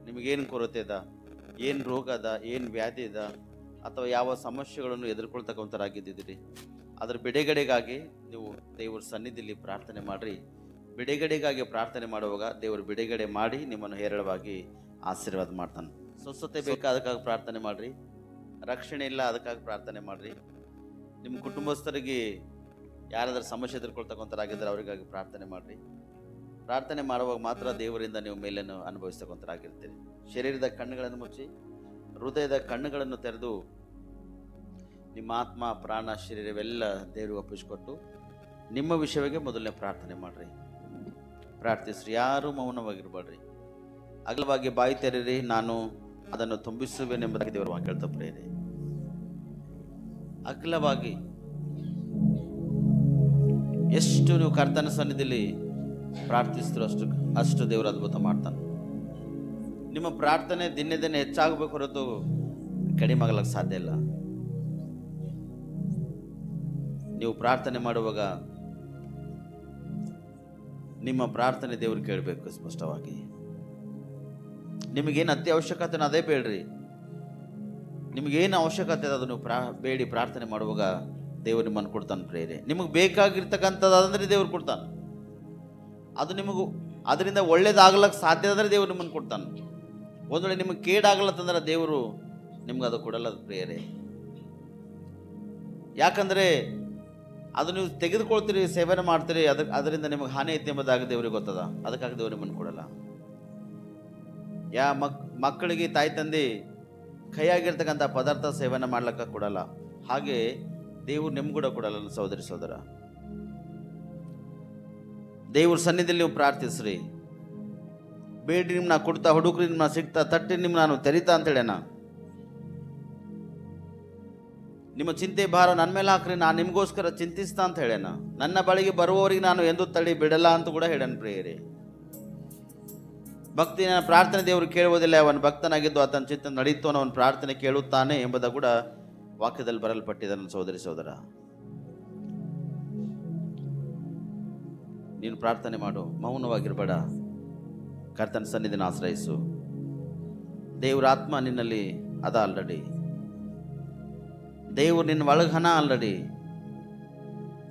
ನಿಮಗೇನು ಕೊರತೆ ಅದ, ಏನು ರೋಗ ಅದ, ಏನು ವ್ಯಾಧಿ ಅದ, ಅಥವಾ ಯಾವ ಸಮಸ್ಯೆಗಳನ್ನು ಎದುರ್ಕೊಳ್ತಕ್ಕಂಥರಾಗಿದ್ದೀರಿ, ಅದರ ಬಿಡುಗಡೆಗಾಗಿ ನೀವು ದೇವರ ಸನ್ನಿಧಿಯಲ್ಲಿ ಪ್ರಾರ್ಥನೆ ಮಾಡಿರಿ. ಬಿಡುಗಡೆಗಾಗಿ ಪ್ರಾರ್ಥನೆ ಮಾಡುವಾಗ ದೇವರು ಬಿಡುಗಡೆ ಮಾಡಿ ನಿಮ್ಮನ್ನು ಹೇರಳವಾಗಿ ಆಶೀರ್ವಾದ ಮಾಡ್ತಾನೆ. ಸ್ವಸ್ಥತೆ ಬೇಕಾ ಅದಕ್ಕಾಗಿ ಪ್ರಾರ್ಥನೆ ಮಾಡಿರಿ. ರಕ್ಷಣೆ ಇಲ್ಲ ಅದಕ್ಕಾಗಿ ಪ್ರಾರ್ಥನೆ ಮಾಡಿರಿ. ನಿಮ್ಮ ಕುಟುಂಬಸ್ಥರಿಗೆ ಯಾರಾದರೂ ಸಮಸ್ಯೆ ಎದುರ್ಕೊಳ್ತಕ್ಕಂಥರಾಗಿದ್ದರೆ ಅವರಿಗಾಗಿ ಪ್ರಾರ್ಥನೆ ಮಾಡಿರಿ. ಪ್ರಾರ್ಥನೆ ಮಾಡುವಾಗ ಮಾತ್ರ ದೇವರಿಂದ ನೀವು ಮೇಲನ್ನು ಅನುಭವಿಸ್ತಕ್ಕಂಥರಾಗಿರ್ತೀರಿ. ಶರೀರದ ಕಣ್ಣುಗಳನ್ನು ಮುಚ್ಚಿ ಹೃದಯದ ಕಣ್ಣುಗಳನ್ನು ತೆರೆದು ನಿಮ್ಮ ಆತ್ಮ, ಪ್ರಾಣ, ಶರೀರವೆಲ್ಲ ದೇವರಿಗೆ ಒಪ್ಪಿಸಿಕೊಟ್ಟು ನಿಮ್ಮ ವಿಷಯವಾಗಿ ಮೊದಲನೇ ಪ್ರಾರ್ಥನೆ ಮಾಡಿರಿ. ಪ್ರಾರ್ಥಿಸ್ರಿ, ಯಾರೂ ಮೌನವಾಗಿರಬೇಡ್ರಿ. ಅಗಲವಾಗಿ ಬಾಯಿ ತೆರೀರಿ, ನಾನು ಅದನ್ನು ತುಂಬಿಸುವೆನೆಂಬುದಾಗಿ ದೇವರ ವಾಕ್ಯ ಹೇಳ್ತಾ ಪ್ರೇರಿ. ಅಗಲವಾಗಿ ಎಷ್ಟು ನೀವು ಕರ್ತನ ಸನ್ನಿಧಿಯಲ್ಲಿ ಪ್ರಾರ್ಥಿಸ್ತೀರೋ ಅಷ್ಟು ದೇವರು ಅದ್ಭುತ ಮಾಡ್ತಾನೆ. ನಿಮ್ಮ ಪ್ರಾರ್ಥನೆ ದಿನೇ ದಿನೇ ಹೆಚ್ಚಾಗಬೇಕು ಹೊರತು ಕಡಿಮೆ ಆಗಲಿಕ್ಕೆ ಸಾಧ್ಯ ಇಲ್ಲ. ನೀವು ಪ್ರಾರ್ಥನೆ ಮಾಡುವಾಗ ನಿಮ್ಮ ಪ್ರಾರ್ಥನೆ ದೇವರು ಕೇಳಬೇಕು ಸ್ಪಷ್ಟವಾಗಿ. ನಿಮಗೇನು ಅವಶ್ಯಕತೆ ಅದೇ ಬೇಡ್ರಿ. ನಿಮಗೇನು ಅವಶ್ಯಕತೆ ಅದು ನೀವು ಬೇಡಿ ಪ್ರಾರ್ಥನೆ ಮಾಡುವಾಗ ದೇವರು ನಿಮ್ಮನ್ನು ಕೊಡ್ತಾನೆ ಪ್ರೇರೆ. ನಿಮಗೆ ಬೇಕಾಗಿರ್ತಕ್ಕಂಥದ್ದು ಅದಂದ್ರೆ ದೇವ್ರು ಕೊಡ್ತಾನೆ. ಅದು ನಿಮಗೂ ಅದರಿಂದ ಒಳ್ಳೇದಾಗ್ಲಕ್ಕೆ ಸಾಧ್ಯ ಅಂದರೆ ದೇವರು ನಿಮ್ಮನ್ನು ಕೊಡ್ತಾನೆ. ಒಂದು ವೇಳೆ ನಿಮಗೆ ಕೇಡಾಗಲತ್ತಂದ್ರೆ ದೇವರು ನಿಮ್ಗೆ ಅದು ಕೊಡಲ್ಲ ಪ್ರೇರೆ. ಯಾಕಂದರೆ ಅದು ನೀವು ತೆಗೆದುಕೊಳ್ತೀರಿ, ಸೇವನೆ ಮಾಡ್ತೀರಿ, ಅದರಿಂದ ನಿಮಗೆ ಹಾನಿ ಐತಿ ಎಂಬುದಾಗಿ ದೇವ್ರಿಗೆ ಗೊತ್ತದ. ಅದಕ್ಕಾಗಿ ದೇವರು ನಿಮ್ಮನ್ನು ಕೊಡಲ್ಲ. ಮಕ್ಕಳಿಗೆ ತಾಯಿ ತಂದೆ ಕೈಯಾಗಿರ್ತಕ್ಕಂಥ ಪದಾರ್ಥ ಸೇವನೆ ಮಾಡ್ಲಿಕ್ಕೆ ಕೊಡಲ್ಲ. ಹಾಗೆ ದೇವ್ರು ನಿಮ್ಗೆ ಕೂಡ ಕೊಡಲ್ಲ. ಸಹೋದರಿ ಸಹೋದರ, ದೇವ್ರ ಸನ್ನಿಧಿಯಲ್ಲಿ ನೀವು ಪ್ರಾರ್ಥಿಸ್ರಿ. ಬೇಡ್ರಿ, ನಿಮ್ಮನ್ನ ಕೊಡ್ತಾ, ಹುಡುಕ್ರಿ ನಿಮ್ಮನ್ನ ಸಿಗ್ತಾ, ತಟ್ಟಿ ನಿಮ್ಮ ನಾನು ತೆರಿತಾ ಅಂತ ಹೇಳ್ಯಾನ. ನಿಮ್ಮ ಚಿಂತೆ ಭಾರ ನನ್ನ ಮೇಲೆ ಹಾಕ್ರಿ, ನಾನು ನಿಮಗೋಸ್ಕರ ಚಿಂತಿಸ್ತಾ ಅಂತ ಹೇಳ್ಯಾನ. ನನ್ನ ಬಳಿಗೆ ಬರುವವರಿಗೆ ನಾನು ಎಂದೂ ತಳ್ಳಿ ಬಿಡಲ್ಲ ಅಂತ ಕೂಡ ಹೇಳ್ಯಾನ ಪ್ರಿಯರೇ. ಭಕ್ತಿನ ಪ್ರಾರ್ಥನೆ ದೇವರು ಕೇಳುವುದಿಲ್ಲ. ಅವನ ಭಕ್ತನಾಗಿದ್ದು ಆತನ ಚಿತ್ತ ನಡೀತಾನೋ ಅವನ ಪ್ರಾರ್ಥನೆ ಕೇಳುತ್ತಾನೆ ಎಂಬುದ ಕೂಡ ವಾಕ್ಯದಲ್ಲಿ ಬರಲ್ಪಟ್ಟಿದೆ. ನನ್ನ ಸಹೋದರಿ ಸಹೋದರ, ನೀನು ಪ್ರಾರ್ಥನೆ ಮಾಡು, ಮೌನವಾಗಿರಬೇಡ. ಕರ್ತನ ಸನ್ನಿಧಿನ ಆಶ್ರಯಿಸು. ದೇವರ ಆತ್ಮ ನಿನ್ನಲ್ಲಿ ಅದ ಆಲ್ರೆಡಿ. ದೇವರು ನಿನ್ನ ಒಳಗನ ಆಲ್ರೆಡಿ.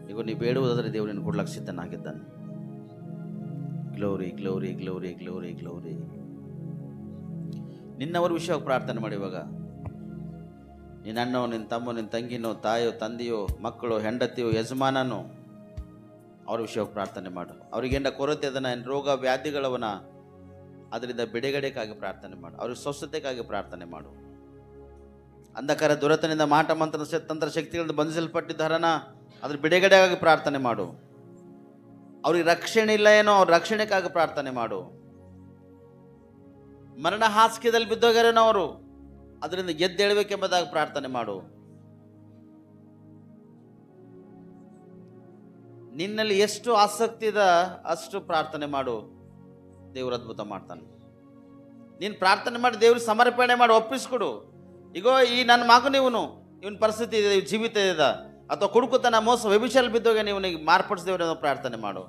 ಈಗ ನೀವು ಬೇಡುವುದಾದರೆ ದೇವರು ನಿನ್ನ ಕೊಡ್ಲಕ್ಕೆ ಸಿದ್ಧನಾಗಿದ್ದಾನೆ. Glory glory glory glory glory. ನಿನ್ನವರ ವಿಷಯವಾಗಿ ಪ್ರಾರ್ಥನೆ ಮಾಡಿ. ಇವಾಗ ನಿನ್ನ ಅಣ್ಣೋ, ನಿನ್ನ ತಮ್ಮೋ, ನಿನ್ನ ತಂಗಿನೋ, ತಾಯೋ, ತಂದೆಯೋ, ಮಕ್ಕಳು, ಹೆಂಡತಿಯೋ, ಯಜಮಾನನೋ, ಅವ್ರ ವಿಷಯವಾಗಿ ಪ್ರಾರ್ಥನೆ ಮಾಡು. ಅವ್ರಿಗೇನ ಕೊರತೆ ಅದನ್ನ, ರೋಗ ವ್ಯಾಧಿಗಳವನ, ಅದರಿಂದ ಬಿಡುಗಡೆಗಾಗಿ ಪ್ರಾರ್ಥನೆ ಮಾಡು. ಅವ್ರಿಗೆ ಸ್ವಸ್ಥತೆಗಾಗಿ ಪ್ರಾರ್ಥನೆ ಮಾಡು. ಅಂಧಕಾರ ದುರತನಿಂದ ಮಾಟ ಮಂತ್ರ ತಂತ್ರ ಶಕ್ತಿಗಳಿಂದ ಬಂಧಿಸಲ್ಪಟ್ಟಿದ್ದಾರನ, ಅದ್ರ ಬಿಡುಗಡೆಗಾಗಿ ಪ್ರಾರ್ಥನೆ ಮಾಡು. ಅವ್ರಿಗೆ ರಕ್ಷಣೆ ಇಲ್ಲ ಏನೋ, ಅವ್ರ ರಕ್ಷಣೆಗಾಗಿ ಪ್ರಾರ್ಥನೆ ಮಾಡು. ಮರಣ ಹಾಸಿಗೆದಲ್ಲಿ ಬಿದ್ದೋಗ್ಯಾರೇನೋ ಅವರು, ಅದರಿಂದ ಗೆದ್ದೇಳಬೇಕೆಂಬುದಾಗಿ ಪ್ರಾರ್ಥನೆ ಮಾಡು. ನಿನ್ನಲ್ಲಿ ಎಷ್ಟು ಆಸಕ್ತಿ ಇದೆ ಅಷ್ಟು ಪ್ರಾರ್ಥನೆ ಮಾಡು. ದೇವರು ಅದ್ಭುತ ಮಾಡ್ತಾನೆ. ನೀನು ಪ್ರಾರ್ಥನೆ ಮಾಡಿ ದೇವ್ರಿಗೆ ಸಮರ್ಪಣೆ ಮಾಡಿ ಒಪ್ಪಿಸ್ಕೊಡು. ಈಗೋ ಈ ನನ್ನ ಮಗನು ಇವನ ಪರಿಸ್ಥಿತಿ ಇದೆ, ಜೀವಿತ ಇದೆ, ಅಥವಾ ಕುಡುಕುತನ, ಮೋಸ, ವ್ಯಭಿಚಾರ ಬಿದ್ದೋಗ ಇವನಿಗೆ ಮಾರ್ಪಡಿಸಿದೇವ್ರ ಪ್ರಾರ್ಥನೆ ಮಾಡು.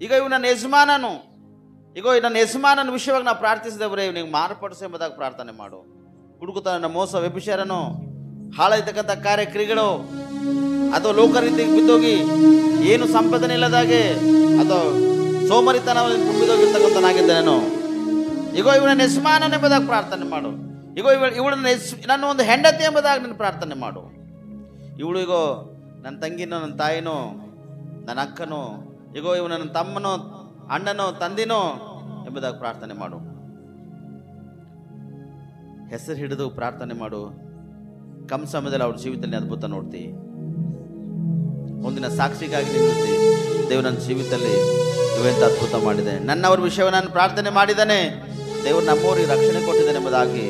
ಈಗ ಇವ್ ನನ್ನ ಯಜಮಾನನು, ಈಗೋ ನನ್ನ ಯಜಮಾನನ ವಿಷಯವಾಗಿ ನಾವು ಪ್ರಾರ್ಥಿಸಿದವ್ರೆ, ಇವನಿಗೆ ಮಾರ್ಪಡಿಸಿ ಎಂಬುದಾಗಿ ಪ್ರಾರ್ಥನೆ ಮಾಡು. ಕುಡುಕುತನ, ಮೋಸ, ವ್ಯಭಿಚಾರನು, ಹಾಳಾಯ್ತಕ್ಕಂಥ ಕಾರ್ಯಕ್ರಿಯೆಗಳು, ಅಥವಾ ಲೋಕರೀತಿಗೆ ಬಿದ್ದೋಗಿ ಏನು ಸಂಪಾದನೆ ಇಲ್ಲದಾಗೆ ಅಥವಾ ಸೋಮರಿತನ ತುಂಬಿದೋಗಿರ್ತಕ್ಕಂಥನಾಗಿದ್ದೇನೋ, ಈಗೋ ಇವನ ಯಜಮಾನನ ಎಂಬುದಾಗಿ ಪ್ರಾರ್ಥನೆ ಮಾಡು. ಈಗೋ ಇವಳು ನನ್ನ ಒಂದು ಹೆಂಡತಿ ಎಂಬುದಾಗಿ ನೀನು ಪ್ರಾರ್ಥನೆ ಮಾಡು. ಇವಳು ಈಗೋ ನನ್ನ ತಂಗಿನೋ, ನನ್ನ ತಾಯಿನೋ, ನನ್ನ ಅಕ್ಕನೋ, ಈಗೋ ಇವ ನನ್ನ ತಮ್ಮನೋ, ಅಣ್ಣನೋ, ತಂದಿನೋ ಎಂಬುದಾಗಿ ಪ್ರಾರ್ಥನೆ ಮಾಡು. ಹೆಸರು ಹಿಡಿದು ಪ್ರಾರ್ಥನೆ ಮಾಡು. ಕಮ್ ಸಮಯದಲ್ಲಿ ಅವ್ರ ಜೀವಿತದಲ್ಲಿ ಅದ್ಭುತ ನೋಡ್ತಿ. ಒಂದಿನ ಸಾಕ್ಷಿಗಾಗಿ ನಿಲ್ಲುತ್ತಿ, ದೇವ್ರ ನನ್ನ ಜೀವಿತದಲ್ಲಿ ಇವೆಂತ ಅದ್ಭುತ ಮಾಡಿದೆ, ನನ್ನವ್ರ ವಿಷಯವನ್ನು ನಾನು ಪ್ರಾರ್ಥನೆ ಮಾಡಿದ್ದಾನೆ, ದೇವ್ರು ನಮ್ಮವ್ರಿಗೆ ರಕ್ಷಣೆ ಕೊಟ್ಟಿದ್ದಾನೆ ಎಂಬುದಾಗಿ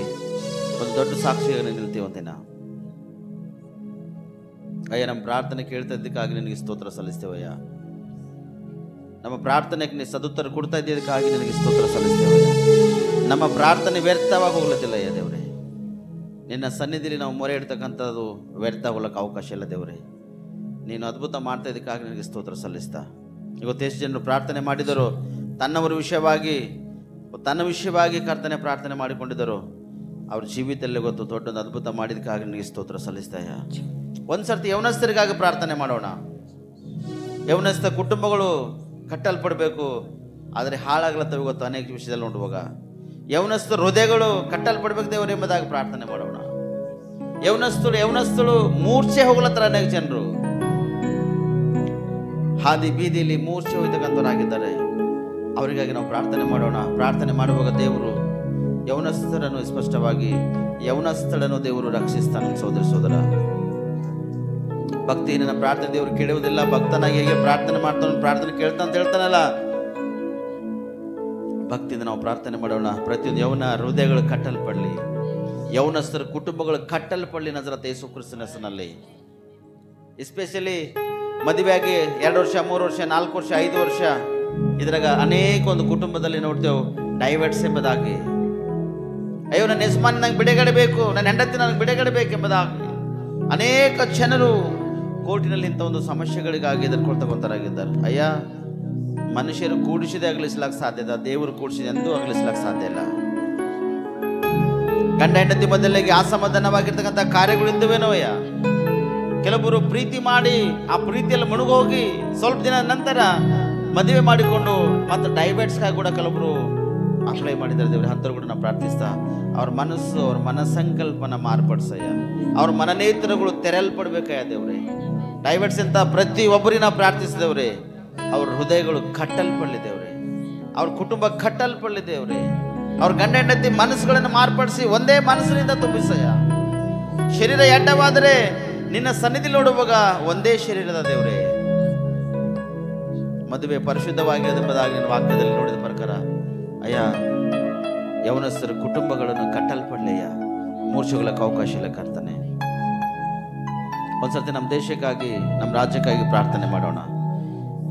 ಒಂದು ದೊಡ್ಡ ಸಾಕ್ಷಿಯಾಗಿ ನಿಲ್ತೀವಿ ಒಂದಿನ. ಅಯ್ಯ, ನಮ್ಮ ಪ್ರಾರ್ಥನೆ ಕೇಳ್ತಾ ಇದ್ದಕ್ಕಾಗಿ ನಿನಗೆ ಸ್ತೋತ್ರ ಸಲ್ಲಿಸ್ತೇವಯ್ಯ. ನಮ್ಮ ಪ್ರಾರ್ಥನೆಗೆ ನೀನು ಸದುತ್ತರ ಕೊಡ್ತಾ ಇದ್ದಕ್ಕಾಗಿ ನಿನಗೆ ಸ್ತೋತ್ರ ಸಲ್ಲಿಸ್ತೇವಯ್ಯ. ನಮ್ಮ ಪ್ರಾರ್ಥನೆ ವ್ಯರ್ಥವಾಗಿ ಹೋಗ್ಲತ್ತಿಲ್ಲಯ್ಯ ದೇವ್ರೆ. ನಿನ್ನ ಸನ್ನಿಧಿಯಲ್ಲಿ ನಾವು ಮೊರೆ ಇಡ್ತಕ್ಕಂಥದ್ದು ವ್ಯರ್ಥ ಹೋಗ್ಲಿಕ್ಕೆ ಅವಕಾಶ ಇಲ್ಲ ದೇವ್ರೆ. ನೀನು ಅದ್ಭುತ ಮಾಡ್ತಾ ಇದಕ್ಕಾಗಿ ನಿನಗೆ ಸ್ತೋತ್ರ ಸಲ್ಲಿಸ್ತಾ. ಇವತ್ತು ಎಷ್ಟು ಜನರು ಪ್ರಾರ್ಥನೆ ಮಾಡಿದರು, ತನ್ನವರ ವಿಷಯವಾಗಿ ತನ್ನ ವಿಷಯವಾಗಿ ಕರ್ತನೆ ಪ್ರಾರ್ಥನೆ ಮಾಡಿಕೊಂಡಿದ್ದರು. ಅವ್ರ ಜೀವಿತದಲ್ಲಿ ಗೊತ್ತು ದೊಡ್ಡೊಂದು ಅದ್ಭುತ ಮಾಡಿದಕ್ಕಾಗಿ ನಿನಗೆ ಸ್ತೋತ್ರ ಸಲ್ಲಿಸ್ತಾಯ. ಒಂದ್ಸರ್ತಿ ಯೌವನಸ್ಥರಿಗಾಗಿ ಪ್ರಾರ್ಥನೆ ಮಾಡೋಣ. ಯೌವನಸ್ಥ ಕುಟುಂಬಗಳು ಕಟ್ಟಲ್ಪಡಬೇಕು, ಆದರೆ ಹಾಳಾಗ್ಲತ್ತವೆ ಗೊತ್ತು ಅನೇಕ ವಿಷಯದಲ್ಲಿ ನೋಡುವಾಗ. ಯೌವನಸ್ಥ ಹೃದಯಗಳು ಕಟ್ಟಲ್ಪಡ್ಬೇಕು ದೇವರು ಎಂಬುದಾಗಿ ಪ್ರಾರ್ಥನೆ ಮಾಡೋಣ. ಯೌವನಸ್ಥಳು ಮೂರ್ಛೆ ಹೋಗ್ಲತ್ತರ ಅನೇಕ ಜನರು ಹಾದಿ ಬೀದಿಲಿ ಮೂರ್ಛೆ ಹೋಯ್ತಕ್ಕಂಥವರಾಗಿದ್ದಾರೆ. ಅವರಿಗಾಗಿ ನಾವು ಪ್ರಾರ್ಥನೆ ಮಾಡೋಣ. ಪ್ರಾರ್ಥನೆ ಮಾಡುವಾಗ ದೇವರು ಯೌವನಸ್ಥರನ್ನು ಸ್ಪಷ್ಟವಾಗಿ ಯೌವನಸ್ಥಳನ್ನು ದೇವರು ರಕ್ಷಿಸ್ತಾನೆ. ಸೋದರ ಭಕ್ತಿ ನನ್ನ ಪ್ರಾರ್ಥನೆ ದೇವರು ಕೇಳುವುದಿಲ್ಲ. ಭಕ್ತನಾಗಿ ಹೇಗೆ ಪ್ರಾರ್ಥನೆ ಮಾಡ್ತಾನೆ, ಪ್ರಾರ್ಥನೆ ಕೇಳ್ತಾ ಅಂತ ಹೇಳ್ತಾನಲ್ಲ, ಭಕ್ತಿಯಿಂದ ನಾವು ಪ್ರಾರ್ಥನೆ ಮಾಡೋಣ. ಪ್ರತಿಯೊಂದು ಯೌವನ ಹೃದಯಗಳು ಕಟ್ಟಲ್ಪಡಲಿ, ಯೌವನಸ್ಥರ ಕುಟುಂಬಗಳು ಕಟ್ಟಲ್ಪಡಲಿ ನಜರೇತ ಯೇಸು ಕ್ರಿಸ್ತನ ಹೆಸರಿನಲ್ಲಿ. ಎಸ್ಪೆಷಲಿ ಮದುವೆಯಾಗಿ 2 ವರ್ಷ 3 ವರ್ಷ 4 ವರ್ಷ 5 ವರ್ಷ ಇದ್ರಾಗ ಅನೇಕ ಒಂದು ಕುಟುಂಬದಲ್ಲಿ ನೋಡ್ತೇವೆ ಡೈವರ್ಟ್ಸ್ ಎಂಬುದಾಗಿ. ಅಯ್ಯೋ ನನ್ನ ಯಜಮಾನ ನಂಗೆ ಬಿಡುಗಡೆ ಬೇಕು, ನನ್ನ ಹೆಂಡತಿ ನನಗೆ ಬಿಡುಗಡೆ ಬೇಕು ಎಂಬುದಾಗಿ ಅನೇಕ ಜನರು ಕೋರ್ಟಿನಲ್ಲಿ ಇಂಥ ಒಂದು ಸಮಸ್ಯೆಗಳಿಗಾಗಿ ಎದುರ್ಕೊಳ್ತಕ್ಕಂಥವರಾಗಿದ್ದಾರೆ. ಅಯ್ಯ, ಮನುಷ್ಯರು ಕೂಡಿಸಿದೆ ಅಗಲಿಸ್ಲಾಕ ಸಾಧ್ಯ ಇಲ್ಲ, ದೇವರು ಕೂಡಿಸಿದೆ ಎಂದೂ ಅಗಲಿಸ್ಲಾಕ ಸಾಧ್ಯ ಇಲ್ಲ. ಗಂಡ ಹೆಂಡತಿ ಮೊದಲಿಗೆ ಅಸಮಾಧಾನವಾಗಿರ್ತಕ್ಕಂಥ ಕಾರ್ಯಗಳಿದ್ದವೇನೋ ಅಯ್ಯ. ಕೆಲವರು ಪ್ರೀತಿ ಮಾಡಿ ಆ ಪ್ರೀತಿಯಲ್ಲಿ ಮುಳುಗೋಗಿ ಸ್ವಲ್ಪ ದಿನ ನಂತರ ಮದುವೆ ಮಾಡಿಕೊಂಡು ಮತ್ತು ಡೈವರ್ಟ್ಸ್ಗಾಗಿ ಕೂಡ ಕೆಲವರು ಅಪ್ಲೈ ಮಾಡಿದ್ದಾರೆ. ದೇವ್ರೆ ಅಂಥವ್ರು ಕೂಡ ನಾವು ಪ್ರಾರ್ಥಿಸ್ತಾ ಅವ್ರ ಮನಸ್ಸು ಅವ್ರ ಮನಸಂಕಲ್ಪನ ಮಾರ್ಪಡಿಸಯ್ಯ. ಅವ್ರ ಮನನೇತ್ರಗಳು ತೆರೆಯಲ್ಪಡ್ಬೇಕಯ್ಯ ದೇವ್ರೆ. ಡೈವರ್ಟ್ಸ್ ಅಂತ ಪ್ರತಿ ಒಬ್ಬರಿಗೆ ನಾವು ಪ್ರಾರ್ಥಿಸಿದೇವ್ರೆ. ಅವ್ರ ಹೃದಯಗಳು ಕಟ್ಟಲ್ಪಡಲಿ ದೇವ್ರೆ, ಅವ್ರ ಕುಟುಂಬ ಕಟ್ಟಲ್ಪಡಲಿ ದೇವ್ರೆ. ಅವ್ರ ಗಂಡ ಹೆಂಡತಿ ಮನಸ್ಸುಗಳನ್ನು ಮಾರ್ಪಡಿಸಿ ಒಂದೇ ಮನಸ್ಸಿನಿಂದ ತುಂಬಿಸಯ್ಯ. ಶರೀರ ಎಡ್ಡವಾದರೆ ನಿನ್ನ ಸನ್ನಿಧಿ ನೋಡುವಾಗ ಒಂದೇ ಶರೀರದ ದೇವ್ರೆ. ಮದುವೆ ಪರಿಶುದ್ಧವಾಗಿರುವುದಾಗಿ ನಿನ್ನ ವಾಕ್ಯದಲ್ಲಿ ನೋಡಿದ ಪ್ರಕಾರ ಅಯ್ಯ, ಯೌವನಸ್ಥರ ಕುಟುಂಬಗಳನ್ನು ಕಟ್ಟಲ್ಪಡಲಯ್ಯ. ಮೂರ್ಛೆಗಳಕ್ಕೆ ಅವಕಾಶ ಇಲ್ಲ ಕರ್ತನೆ. ಒಂದ್ಸರ್ತಿ ನಮ್ಮ ದೇಶಕ್ಕಾಗಿ ನಮ್ಮ ರಾಜ್ಯಕ್ಕಾಗಿ ಪ್ರಾರ್ಥನೆ ಮಾಡೋಣ.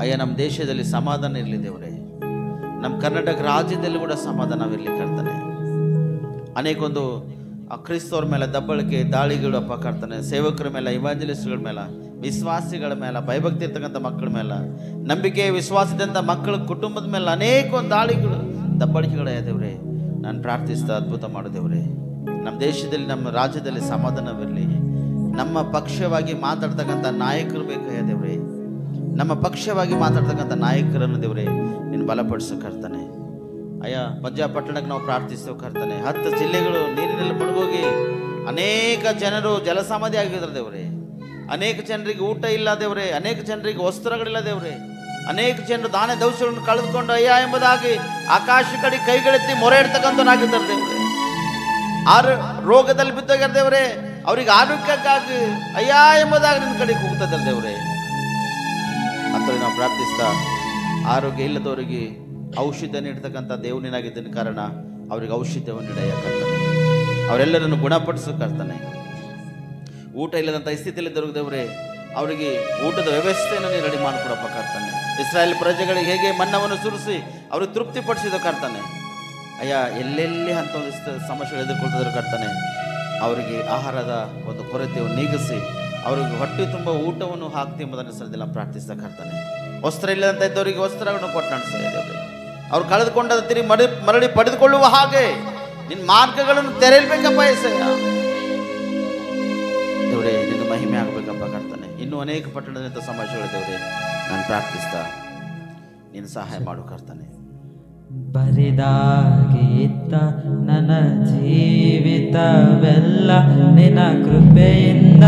ಅಯ್ಯ, ನಮ್ಮ ದೇಶದಲ್ಲಿ ಸಮಾಧಾನ ಇರಲಿ ದೇವ್ರೆ. ನಮ್ಮ ಕರ್ನಾಟಕ ರಾಜ್ಯದಲ್ಲಿ ಕೂಡ ಸಮಾಧಾನವಿರಲಿ ಕರ್ತನೆ. ಅನೇಕೊಂದು ಕ್ರಿಸ್ತವ್ರ ಮೇಲೆ ದಬ್ಬಳಿಕೆ ದಾಳಿಗಳಪ್ಪ ಕರ್ತನೆ. ಸೇವಕರ ಮೇಲೆ, ಇವಾಂಜಲಿಸ್ಟ್ಗಳ ಮೇಲೆ, ವಿಶ್ವಾಸಿಗಳ ಮೇಲೆ, ಭಯಭಕ್ತಿ ಇರ್ತಕ್ಕಂಥ ಮಕ್ಕಳ ಮೇಲೆ, ನಂಬಿಕೆ ವಿಶ್ವಾಸದಿಂದ ಮಕ್ಕಳ ಕುಟುಂಬದ ಮೇಲೆ ಅನೇಕ ಒಂದು ದಾಳಿಗಳು ದಬ್ಬಳಿಕೆಗಳೇ ದೇವ್ರೆ. ನಾನು ಪ್ರಾರ್ಥಿಸ್ತಾ ಅದ್ಭುತ ಮಾಡು ದೇವ್ರೆ. ನಮ್ಮ ದೇಶದಲ್ಲಿ ನಮ್ಮ ರಾಜ್ಯದಲ್ಲಿ ಸಮಾಧಾನವಿರಲಿ. ನಮ್ಮ ಪಕ್ಷವಾಗಿ ಮಾತಾಡ್ತಕ್ಕಂಥ ನಾಯಕರು ಬೇಕಯ್ಯ ದೇವ್ರೆ. ನಮ್ಮ ಪಕ್ಷವಾಗಿ ಮಾತಾಡ್ತಕ್ಕಂಥ ನಾಯಕರನ್ನು ದೇವ್ರೆ ನೀನು ಬಲಪಡಿಸೋ ಕರ್ತಾನೆ. ಅಯ್ಯ, ಪಂಜಾಬ್ ಪಟ್ಟಣಕ್ಕೆ ನಾವು ಪ್ರಾರ್ಥಿಸ್ತೇವೆ ಕರ್ತಾನೆ. 10 ಜಿಲ್ಲೆಗಳು ನೀರಿನಲ್ಲಿ ಮುಳುಗೋಗಿ ಅನೇಕ ಜನರು ಜಲಸಮಾಧಿ ಆಗಿದ್ದಾರೆ ದೇವ್ರೆ. ಅನೇಕ ಜನರಿಗೆ ಊಟ ಇಲ್ಲ ದೇವ್ರೆ. ಅನೇಕ ಜನರಿಗೆ ವಸ್ತ್ರಗಳಿಲ್ಲ ದೇವ್ರೆ. ಅನೇಕ ಜನರು ದಾನ ದವಸಗಳನ್ನು ಕಳೆದುಕೊಂಡು ಅಯ್ಯ ಎಂಬುದಾಗಿ ಆಕಾಶ ಕಡೆ ಕೈಗಳೆತ್ತಿ ಮೊರೆ ಇಡ್ತಕ್ಕಂಥನಾಗಿದ್ದಾರೆ ದೇವ್ರೆ. ರೋಗದಲ್ಲಿ ಬಿದ್ದೋಗ್ಯಾರ ದೇವ್ರೆ. ಅವ್ರಿಗೆ ಆರೋಗ್ಯಕ್ಕಾಗಿ ಅಯ್ಯ ಎಂಬುದಾಗಿ ನಿನ್ನ ಕಡೆ ಕೂಗ್ತದಲ್ಲ ದೇವ್ರೆ. ಅಂತೇಳಿ ನಾವು ಪ್ರಾರ್ಥಿಸ್ತಾ ಆರೋಗ್ಯ ಇಲ್ಲದವರಿಗೆ ಔಷಧ ನೀಡ್ತಕ್ಕಂಥ ದೇವನಿನಾಗಿದ್ದನ ಕಾರಣ ಅವ್ರಿಗೆ ಔಷಧವನ್ನು ನೀಡಯ್ಯ ಕರ್ತಾನೆ. ಅವರೆಲ್ಲರನ್ನು ಗುಣಪಡಿಸೋ ಕರ್ತಾನೆ. ಊಟ ಇಲ್ಲದಂಥ ಸ್ಥಿತಿಯಲ್ಲಿದ್ದವ್ರಿಗೆ ದೇವ್ರೆ ಅವರಿಗೆ ಊಟದ ವ್ಯವಸ್ಥೆಯನ್ನು ನೀನು ರೆಡಿ ಮಾಡಿಕೊಡಪ್ಪ ಕರ್ತಾನೆ. ಇಸ್ರಾಯೇಲ್ ಪ್ರಜೆಗಳಿಗೆ ಹೇಗೆ ಮನ್ನವನ್ನು ಸುರಿಸಿ ಅವ್ರಿಗೆ ತೃಪ್ತಿಪಡಿಸಿದ ಕರ್ತಾನೆ. ಅಯ್ಯ, ಎಲ್ಲೆಲ್ಲಿ ಅಂತ ಒಂದು ಸಮಸ್ಯೆಗಳು ಎದುರ್ಕೊಳ್ತಿದ್ರು ಕರ್ತಾನೆ. ಅವರಿಗೆ ಆಹಾರದ ಒಂದು ಕೊರತೆಯನ್ನು ನೀಗಿಸಿ ಅವ್ರಿಗೆ ಹೊಟ್ಟೆ ತುಂಬ ಊಟವನ್ನು ಹಾಕ್ತಿ ಎಂಬುದನ್ನು ಸರಿದಿಲ್ಲ ಪ್ರಾರ್ಥಿಸ್ತಾ ಕರ್ತಾನೆ. ವಸ್ತ್ರ ಇಲ್ಲದಂತ ಇದ್ದವರಿಗೆ ವಸ್ತ್ರಗಳನ್ನು ಕೊಟ್ಟು ನಡೆಸ್ತಾ ಇದ್ದೇವೆ. ಅವ್ರು ಕಳೆದುಕೊಂಡದ ತಿರುಗಿ ಮರಳಿ ಪಡೆದುಕೊಳ್ಳುವ ಹಾಗೆ ನಿನ್ನ ಮಾರ್ಗಗಳನ್ನು ತೆರೆಯಲ್ಬೇಕಪ್ಪ ಏಸಯ್ಯ ದೇವ್ರೆ. ನಿನ್ನ ಮಹಿಮೆ ಆಗಬೇಕಪ್ಪ ಕರ್ತಾನೆ. ಇನ್ನೂ ಅನೇಕ ಪಟ್ಟಣದಂಥ ಸಮಸ್ಯೆಗಳು ದೇವ್ರೆ ನಾನು ಪ್ರಾರ್ಥಿಸ್ತಾ ನೀನು ಸಹಾಯ ಮಾಡು ಕರ್ತಾನೆ. ಬರಿದಾಗಿ ಇದ್ದ ನನ್ನ ಜೀವಿತವೆಲ್ಲ ನಿನ್ನ ಕೃಪೆಯಿಂದ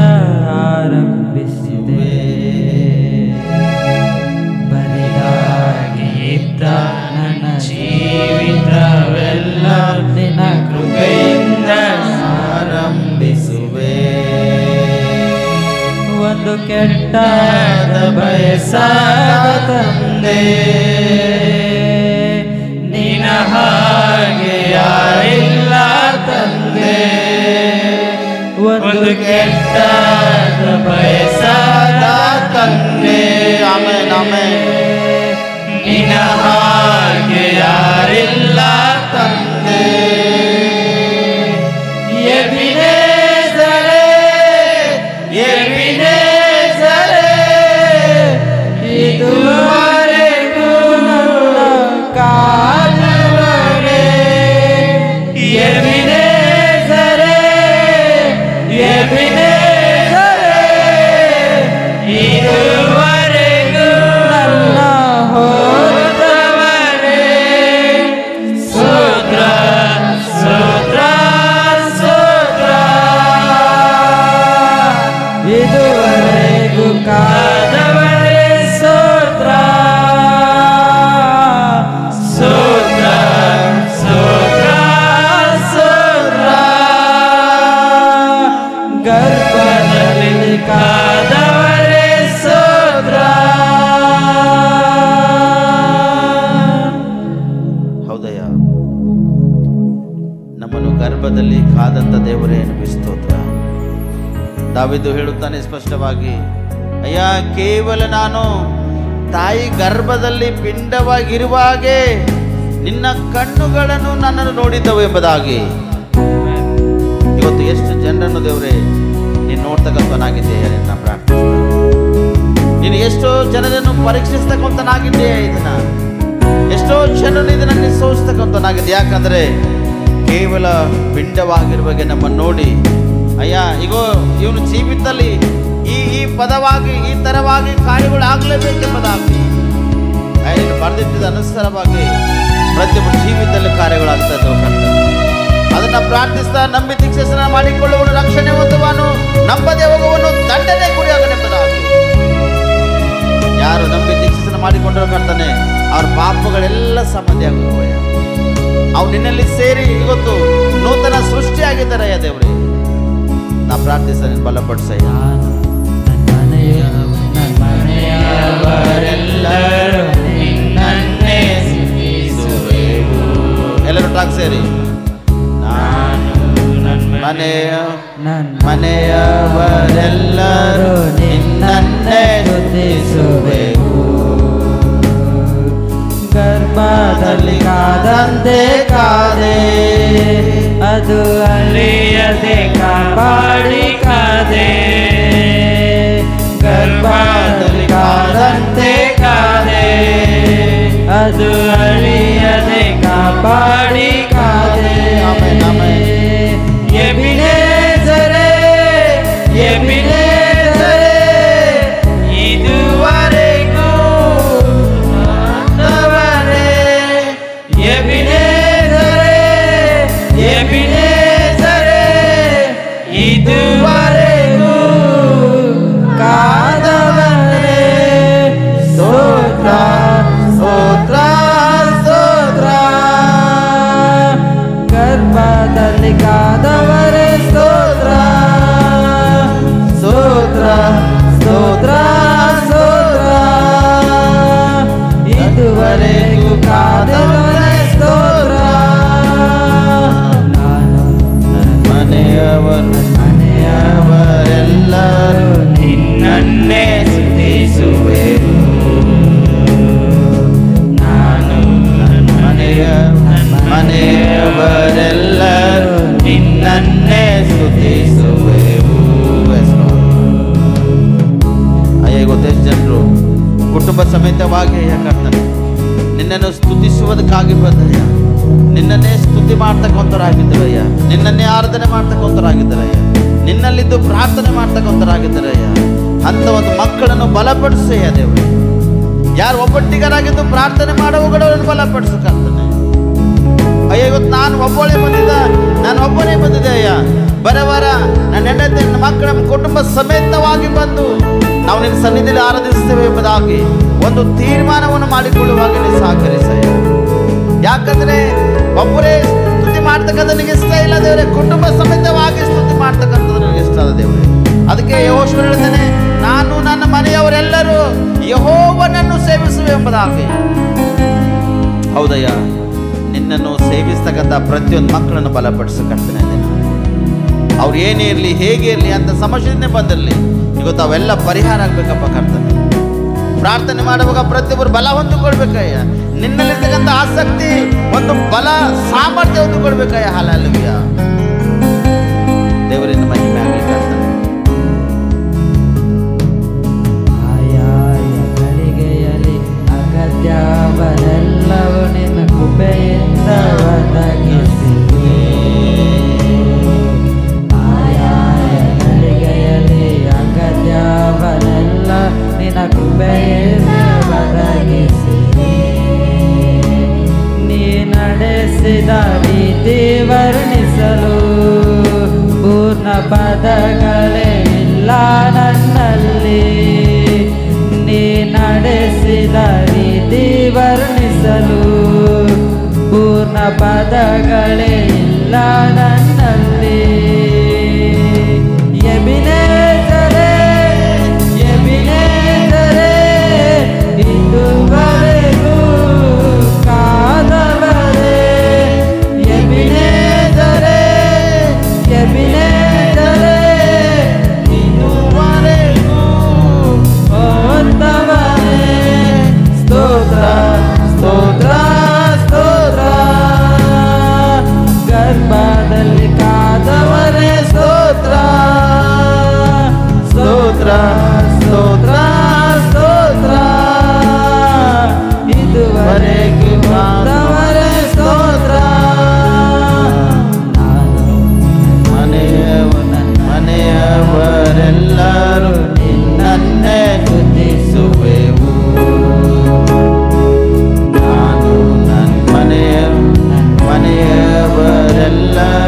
ಆರಂಭಿಸಿದೆ. ಬರಿದಾಗಿ ಇದ್ದ ನನ್ನ ಜೀವಿತವೆಲ್ಲ ನಿನ್ನ ಕೃಪೆಯಿಂದ ಆರಂಭಿಸುವೆ. ಒಂದು ಕೆಟ್ಟದ ಬಯಸಾದ ತಂದೆ ನಿನ್ನ ಹಾಗೆ ಯಾರಿಲ್ಲ ತಂದೆ. ಒಂದು ಕೆಟ್ಟದ ಬಯಸಾದ ತಂದೆ ಆಮೆನ್ ಆಮೆನ್. ನಿನ್ನ ಹಾಗೆ ಯಾರಿಲ್ಲ ತಂದೆ. ಎಬಿನೇಜರೇ ಎಬಿನೇಜರೇ ಇದುವರೆಗೂ ನನ್ನ ಕಾಯುವವನೇ. ನಿನ್ನನ್ನು ಗರ್ಭದಲ್ಲಿ ಕಾದಂಥ ದೇವರೇ ನಿನಗೆ ಸ್ತೋತ್ರ. ದಾವೀದು ಹೇಳುತ್ತಾನೆ ಸ್ಪಷ್ಟವಾಗಿ, ಅಯ್ಯ, ಕೇವಲ ನಾನು ತಾಯಿ ಗರ್ಭದಲ್ಲಿ ಪಿಂಡವಾಗಿರುವಾಗೆ ನಿನ್ನ ಕಣ್ಣುಗಳನ್ನು ನನ್ನನ್ನು ನೋಡಿದ್ದವು ಎಂಬುದಾಗಿ. ಇವತ್ತು ಎಷ್ಟು ಜನರನ್ನು ದೇವರೇ ನೀನು ನೋಡ್ತಕ್ಕಂಥನಾಗಿದೆಯಾ? ನಿನ್ನ ಪ್ರಾರ್ಥಿಸ್ತಾ ನೀನು ಎಷ್ಟೋ ಜನರನ್ನು ಪರೀಕ್ಷಿಸ್ತಕ್ಕಂಥನಾಗಿದೆಯಾ? ಇದನ್ನ ಎಷ್ಟೋ ಜನರು ಇದನ್ನು ನೀನು ಸೋಸ್ತಕ್ಕಂಥನಾಗಿದೆ. ಯಾಕಂದರೆ ಕೇವಲ ಪಿಂಡವಾಗಿರುವಾಗೆ ನಮ್ಮನ್ನು ನೋಡಿ, ಅಯ್ಯ, ಈಗೋ ಇವನು ಜೀವಿತದಲ್ಲಿ ಈ ಪದವಾಗಿ ಈ ಥರವಾಗಿ ಕಾರ್ಯಗಳು ಆಗಲೇಬೇಕೆಂಬುದಾಗಿ ನೀನು ಬರೆದಿಟ್ಟಿದ ಅನುಸಾರವಾಗಿ ಪ್ರತಿಯೊಬ್ಬರು ಜೀವಿತದಲ್ಲಿ ಕಾರ್ಯಗಳಾಗ್ತಾ ಇದ್ದವು ಕರ್ತನೆ. ಅದನ್ನ ಪ್ರಾರ್ಥಿಸ್ತಾ ನಂಬಿ ದೀಕ್ಷಾಸ್ನಾನ ಮಾಡಿಕೊಳ್ಳುವನು ರಕ್ಷಣೆ ಹೊಂದುವನು, ನಂಬದೆ ಹೋಗುವನು ದಂಡನೆ ಗುರಿಯಾಗನೆಂಬುದಾಗಿ. ಯಾರು ನಂಬಿ ದೀಕ್ಷಾಸ್ನಾನ ಮಾಡಿಕೊಂಡರು ಕರ್ತನೆ, ಅವ್ರ ಪಾಪಗಳೆಲ್ಲ ಸಂಬಂಧಿಯಾಗುತ್ತವಯ್ಯ. ಅವು ನಿನ್ನಲ್ಲಿ ಸೇರಿ ಇವತ್ತು ನೂತನ ಸೃಷ್ಟಿಯಾಗಿದ್ದಾರಯ್ಯ ದೇವರೇ. ನಾ ಪ್ರಾರ್ಥಿಸ್ತಾ ನೀನು ಬಲಪಡಿಸಯ್ಯ. ಎಲ್ಲರೂ ಟಾಕ್ ಸೇರಿ, ಮನೆಯವರೆಲ್ಲರೂ ನಿನ್ನನ್ನೇ ಸ್ತುತಿಸುವೆವು. ಗರ್ಭದಲ್ಲಿ ಕಾದಂತೆ ಕಾದೆ, ಅದು ಅಳಿಯದೆ ಕಾಪಾಡಿ ಕಾದೆ. ಗರ್ಭದಲ್ಲಿ ಕಾದಂತೆ ಕಾದೆ, ಅದು ಅಳಿಯದೆ ಕಾಪಾಡಿ ಕಾದೆ. ಎಬಿನೇಜರೇ, ಎಬಿನೇಜರೇ, ಇದುವರೆಗೂ ನನ್ನವರೇ. ಎಬಿನೇಜರೇ, ಎಬಿನೇಜರೇ, ಇದುವರೆಗೂ ಕಾದವರೇ. ಸ್ತೋತ್ರ, ಸ್ತೋತ್ರ, ಸ್ತೋತ್ರ. ಗರ್ಭದಲ್ಲಿ ಕಾದವರೇ ಸ್ತೋತ್ರ, ಸ್ತೋತ್ರ, ಸ್ತೋತ್ರ, ಸ್ತೋತ್ರ. ಇದುವರೆಗೂ ಕಾದವರೇ ಸ್ತೋತ್ರ. ನಾನು ಮನೆಯವರೆಲ್ಲರೂ ನಿನ್ನನ್ನೇ ಸ್ತುತಿಸುವೆವು. ನಾನು ಮನೆಯವರೆಲ್ಲರೂ ನಿನ್ನನ್ನೇ ಸ್ತುತಿಸುವೆವು. ಅಯ್ಯ, ಗೊತ್ತೆಷ್ಟು ಜನರು ಕುಟುಂಬ ಸಮೇತವಾಗಿ ಅಯ್ಯ ಕರ್ತನೆ ನಿನ್ನನ್ನು ಸ್ತುತಿಸುವುದಕ್ಕಾಗಿ ಬಂದಯ್ಯ, ನಿನ್ನನ್ನೇ ಸ್ತುತಿ ಮಾಡ್ತಕ್ಕಂಥರಾಗಿದ್ದರಯ್ಯ, ನಿನ್ನನ್ನೇ ಆರಾಧನೆ ಮಾಡ್ತಕ್ಕಂಥರಾಗಿದ್ದರಯ್ಯ, ನಿನ್ನಲ್ಲಿದ್ದು ಪ್ರಾರ್ಥನೆ ಮಾಡ್ತಕ್ಕಂಥರಾಗಿದ್ದರಯ್ಯ. ಅಂತ ಒಂದು ಮಕ್ಕಳನ್ನು ಬಲಪಡಿಸಯ್ಯ ದೇವರು. ಯಾರು ಒಬ್ಬಟ್ಟಿಗರಾಗಿದ್ದು ಪ್ರಾರ್ಥನೆ ಮಾಡುವಗಳನ್ನು ಬಲಪಡಿಸು ಕರ್ತನೆ. ಅಯ್ಯ, ಇವತ್ತು ನಾನು ಒಬ್ಬನೇ ಬಂದಿದ್ದೆ ಅಯ್ಯ. ಬರವರ ನನ್ನ ಹೆಂಡತಿ, ನನ್ನ ಮಕ್ಕಳ, ನಮ್ಮ ಕುಟುಂಬ ಸಮೇತವಾಗಿ ಬಂದು ನಾವು ನಿನ್ನ ಸನ್ನಿಧಿಯಲ್ಲಿ ಆರಾಧಿಸ್ತೇವೆ ಎಂಬುದಾಗಿ ಒಂದು ತೀರ್ಮಾನವನ್ನು ಮಾಡಿಕೊಳ್ಳುವಾಗ ನೀನು ಸಹಕರಿಸಯ್ಯ. ಯಾಕಂದ್ರೆ ಒಬ್ಬರೇ ಸ್ತುತಿ ಮಾಡ್ತಕ್ಕಂಥ ನನಗೆ ಇಷ್ಟ ಇಲ್ಲ ದೇವರೇ, ಕುಟುಂಬ ಸಮೇತವಾಗಿ ಸ್ತುತಿ ಮಾಡ್ತಕ್ಕಂಥದ್ದು ನನಗೆ ಇಷ್ಟ ಅದ ದೇವರೇ. ಅದಕ್ಕೆ ಯೆಹೋಶುವ ಹೇಳ್ತಾನೆ, ನಾನು ನನ್ನ ಮನೆಯವರೆಲ್ಲರೂ ಯೆಹೋವನನ್ನು ಸೇವಿಸುವೆ ಎಂಬುದಾಗಿ. ಹೌದಯ್ಯ, ನಿನ್ನನ್ನು ಸೇವಿಸ್ತಕ್ಕಂಥ ಪ್ರತಿಯೊಂದು ಮಕ್ಕಳನ್ನು ಬಲಪಡಿಸು ಕರ್ತನೆ. ಅವ್ರು ಏನೇ ಇರಲಿ, ಹೇಗೆ ಇರಲಿ, ಅಂತ ಸಮಸ್ಯೆನೇ ಬಂದಿರಲಿ, ಇವತ್ತು ಅವೆಲ್ಲ ಪರಿಹಾರ ಆಗ್ಬೇಕಪ್ಪ ಕರ್ತನೆ. ಪ್ರಾರ್ಥನೆ ಮಾಡುವಾಗ ಪ್ರತಿಯೊಬ್ಬರು ಬಲ ಹೊಂದಿಕೊಳ್ಬೇಕಯ್ಯ. ನಿನ್ನಲ್ಲಿರ್ತಕ್ಕಂಥ ಆಸಕ್ತಿ, ಒಂದು ಬಲ, ಸಾಮರ್ಥ್ಯ ಹೊಂದಿಕೊಳ್ಬೇಕಯ್ಯ. ಹಲ್ಲೆಲೂಯಾ. ದೇವರಿಂದ ಮಹಿಮೆ ಆಗಲಿ ಕರ್ತನೆ. ಆಯಾಯ ಗಳಿಗೆಯಲ್ಲಿ ಅಗತ್ಯವರೆಲ್ಲವೂ ನಿನ್ನ ಕೃಪೆಯಿಂದ ಒದಗಿಸಿದೆ. ಆಯಾಯ ಗಳಿಗೆಯಲ್ಲಿ ಅಗತ್ಯವರೆಲ್ಲ ನಿನ್ನ ಕೃಪೆಯಿಂದ ಒದಗಿಸಿದೆ. ನೀ ನಡೆಸಿದ ರೀತಿ ವರ್ಣಿಸಲು ಪೂರ್ಣ ಪದಗಳೇ ಇಲ್ಲ ನನ್ನಲ್ಲಿ. ನೀ ನಡೆಸಿದ ರೀತಿ ವರ್ಣಿಸಲು ಪೂರ್ಣ ಪದಗಳೇ ಇಲ್ಲ ನನ್ನಲ್ಲಿ. ಎಬಿನೇಜರೇ, ಎಬಿನೇಜರೇ, ಇದುವರೆಗೂ ಕಾದವರೇ. ಎಬಿನೇಜರೇ,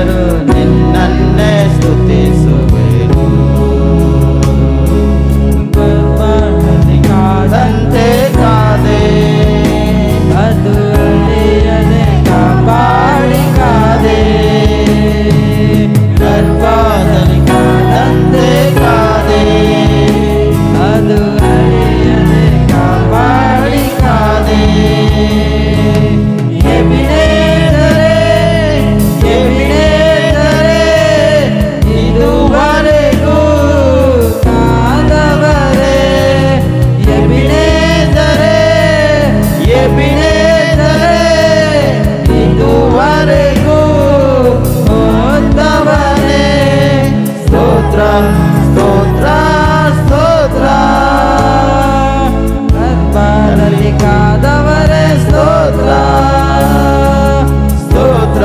ಸ್ತುತಿಸಿದರು ನಿನ್ನನ್ನೇ ಸ್ತುತಿಸುವೆನು. ಗರ್ಭದಲ್ಲಿ ಕಾದಂತೆ ಕಾದೆ ಅದು ಅಳಿಯದೆ ಕಾಪಾಡಿ ಕಾದೆ ಗರ್ಭದಲ್ಲಿ ಕಾದಂತೆ ಕಾದೆ ಅದು ಅಳಿಯದೆ ಕಾಪಾಡಿ ಕಾದೆ ಎಬಿನೇದರೆ ಎಬಿನೇದರೆ ಇದುವರೆಗೂ ಕಾದವರೇ ಎಬಿನೇದರೆ ಎಬಿನೇದರೆ ಇದುವರೆಗೂ ಹೋದವನೇ ಸ್ತೋತ್ರ ಸ್ತೋತ್ರ ಸ್ತೋತ್ರ ಗರ್ಭದಲ್ಲಿ ಕಾದವರೇ ಸ್ತೋತ್ರ ಸ್ತೋತ್ರ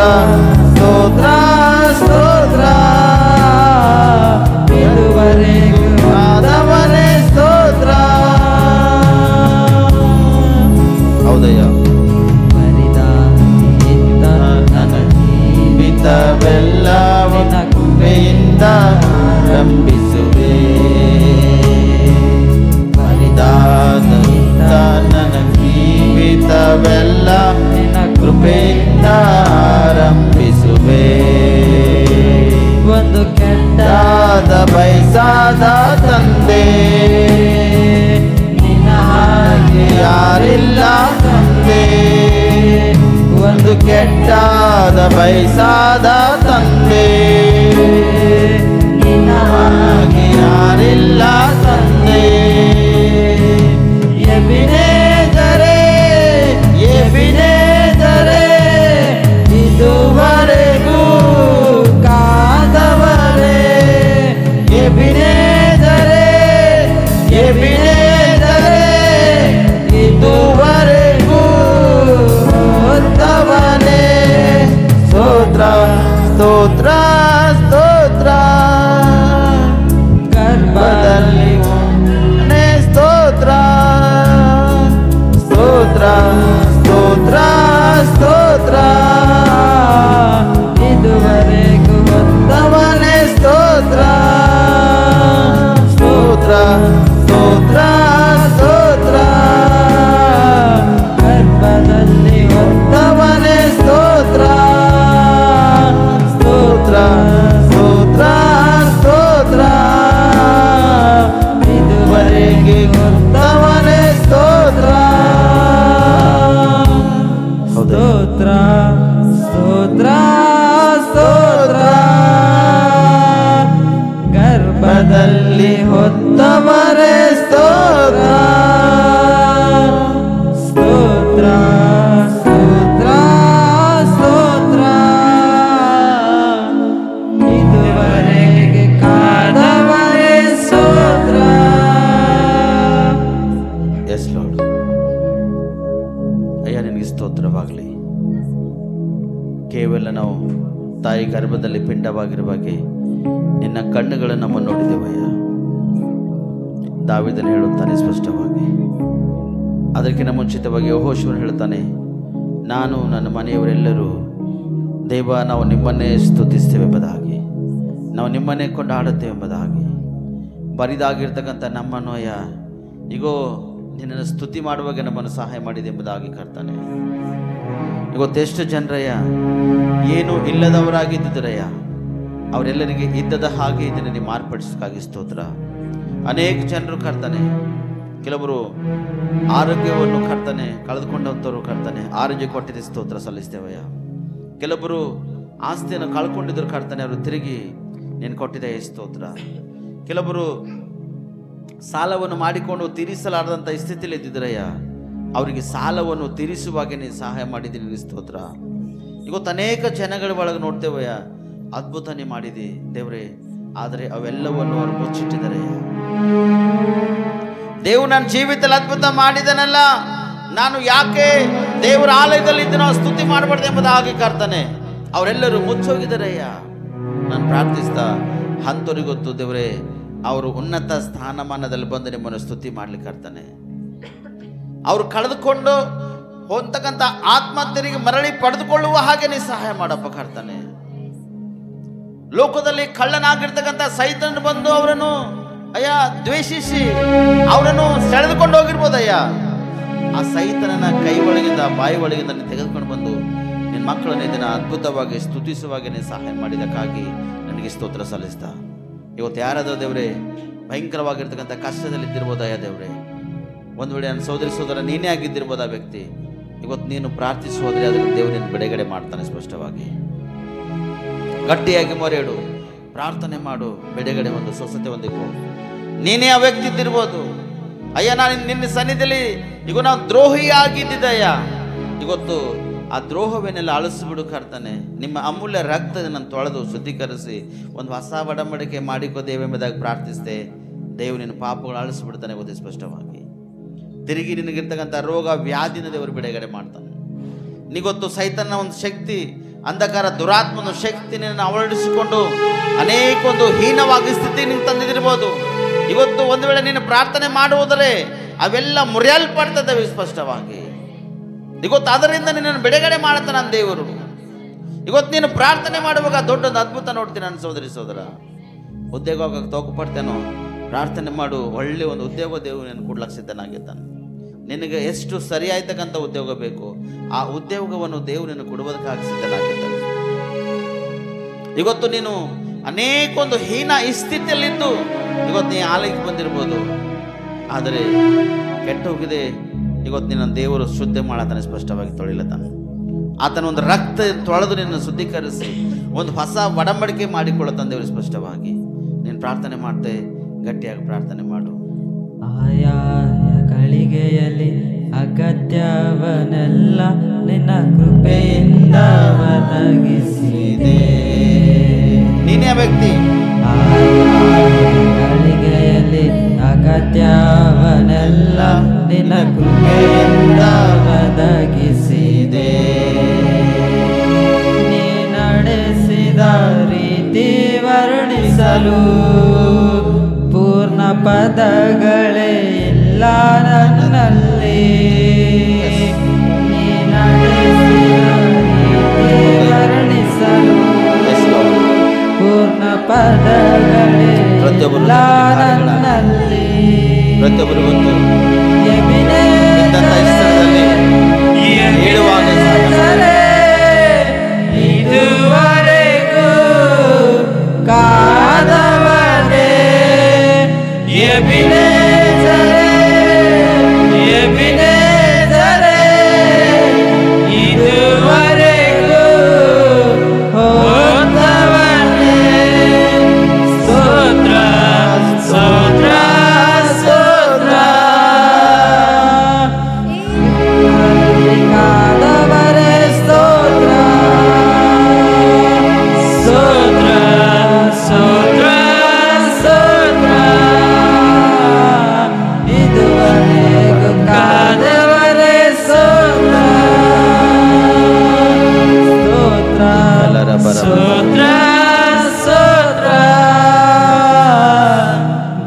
ಸ್ತೋತ್ರ ಸ್ತೋತ್ರ ಇದುವರೆಗೂ ಆದವನೇ ಸ್ತೋತ್ರ. ಹೌದಯ್ಯ. ಬರಿದಾಗಿದ್ದ ನನ್ನ ಜೀವಿತವೆಲ್ಲವನ್ನ ಕೃಪೆಯಿಂದ ಆರಂಭಿಸುವೆ. ಬರಿದಾಗಿದ್ದ ನನ್ನ ಜೀವಿತವೆಲ್ಲ ಕೃಪೆಯಿಂದ ಆರಂಭಿಸುವೆ. ಒಂದು ಕೆಟ್ಟಾದ ಬಯಸಾದ ತಂದೆ ನಿನ್ನ ಹಾಗೆ ಯಾರಿಲ್ಲ ತಂದೆ. ಒಂದು ಕೆಟ್ಟಾದ ಬಯಸಾದ ತಂದೆ ನಿನ್ನ ಹಾಗೆ ಯಾರಿಲ್ಲ ತಂದೆ. ಎಬಿನೇದರೆ ಎಬಿನೇದರೆ ಇದುವರೆಗೂ ಕಾದವರೇ ಎಬಿನೇದರೆ ಎಬಿನೇದರೆ ಇದುವರೆಗೂ ಹೋದವನೇ ಸ್ತೋತ್ರ ಸ್ತೋತ್ರ ಸ್ತೋತ್ರ ಗರ್ಭದಲ್ಲಿ ಒಮ್ಮೆ ಸ್ತೋತ್ರ ಸ್ತೋತ್ರ ಸ್ತೋತ್ರ ಸ್ತೋತ್ರ ಇದುವರೆಗೂ ಹೊತ್ತವನೇ ಸ್ತೋತ್ರ ಸ್ತೋತ್ರ ಸ್ತೋತ್ರ ಸ್ತೋತ್ರ ಗರ್ಭದಲ್ಲಿ ಹೊತ್ತವನೇ ಸ್ತೋತ್ರ ಸ್ತೋತ್ರ ಸ್ತೋತ್ರ ಸ್ತೋತ್ರ ಇದುವರೆಗೆ ಹೊತ್ತವನೇ ಸ್ತೋತ್ರ. ಸ್ತೋತ್ರ ಸ್ತೋತ್ರ ಸ್ತೋತ್ರ ಗರ್ಭದಲ್ಲಿ ಹೊತ್ತವರೇ ಸ್ತೋತ್ರ ಸ್ತೋತ್ರ ಸ್ತೋತ್ರ ಸ್ತೋತ್ರ ಇದುವರೆಗೆ ಕಾದವರೇ ಸ್ತೋತ್ರ. S lord. ಅಯ್ಯ ನಿನಗೆ ಸ್ತೋತ್ರವಾಗಲಿ. ಕೇವಲ ನಾವು ತಾಯಿ ಗರ್ಭದಲ್ಲಿ ಪಿಂಡವಾಗಿರುವಾಗೆ ನಿನ್ನ ಕಣ್ಣುಗಳು ನಮ್ಮನ್ನು ನೋಡಿದೆವಯ್ಯ. ದಾವೀದನು ಹೇಳುತ್ತಾನೆ ಸ್ಪಷ್ಟವಾಗಿ. ಅದಕ್ಕಿಂತ ಮುಂಚಿತವಾಗಿ ಯೆಹೋಶುವನು ಹೇಳುತ್ತಾನೆ, ನಾನು ನನ್ನ ಮನೆಯವರೆಲ್ಲರೂ ದೇವ ನಾವು ನಿಮ್ಮನ್ನೇ ಸ್ತುತಿಸ್ತೇವೆ ಎಂಬುದಾಗಿ, ನಾವು ನಿಮ್ಮನ್ನೇ ಕೊಂಡಾಡುತ್ತೇವೆ ಎಂಬುದಾಗಿ ಬರಿದಾಗಿರ್ತಕ್ಕಂಥ ನಮ್ಮನ್ನು ಅಯ್ಯ ಈಗೋ ನಿನ್ನನ್ನು ಸ್ತುತಿ ಮಾಡುವಾಗ ನಮ್ಮನ್ನು ಸಹಾಯ ಮಾಡಿದೆ ಎಂಬುದಾಗಿ ಕರ್ತಾನೆ. ಇವತ್ತೆಷ್ಟು ಜನರಯ್ಯ ಏನು ಇಲ್ಲದವರಾಗಿದ್ದುದರಯ್ಯ ಅವರೆಲ್ಲರಿಗೆ ಇದ್ದದ ಹಾಗೆ ಇದನ್ನು ಮಾರ್ಪಡಿಸೋಕ್ಕಾಗಿ ಸ್ತೋತ್ರ. ಅನೇಕ ಜನರು ಕರ್ತಾನೆ, ಕೆಲವರು ಆರೋಗ್ಯವನ್ನು ಕರ್ತಾನೆ ಕಳೆದುಕೊಂಡಂಥವ್ರು ಕರ್ತಾನೆ ಆರೋಗ್ಯ ಕೊಟ್ಟಿದ್ದ ಸ್ತೋತ್ರ ಸಲ್ಲಿಸ್ತೇವಯ್ಯ. ಕೆಲವರು ಆಸ್ತಿಯನ್ನು ಕಳ್ಕೊಂಡಿದ್ರು ಕರ್ತಾನೆ, ಅವರು ತಿರುಗಿ ನೀನು ಕೊಟ್ಟಿದೆ ಸ್ತೋತ್ರ. ಕೆಲವರು ಸಾಲವನ್ನು ಮಾಡಿಕೊಂಡು ತೀರಿಸಲಾರದಂಥ ಸ್ಥಿತಿಯಲ್ಲಿ ಇದ್ದಿದ್ರಯ್ಯ, ಅವರಿಗೆ ಸಾಲವನ್ನು ತೀರಿಸುವಾಗೆ ನೀನು ಸಹಾಯ ಮಾಡಿದ್ದೀನಿ ನಿನಗೆ ಸ್ತೋತ್ರ. ಇವತ್ತು ಅನೇಕ ಜನಗಳ ಒಳಗೆ ನೋಡ್ತೇವಯ್ಯ, ಅದ್ಭುತ ನೀ ಮಾಡಿದಿ ದೇವರೇ, ಆದರೆ ಅವೆಲ್ಲವನ್ನು ಅವರು ಮುಚ್ಚಿಟ್ಟಿದ್ದಾರೆ. ದೇವ್ರು ನನ್ನ ಜೀವಿತದಲ್ಲಿ ಅದ್ಭುತ ಮಾಡಿದನಲ್ಲ, ನಾನು ಯಾಕೆ ದೇವರ ಆಲಯದಲ್ಲಿ ಇದ್ದನೋ ಸ್ತುತಿ ಮಾಡಬಾರ್ದು ಎಂಬುದಾಗಿ ಕರ್ತಾನೆ. ಅವರೆಲ್ಲರೂ ಮುಚ್ಚೋಗಿದ್ದಾರಯ್ಯ. ನಾನು ಪ್ರಾರ್ಥಿಸ್ತಾ ಅಂಥವ್ರಿಗೆ ಗೊತ್ತು ದೇವರೇ, ಅವರು ಉನ್ನತ ಸ್ಥಾನಮಾನದಲ್ಲಿ ಬಂದು ನಿಮ್ಮನ್ನು ಸ್ತುತಿ ಮಾಡ್ಲಿಕ್ಕೆ ಕರ್ತಾನೆ. ಅವರು ಕಳೆದುಕೊಂಡು ಹೋಗ್ತಕ್ಕಂಥ ಆತ್ಮಹತ್ಯರಿಗೆ ಮರಳಿ ಪಡೆದುಕೊಳ್ಳುವ ಹಾಗೆ ನೀ ಸಹಾಯ ಮಾಡಪ್ಪ ಕರ್ತಾನೆ. ಲೋಕದಲ್ಲಿ ಕಳ್ಳನಾಗಿರ್ತಕ್ಕಂಥ ಸೈತನ್ ಬಂದು ಅವರನ್ನು ಅಯ್ಯ ದ್ವೇಷಿಸಿ ಅವರನ್ನು ಸೆಳೆದುಕೊಂಡು ಹೋಗಿರ್ಬೋದಯ್ಯ. ಆ ಸೈತನನ ಕೈ ಒಳಗಿಂದ ಬಾಯಿ ಒಳಗಿಂದ ನೀನು ತೆಗೆದುಕೊಂಡು ಬಂದು ನಿನ್ನ ಮಕ್ಕಳನ್ನ ಇದನ್ನು ಅದ್ಭುತವಾಗಿ ಸ್ತುತಿಸುವಾಗಿ ನೀನು ಸಹಾಯ ಮಾಡಿದ್ದಕ್ಕಾಗಿ ನನಗೆ ಸ್ತೋತ್ರ ಸಲ್ಲಿಸ್ತಾ. ಇವತ್ತು ಯಾರಾದರೂ ದೇವರೇ ಭಯಂಕರವಾಗಿರ್ತಕ್ಕಂಥ ಕಷ್ಟದಲ್ಲಿದ್ದಿರ್ಬೋದಯ್ಯ ದೇವರೇ, ಒಂದು ವೇಳೆ ನನ್ನ ಸೋದರ ನೀನೇ ಆಗಿದ್ದಿರ್ಬೋದ ಆ ವ್ಯಕ್ತಿ, ಇವತ್ತು ನೀನು ಪ್ರಾರ್ಥಿಸೋದ್ರೆ ಅದನ್ನು ದೇವರನ್ನು ಬಿಡುಗಡೆ ಮಾಡ್ತಾನೆ. ಸ್ಪಷ್ಟವಾಗಿ ಗಟ್ಟಿಯಾಗಿ ಮೊರೆಯಿಡು, ಪ್ರಾರ್ಥನೆ ಮಾಡು, ಬಿಡುಗಡೆ ಒಂದು ಸ್ವಸ್ಥತೆ ಹೊಂದಿಕೋ. ನೀನೇ ಆ ವ್ಯಕ್ತಿ ಇದ್ದಿರ್ಬೋದು. ಅಯ್ಯ ನಾನು ನಿನ್ನ ಸನ್ನಿಧಿಯಲ್ಲಿ ಈಗ ನಾವು ದ್ರೋಹಿಯಾಗಿದ್ದಯ್ಯ, ಇವತ್ತು ಆ ದ್ರೋಹವೇನೆಲ್ಲ ಅಳಿಸ್ಬಿಡು ಕರ್ತಾನೆ. ನಿಮ್ಮ ಅಮೂಲ್ಯ ರಕ್ತವನ್ನು ತೊಳೆದು ಶುದ್ಧೀಕರಿಸಿ ಒಂದು ಹೊಸ ಒಡಂಬಡಿಕೆ ಮಾಡಿಕೋ ದೇವೆಂಬುದಾಗಿ ಪ್ರಾರ್ಥಿಸಿದೆ. ದೇವರು ನಿನ್ನ ಪಾಪಗಳು ಅಳಿಸ್ಬಿಡ್ತಾನೆ. ಗೊತ್ತಿ ಸ್ಪಷ್ಟವಾಗಿ ತಿರುಗಿ ನಿನಗಿರ್ತಕ್ಕಂಥ ರೋಗ ವ್ಯಾಧಿನ ದೇವರು ಬಿಡುಗಡೆ ಮಾಡ್ತಾನೆ. ನೀಗೊತ್ತು ಸೈತನ್ನ ಒಂದು ಶಕ್ತಿ, ಅಂಧಕಾರ ದುರಾತ್ಮನ ಶಕ್ತಿ ನಿನ್ನ ಅವಳಡಿಸಿಕೊಂಡು ಅನೇಕ ಒಂದು ಹೀನವಾಗಿ ಸ್ಥಿತಿ ನಿಂಗೆ ತಂದಿದಿರ್ಬೋದು. ಇವತ್ತು ಒಂದು ವೇಳೆ ನೀನು ಪ್ರಾರ್ಥನೆ ಮಾಡುವುದರೆ ಅವೆಲ್ಲ ಮುರಿಯಲ್ಪಡ್ತದೆ ಸ್ಪಷ್ಟವಾಗಿ. ಇವತ್ತು ಅದರಿಂದ ನಿನ್ನನ್ನು ಬಿಡುಗಡೆ ಮಾಡುತ್ತಾನೆ ನನ್ನ ದೇವರು. ಇವತ್ತು ನೀನು ಪ್ರಾರ್ಥನೆ ಮಾಡುವಾಗ ದೊಡ್ಡೊಂದು ಅದ್ಭುತ ನೋಡ್ತೀನಿ ನನ್ನ ಸೋದರ. ಉದ್ಯೋಗ ಹೋಗಕ್ಕೆ ತೋಕು ಪಡ್ತೇನೋ, ಪ್ರಾರ್ಥನೆ ಮಾಡು, ಒಳ್ಳೆ ಒಂದು ಉದ್ಯೋಗ ದೇವರು ನೀನು ಕೊಡ್ಲಕ್ಕೆ ಸಿದ್ಧನಾಗಿದ್ದಾನೆ. ನಿನಗೆ ಎಷ್ಟು ಸರಿಯಾಯ್ತಕ್ಕಂಥ ಉದ್ಯೋಗ ಬೇಕು ಆ ಉದ್ಯೋಗವನ್ನು ದೇವರು ನಿನಗೆ ಕೊಡುವುದಕ್ಕಾಗಿ ಸಿದ್ಧನಾಗಿದ್ದಾನೆ. ಇವತ್ತು ನೀನು ಅನೇಕ ಒಂದು ಹೀನ ಸ್ಥಿತಿಯಲ್ಲಿದ್ದು ಇವತ್ತು ನೀ ಆಲಯಕ್ಕೆ ಬಂದಿರ್ಬೋದು, ಆದರೆ ಕೆಟ್ಟ ಹೋಗಿದೆ. ಇವತ್ತು ನಿನ್ನ ದೇವರು ಶುದ್ಧ ಮಾಡತಾನೆ, ಸ್ಪಷ್ಟವಾಗಿ ತೊಳಿಲತಾನೆ. ಆತನ ಒಂದು ರಕ್ತ ತೊಳೆದು ನಿನ್ನ ಶುದ್ಧೀಕರಿಸಿ ಒಂದು ಹೊಸ ಒಡಂಬಡಿಕೆ ಮಾಡಿಕೊಳ್ಳತಾನೆ ದೇವರು ಸ್ಪಷ್ಟವಾಗಿ. ನೀನು ಪ್ರಾರ್ಥನೆ ಮಾಡ್ತೆ, ಗಟ್ಟಿಯಾಗಿ ಪ್ರಾರ್ಥನೆ ಮಾಡು. ಆಯಾಯ ಗಳಿಗೆಯಲ್ಲಿ ಅಗತ್ಯವನ್ನೆಲ್ಲ ನಿನ್ನ ಕೃಪೆಯಿಂದ ಒದಗಿಸಿದೆ. ನೀನೇ ವ್ಯಕ್ತಿ. ಗಳಿಗೆಯಲ್ಲಿ ಅಗತ್ಯವನ್ನೆಲ್ಲ ನಿನ್ನ ಕೃಪೆಯಿಂದ ಒದಗಿಸಿದೆ. ನೀ ನಡೆಸಿದ ರೀತಿ ವರ್ಣಿಸಲು ಪೂರ್ಣ ಪದಗಳೇ ಇಲ್ಲ ನನ್ನಲ್ಲಿ. ನೀ ನಡೆಸಿದ ರೀತಿ ವರ್ಣಿಸಲು ಪೂರ್ಣ ಪದಗಳೇ ಇಲ್ಲ ನನ್ನಲ್ಲಿ. ಪ್ರತಿಯೊಬ್ಬರು ಗೊತ್ತು ಇದುವರೆಗೂ ಕಾದವನೇ ಎಬಿನೇಜರೇ, ಇದುವರೆಗೂ ಹೋದವನೇ. ಸ್ತೋತ್ರ ಸ್ತೋತ್ರ ಸ್ತೋತ್ರ. ಕಾದವರೇ ಸ್ತೋತ್ರ ಸ್ತೋತ್ರ ಸ್ತೋತ್ರ ಸ್ತೋತ್ರ. ಇದುವರೆಗೂ ಕಾದವರೇ ಸ್ತೋತ್ರ ಸ್ತೋತ್ರ ಸ್ತೋತ್ರ ಸ್ತೋತ್ರ.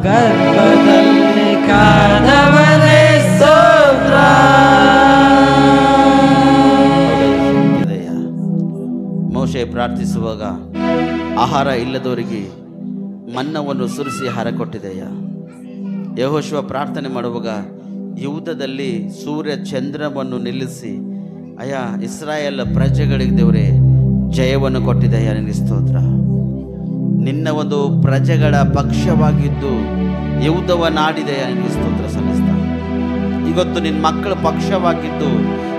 ಗರ್ಭದಲ್ಲಿ ಕಾದವರೇ ಸ್ತೋತ್ರ. ಮೋಶೆ ಪ್ರಾರ್ಥಿಸುವಾಗ ಆಹಾರ ಇಲ್ಲದವರಿಗೆ ಮನ್ನವನ್ನು ಸುರಿಸಿ ಆಹಾರ ಕೊಟ್ಟಿದೆಯಾ. ಯೆಹೋಶುವ ಪ್ರಾರ್ಥನೆ ಮಾಡುವಾಗ ಯುದ್ಧದಲ್ಲಿ ಸೂರ್ಯ ಚಂದ್ರವನ್ನು ನಿಲ್ಲಿಸಿ ಅಯ್ಯ ಇಸ್ರಾಯೇಲ್ ಪ್ರಜೆಗಳಿಗೆ ದೇವರೇ ಜಯವನ್ನು ಕೊಟ್ಟಿದೆಯಾ. ನಿನಗೆ ಸ್ತೋತ್ರ. ನಿನ್ನ ಒಂದು ಪ್ರಜೆಗಳ ಪಕ್ಷವಾಗಿದ್ದು ಯುದ್ಧವನ್ನಾಡಿದೆಯಾ. ನಿನಗೆ ಸ್ತೋತ್ರ ಸಲ್ಲಿಸ್ತಾ. ಇವತ್ತು ನಿನ್ನ ಮಕ್ಕಳ ಪಕ್ಷವಾಗಿದ್ದು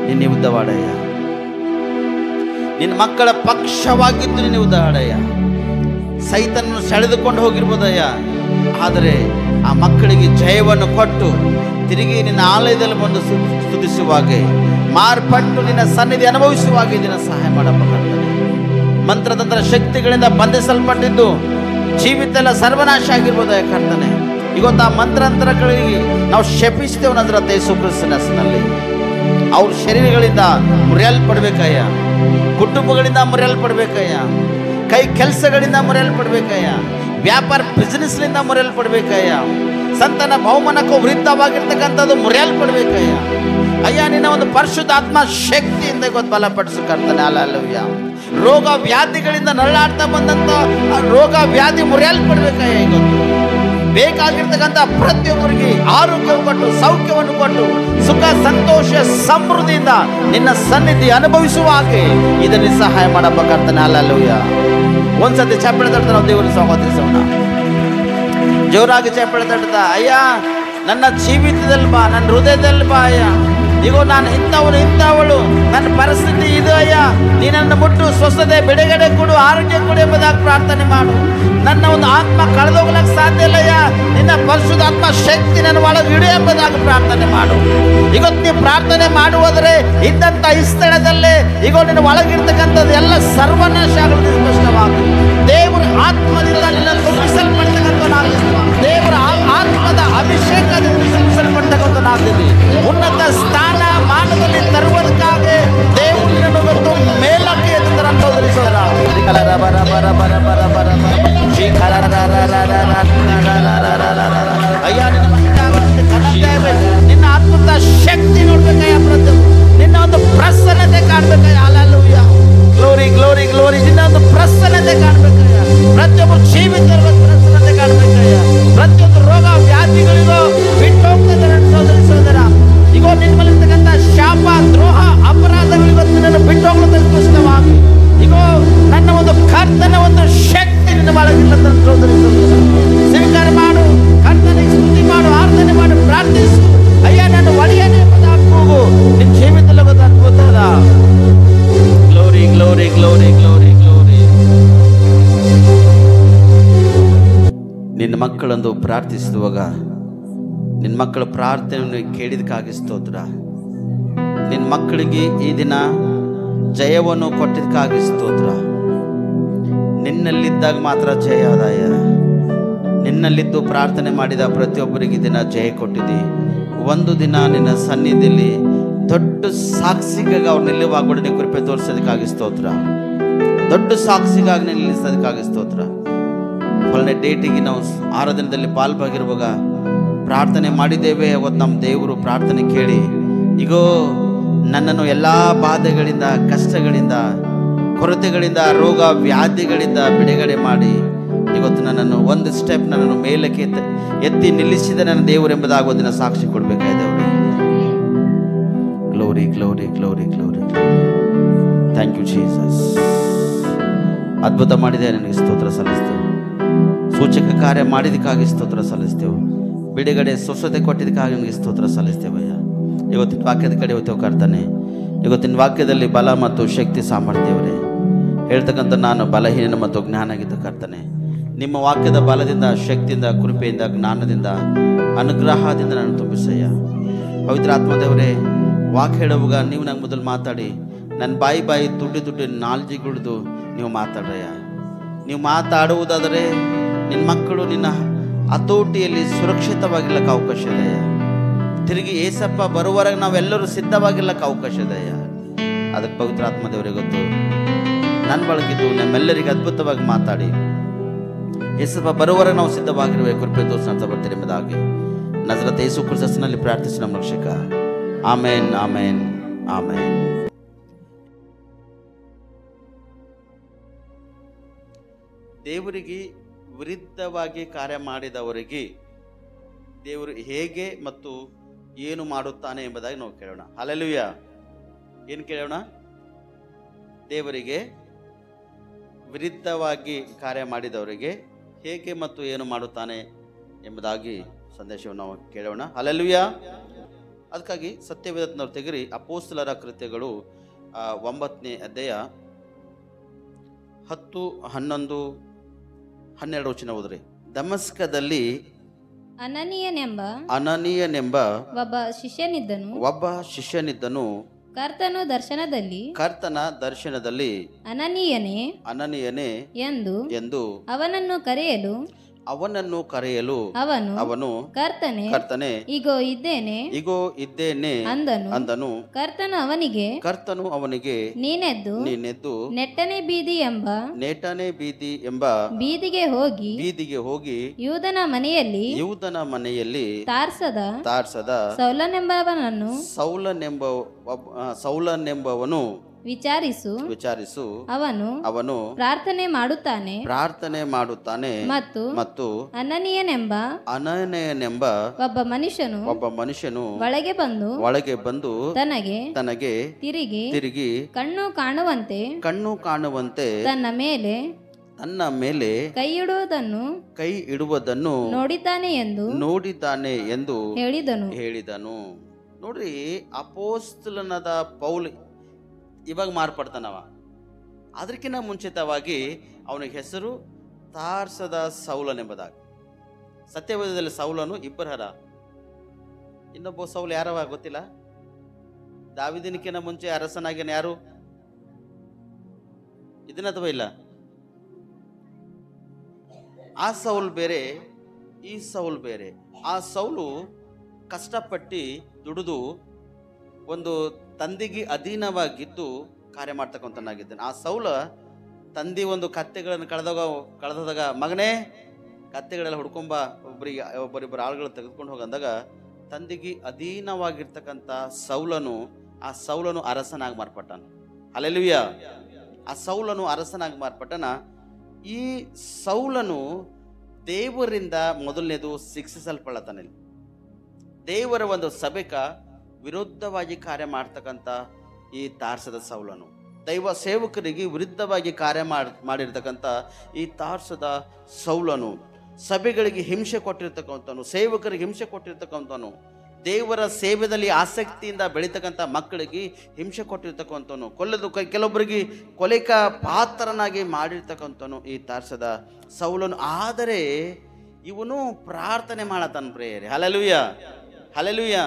ನಿನ್ನ ಯುದ್ಧವಾಡಯ್ಯ. ನಿನ್ನ ಮಕ್ಕಳ ಪಕ್ಷವಾಗಿದ್ದು ನಿನ್ನ ಯುದ್ಧವಾಡಯ್ಯ. ಸೈತನನ್ನು ಸೆಳೆದುಕೊಂಡು ಹೋಗಿರ್ಬೋದಯ್ಯ, ಆದರೆ ಆ ಮಕ್ಕಳಿಗೆ ಜಯವನ್ನು ಕೊಟ್ಟು ತಿರುಗಿ ನಿನ್ನ ಆಲಯದಲ್ಲಿ ಬಂದು ಸ್ತುತಿಸುವಾಗೆ ಮಾರ್ಪಟ್ಟು ನಿನ್ನ ಸನ್ನಿಧಿ ಅನುಭವಿಸುವಾಗೆ ನಿನ್ನ ಸಹಾಯ ಮಾಡಬೇಕಾಗ್ತದೆ. ಮಂತ್ರತಂತ್ರ ಶಕ್ತಿಗಳಿಂದ ಬಂಧಿಸಲ್ಪಟ್ಟಿದ್ದು ಜೀವಿತ ಎಲ್ಲ ಸರ್ವನಾಶ ಆಗಿರ್ಬೋದಯ್ಯ ಕರ್ತನೆ. ಇವತ್ತು ಆ ಮಂತ್ರಾಂತರಗಳಿಗೆ ನಾವು ಶಪಿಸ್ತೇವೆ ನಜರತ್ ಯೇಸು ಕ್ರಿಸ್ತನ ಹೆಸರಿನಲ್ಲಿ. ಅವ್ರ ಶರೀರಗಳಿಂದ ಮುರಿಯಲ್ಪಡ್ಬೇಕಯ್ಯ, ಕುಟುಂಬಗಳಿಂದ ಮುರಿಯಲ್ಪಡ್ಬೇಕಯ್ಯ, ಕೈ ಕೆಲಸಗಳಿಂದ ಮುರಿಯಲ್ಪಡ್ಬೇಕಯ್ಯ, ವ್ಯಾಪಾರ ಬಿಸ್ನೆಸ್ಲಿಂದ ಮುರಿಯಲ್ಪಡ್ಬೇಕಯ್ಯ, ಸಂತಾನ ಬಹುಮಾನಕ್ಕೂ ವೃತ್ತವಾಗಿರ್ತಕ್ಕಂಥದ್ದು ಮುರಿಯಲ್ಪಡ್ಬೇಕಯ್ಯ. ಅಯ್ಯ ನಿನ್ನ ಒಂದು ಪರಿಶುದ್ಧಾತ್ಮ ಶಕ್ತಿಯಿಂದ ಇವತ್ತು ಬಲಪಡಿಸು ಕರ್ತನೆ. ಅಲ್ಲಲ್ಲವ್ಯ ರೋಗ ವ್ಯಾಧಿಗಳಿಂದ ನರಳಾಡ್ತಾ ಬಂದಂತ ಆ ರೋಗ ವ್ಯಾಧಿ ಮುರಿಯಲ್ಪಡ್ಬೇಕಯ್ಯ. ಇವತ್ತು ಬೇಕಾಗಿರ್ತಕ್ಕಂಥ ಪ್ರತಿಯೊಬ್ಬರಿಗೆ ಆರೋಗ್ಯವನ್ನು ಕೊಟ್ಟು, ಸೌಖ್ಯವನ್ನು ಕೊಟ್ಟು, ಸುಖ ಸಂತೋಷ ಸಮೃದ್ಧಿಯಿಂದ ನಿನ್ನ ಸನ್ನಿಧಿ ಅನುಭವಿಸುವ ಹಾಗೆ ಇದನ್ನು ಸಹಾಯ ಮಾಡಪ್ಪ ಕರ್ತನೆ. ಹಲ್ಲೆಲೂಯಾ. ಒಂದ್ಸತಿ ಚಪ್ಪಳೆ ತಟ್ಟ ನಾವು ದೇವರ ಸ್ವಾಗತಿಸೋಣ. ಜೋರಾಗಿ ಚಪ್ಪಳೆ ತಟ್ಟದ ಅಯ್ಯ ನನ್ನ ಜೀವಿತದಲ್ಲಿ ಬಾ, ನನ್ನ ಹೃದಯದಲ್ಲಿ ಬಾ ಅಯ್ಯ. ಈಗ ನಾನು ಇಂಥವಳು, ನನ್ನ ಪರಿಸ್ಥಿತಿ ಇದು ಅಯ್ಯ, ನೀನನ್ನು ಮುಟ್ಟು ಸ್ವಸ್ಥತೆ, ಬಿಡುಗಡೆ ಕೊಡು, ಆರೋಗ್ಯ ಕೊಡು ಎಂಬುದಾಗಿ ಪ್ರಾರ್ಥನೆ ಮಾಡು. ನನ್ನ ಒಂದು ಆತ್ಮ ಕಳೆದೋಗ್ಲಕ್ಕೆ ಸಾಧ್ಯ ಇಲ್ಲಯ್ಯ, ನಿನ್ನ ಪರಿಶುದ್ಧಾತ್ಮ ಶಕ್ತಿ ನನ್ನ ಒಳಗೆ ಇಡು ಎಂಬುದಾಗಿ ಪ್ರಾರ್ಥನೆ ಮಾಡು. ಇವತ್ತು ನೀವು ಪ್ರಾರ್ಥನೆ ಮಾಡುವುದರೆ ಇದ್ದಂಥ ಈ ಸ್ಥಳದಲ್ಲೇ ಈಗ ನಿನ್ನ ಒಳಗಿರ್ತಕ್ಕಂಥದ್ದು ಎಲ್ಲ ಸರ್ವನಾಶ ಆಗುತ್ತೆ ಸ್ಪಷ್ಟವಾಗಿ. ದೇವರ ಆತ್ಮದಿಂದ ನಿನ್ನ ತುಂಬಿಸಲ್ಪಡ್ತಕ್ಕಂಥನಾಗಲಿ, ದೇವರ ಆತ್ಮದ ಅಭಿಷೇಕದಿಂದ ತುಂಬಿಸಲ್ಪಡ್ತಕ್ಕಂಥನಾಗ್ತದೆ. ಉನ್ನತ ಸ್ಥಾನ ಮಾನದಲ್ಲಿ ತರುವುದಕ್ಕಾಗಿ ದೇವರು ನಿನ್ನನ್ನು ಮೇಲಕ್ಕೆ ಎತ್ತರಂತೋದರಿಸೋದ್ರ. ಅಯ್ಯ ನಿನ್ನ ಅದ್ಭುತ ಶಕ್ತಿ ನೋಡ್ಬೇಕಯ್ಯ, ನಿನ್ನ ಒಂದು ಪ್ರಸನ್ನತೆ ಕಾಣ್ಬೇಕಯ್ಯ. ಹಲ್ಲೆಲೂಯಾ. Glory glory glory. ನಿನ್ನ ಒಂದು ಪ್ರಸನ್ನತೆ ಕಾಣ್ಬೇಕಯ್ಯ. ಪ್ರತಿಯೊಬ್ಬರು ಜೀವಿತರ ಪ್ರಸನ್ನತೆ ಕಾಣ್ಬೇಕಯ್ಯ. ಪ್ರತಿಯೊಂದು ರೋಗ ವ್ಯಾಧಿಗಳಿಗೂ ಬಿಟ್ಟು ಹೋಗ್ತಿದ್ದಾರೆ ಸೋದರ. ಈಗ ನಿಮ್ಮಲ್ಲಿರ್ತಕ್ಕಂಥ ಶಾಪ, ದ್ರೋಹ, ಅಪರಾಧಗಳಿಗೂ ನಿನ್ನನ್ನು ಬಿಟ್ಟು ಹೋಗ್ಲತ್ತ ಸ್ಪಷ್ಟವಾಗಿ. ಈಗ ನನ್ನ ಒಂದು ಕರ್ತನ ಒಂದು ಶಕ್ತಿ ನಿನ್ನ ಒಳಗಿಲ್ಲ ಸ್ವೀಕಾರ ಮಾಡು. ಕರ್ತನಿಗೆ ಸ್ತುತಿ ಮಾಡು, ಆರಾಧನೆ ಮಾಡು, ಪ್ರಾರ್ಥಿಸು. ಅಯ್ಯ ನನ್ನ ಒಡೆಯನೇ ಎಂಬುದಾಗಿ ಕೂಗು. ನಿನ್ನ ಜೀವಿತದಲ್ಲಿ ಗೊತ್ತ ಅದ್ಭುತದ. Glory glory glory glory glory. ನಿನ್ನ ಮಕ್ಕಳಂದು ಪ್ರಾರ್ಥಿಸುವಾಗ ನಿನ್ನ ಮಕ್ಕಳ ಪ್ರಾರ್ಥನೆಯನ್ನು ಕೇಳಿದಕ್ಕಾಗಿ ಸ್ತೋತ್ರ. ನಿನ್ನ ಮಕ್ಕಳಿಗೆ ಈ ದಿನ ಜಯವನ್ನು ಕೊಟ್ಟಿದ್ದಕ್ಕಾಗಿ ಸ್ತೋತ್ರ. ನಿನ್ನಲ್ಲಿದ್ದಾಗ ಮಾತ್ರ ಜಯ ಆದಾಯ. ನಿನ್ನಲ್ಲಿದ್ದು ಪ್ರಾರ್ಥನೆ ಮಾಡಿದ ಪ್ರತಿಯೊಬ್ಬರಿಗೆ ದಿನ ಜಯ ಕೊಟ್ಟಿದ್ದಿ. ಒಂದು ದಿನ ನಿನ್ನ ಸನ್ನಿಧಿಯಲ್ಲಿ ದೊಡ್ಡ ಸಾಕ್ಷಿಗಾಗಿ ಅವ್ರು ನಿಲ್ಲುವಾಗ ಕೂಡ ನೀವು ಕೃಪೆ ತೋರಿಸೋದಕ್ಕಾಗಿ ಸ್ತೋತ್ರ. ದೊಡ್ಡ ಸಾಕ್ಷಿಗಾಗಿ ನಿಲ್ಲಿಸೋದಕ್ಕಾಗಿ ಸ್ತೋತ್ರ. ಒಳ್ಳೆ ಡೇಟಿಗೆ ನಾವು ಆರಾಧನೆಯಲ್ಲಿ ಪಾಲ್ಭಾಗಿರುವಾಗ ಪ್ರಾರ್ಥನೆ ಮಾಡಿದ್ದೇವೆ. ಅವತ್ತು ನಮ್ಮ ದೇವರು ಪ್ರಾರ್ಥನೆ ಕೇಳಿ ಈಗೋ ನನ್ನನ್ನು ಎಲ್ಲ ಬಾಧೆಗಳಿಂದ, ಕಷ್ಟಗಳಿಂದ, ಕೊರತೆಗಳಿಂದ, ರೋಗ ವ್ಯಾಧಿಗಳಿಂದ ಬಿಡುಗಡೆ ಮಾಡಿ ಇವತ್ತು ನನ್ನನ್ನು ಒಂದು ಸ್ಟೆಪ್ ನನ್ನನ್ನು ಮೇಲಕ್ಕೆ ಎತ್ತಿ ನಿಲ್ಲಿಸಿದ ನನ್ನ ದೇವರು ಎಂಬುದಾಗಿ ಒಂದಿನ ಸಾಕ್ಷಿ ಕೊಡಬೇಕಾಗಿದೆ ಅವರಿಗೆ. Glory glory glory glory. Thank you Jesus. ಅದ್ಭುತ ಮಾಡಿದೆ, ನನಗೆ ಸ್ತೋತ್ರ ಸಲ್ಲಿಸ್ತೇವೆ. ಸೂಚಕ ಕಾರ್ಯ ಮಾಡಿದಕ್ಕಾಗಿ ಸ್ತೋತ್ರ ಸಲ್ಲಿಸ್ತೇವೆ. ಬಿಡುಗಡೆ ಸ್ವಸ್ಥತೆ ಕೊಟ್ಟಿದ್ದಕ್ಕಾಗಿ ನನಗೆ ಸ್ತೋತ್ರ ಸಲ್ಲಿಸ್ತೇವಯ್ಯ. ಇವತ್ತಿನ ವಾಕ್ಯದ ಕಡೆ ಹೋಗ್ತೇವೆ ಕರ್ತಾನೆ. ಇವತ್ತಿನ ವಾಕ್ಯದಲ್ಲಿ ಬಲ ಮತ್ತು ಶಕ್ತಿ ಸಾಮರ್ಥ್ಯವರೇ ಹೇಳ್ತಕ್ಕಂಥ ನಾನು ಬಲಹೀನ ಮತ್ತು ಜ್ಞಾನಾಗಿದ್ದ ಕರ್ತಾನೆ. ನಿಮ್ಮ ವಾಕ್ಯದ ಬಲದಿಂದ, ಶಕ್ತಿಯಿಂದ, ಕೃಪೆಯಿಂದ, ಜ್ಞಾನದಿಂದ, ಅನುಗ್ರಹದಿಂದ ನಾನು ತುಂಬಿಸಯ್ಯ. ಪವಿತ್ರ ಆತ್ಮದೇವರೇ, ವಾಕ್ಯ ಹೇಳುವಾಗ ನೀವು ನಂಗೆ ಮೊದಲು ಮಾತಾಡಿ, ನನ್ನ ಬಾಯಿ ದುಡ್ಡು ನಾಲ್ಜಿಗುಡ್ದು ನೀವು ಮಾತಾಡ್ರಯ್ಯ. ನೀವು ಮಾತಾಡುವುದಾದರೆ ನಿನ್ನ ಮಕ್ಕಳು ನಿನ್ನ ಹತೋಟಿಯಲ್ಲಿ ಸುರಕ್ಷಿತವಾಗಿರ್ಲಕ್ಕೆ ಅವಕಾಶ ಇದೆಯಾ. ತಿರುಗಿ ಏಸಪ್ಪ ಬರುವವರೆಗೆ ನಾವೆಲ್ಲರೂ ಸಿದ್ಧವಾಗಿರ್ಲಕ್ಕೆ ಅವಕಾಶ ಇದೆಯಾ. ಅದಕ್ಕೆ ಪವಿತ್ರ ಆತ್ಮದೇವರಿಗೆ ಗೊತ್ತು. ನನ್ನ ಬಳಗಿದ್ದು ನಮ್ಮೆಲ್ಲರಿಗೆ ಅದ್ಭುತವಾಗಿ ಮಾತಾಡಿ ಏಸಪ್ಪ ಬರುವವರೆಗೆ ನಾವು ಸಿದ್ಧವಾಗಿರುವೆ ಕೃಪೆ ತೋರಿಸ ಬರ್ತೀರಿ ಎಂಬುದಾಗಿ ನಜರೇತ ಯೇಸು ಕ್ರಿಸ್ತನಲ್ಲಿ ಪ್ರಾರ್ಥಿಸಿ ನಮ್ಮ ರಕ್ಷಕ. ಆಮೇನ್ ಆಮೇನ್ ಆಮೇನ್. ದೇವರಿಗೆ ವಿರುದ್ಧವಾಗಿ ಕಾರ್ಯ ಮಾಡಿದವರಿಗೆ ದೇವರು ಹೇಗೆ ಮತ್ತು ಏನು ಮಾಡುತ್ತಾನೆ ಎಂಬುದಾಗಿ ನಾವು ಕೇಳೋಣ. ಹಲ್ಲೆಲೂಯಾ. ಏನು ಕೇಳೋಣ? ದೇವರಿಗೆ ವಿರುದ್ಧವಾಗಿ ಕಾರ್ಯ ಮಾಡಿದವರಿಗೆ ಹೇಗೆ ಮತ್ತು ಏನು ಮಾಡುತ್ತಾನೆ ಎಂಬುದಾಗಿ ಸಂದೇಶವನ್ನು ನಾವು ಕೇಳೋಣ. ಹಲ್ಲೆಲೂಯಾ. ಅದಕ್ಕಾಗಿ ಸತ್ಯವೇದನವ್ರು ತೆಗಿರಿ ಅಪೊಸ್ತಲರ ಕೃತ್ಯಗಳು 9ನೇ ಅಧ್ಯಾಯ 10, 11, 12 ವಚನ ಓದ್ರಿ. ದಮಸ್ಕದಲ್ಲಿ ಅನನೀಯನೆಂಬ ಒಬ್ಬ ಶಿಷ್ಯನಿದ್ದನು. ಕರ್ತನ ದರ್ಶನದಲ್ಲಿ ಅನನೀಯನೇ ಎಂದು ಅವನನ್ನು ಕರೆಯಲು ಅವನು ಕರ್ತನೆ ಇಗೋ ಇದ್ದೇನೆ ಅಂದನು. ಕರ್ತನು ಅವನಿಗೆ ನೀನೆದ್ದು ನೆಟ್ಟನೆ ಬೀದಿ ಎಂಬ ಬೀದಿಗೆ ಹೋಗಿ ಯೂದನ ಮನೆಯಲ್ಲಿ ತಾರ್ಸದ ಸೌಲನೆಂಬವನು ವಿಚಾರಿಸು ಅವನು ಪ್ರಾರ್ಥನೆ ಮಾಡುತ್ತಾನೆ ಮತ್ತು ಅನನೀಯನೆಂಬ ಒಬ್ಬ ಮನುಷ್ಯನು ಒಳಗೆ ಬಂದು ತನಗೆ ತಿರುಗಿ ಕಣ್ಣು ಕಾಣುವಂತೆ ತನ್ನ ಮೇಲೆ ಕೈ ಇಡುವುದನ್ನು ನೋಡಿದ್ದಾನೆ ಎಂದು ಹೇಳಿದನು. ನೋಡ್ರಿ, ಅಪೋಸ್ತಲನಾದ ಪೌಲ್ ಇವಾಗ ಮಾರ್ಪಡ್ತಾನವ. ಅದಕ್ಕಿಂತ ಮುಂಚಿತವಾಗಿ ಅವನ ಹೆಸರು ತಾರ್ಸದ ಸೌಲನೆಂಬುದಾಗಿ. ಸತ್ಯವೇದದಲ್ಲಿ ಸೌಲನು ಇಬ್ಬರರ, ಇನ್ನೊಬ್ಬ ಸೌಲ್ ಯಾರವ ಗೊತ್ತಿಲ್ಲ. ದಾವಿದನಿಕಿನ ಮುಂಚೆ ಅರಸನಾಗಿನ ಯಾರು ಇದನ್ನಥವಾ ಇಲ್ಲ? ಆ ಸೌಲ್ ಬೇರೆ, ಈ ಸೌಲ್ ಬೇರೆ. ಆ ಸೌಲು ಕಷ್ಟಪಟ್ಟು ದುಡಿದು ಒಂದು ತಂದೆಗೆ ಅಧೀನವಾಗಿದ್ದು ಕಾರ್ಯ ಮಾಡ್ತಕ್ಕಂಥನಾಗಿದ್ದಾನೆ. ಆ ಸೌಲ ತಂದೆ ಒಂದು ಕತ್ತೆಗಳನ್ನು ಕಳೆದಾಗ ಮಗನೇ ಕತ್ತೆಗಳೆಲ್ಲ ಹುಡ್ಕೊಂಬ, ಒಬ್ಬರಿಬ್ಬರು ಆಳುಗಳು ತೆಗೆದುಕೊಂಡು ಹೋಗಂದಾಗ ತಂದೆಗೆ ಅಧೀನವಾಗಿರ್ತಕ್ಕಂಥ ಆ ಸೌಲನು ಅರಸನಾಗಿ ಮಾರ್ಪಟ್ಟಾನ. ಹಲ್ಲೆಲೂಯ. ಆ ಸೌಲನು ಅರಸನಾಗಿ ಮಾರ್ಪಟ್ಟನ. ಈ ಸೌಲನು ದೇವರಿಂದ ಮೊದಲನೇದು ಶಿಕ್ಷಿಸಲ್ಪಡತಾನೆ. ದೇವರ ಒಂದು ಸಭೆಕ ವಿರುದ್ಧವಾಗಿ ಕಾರ್ಯ ಮಾಡ್ತಕ್ಕಂಥ ಈ ತಾರ್ಸದ ಸೌಲನು, ದೈವ ಸೇವಕರಿಗೆ ವಿರುದ್ಧವಾಗಿ ಕಾರ್ಯ ಮಾಡಿರ್ತಕ್ಕಂಥ ಈ ತಾರ್ಸದ ಸೌಲನು, ಸಭೆಗಳಿಗೆ ಹಿಂಸೆ ಕೊಟ್ಟಿರ್ತಕ್ಕಂಥವನು, ಸೇವಕರಿಗೆ ಹಿಂಸೆ ಕೊಟ್ಟಿರ್ತಕ್ಕಂಥವನು, ದೇವರ ಸೇವೆಯಲ್ಲಿ ಆಸಕ್ತಿಯಿಂದ ಬೆಳೀತಕ್ಕಂಥ ಮಕ್ಕಳಿಗೆ ಹಿಂಸೆ ಕೊಟ್ಟಿರ್ತಕ್ಕಂಥವನು, ಕೆಲವೊಬ್ಬರಿಗೆ ಕೊಲೆಕ ಪಾತ್ರನಾಗಿ ಮಾಡಿರ್ತಕ್ಕಂಥವನು ಈ ತಾರ್ಸದ ಸೌಲನು. ಆದರೆ ಇವನು ಪ್ರಾರ್ಥನೆ ಮಾಡತಾನ ಪ್ರೇಯರೆ. Hallelujah, hallelujah.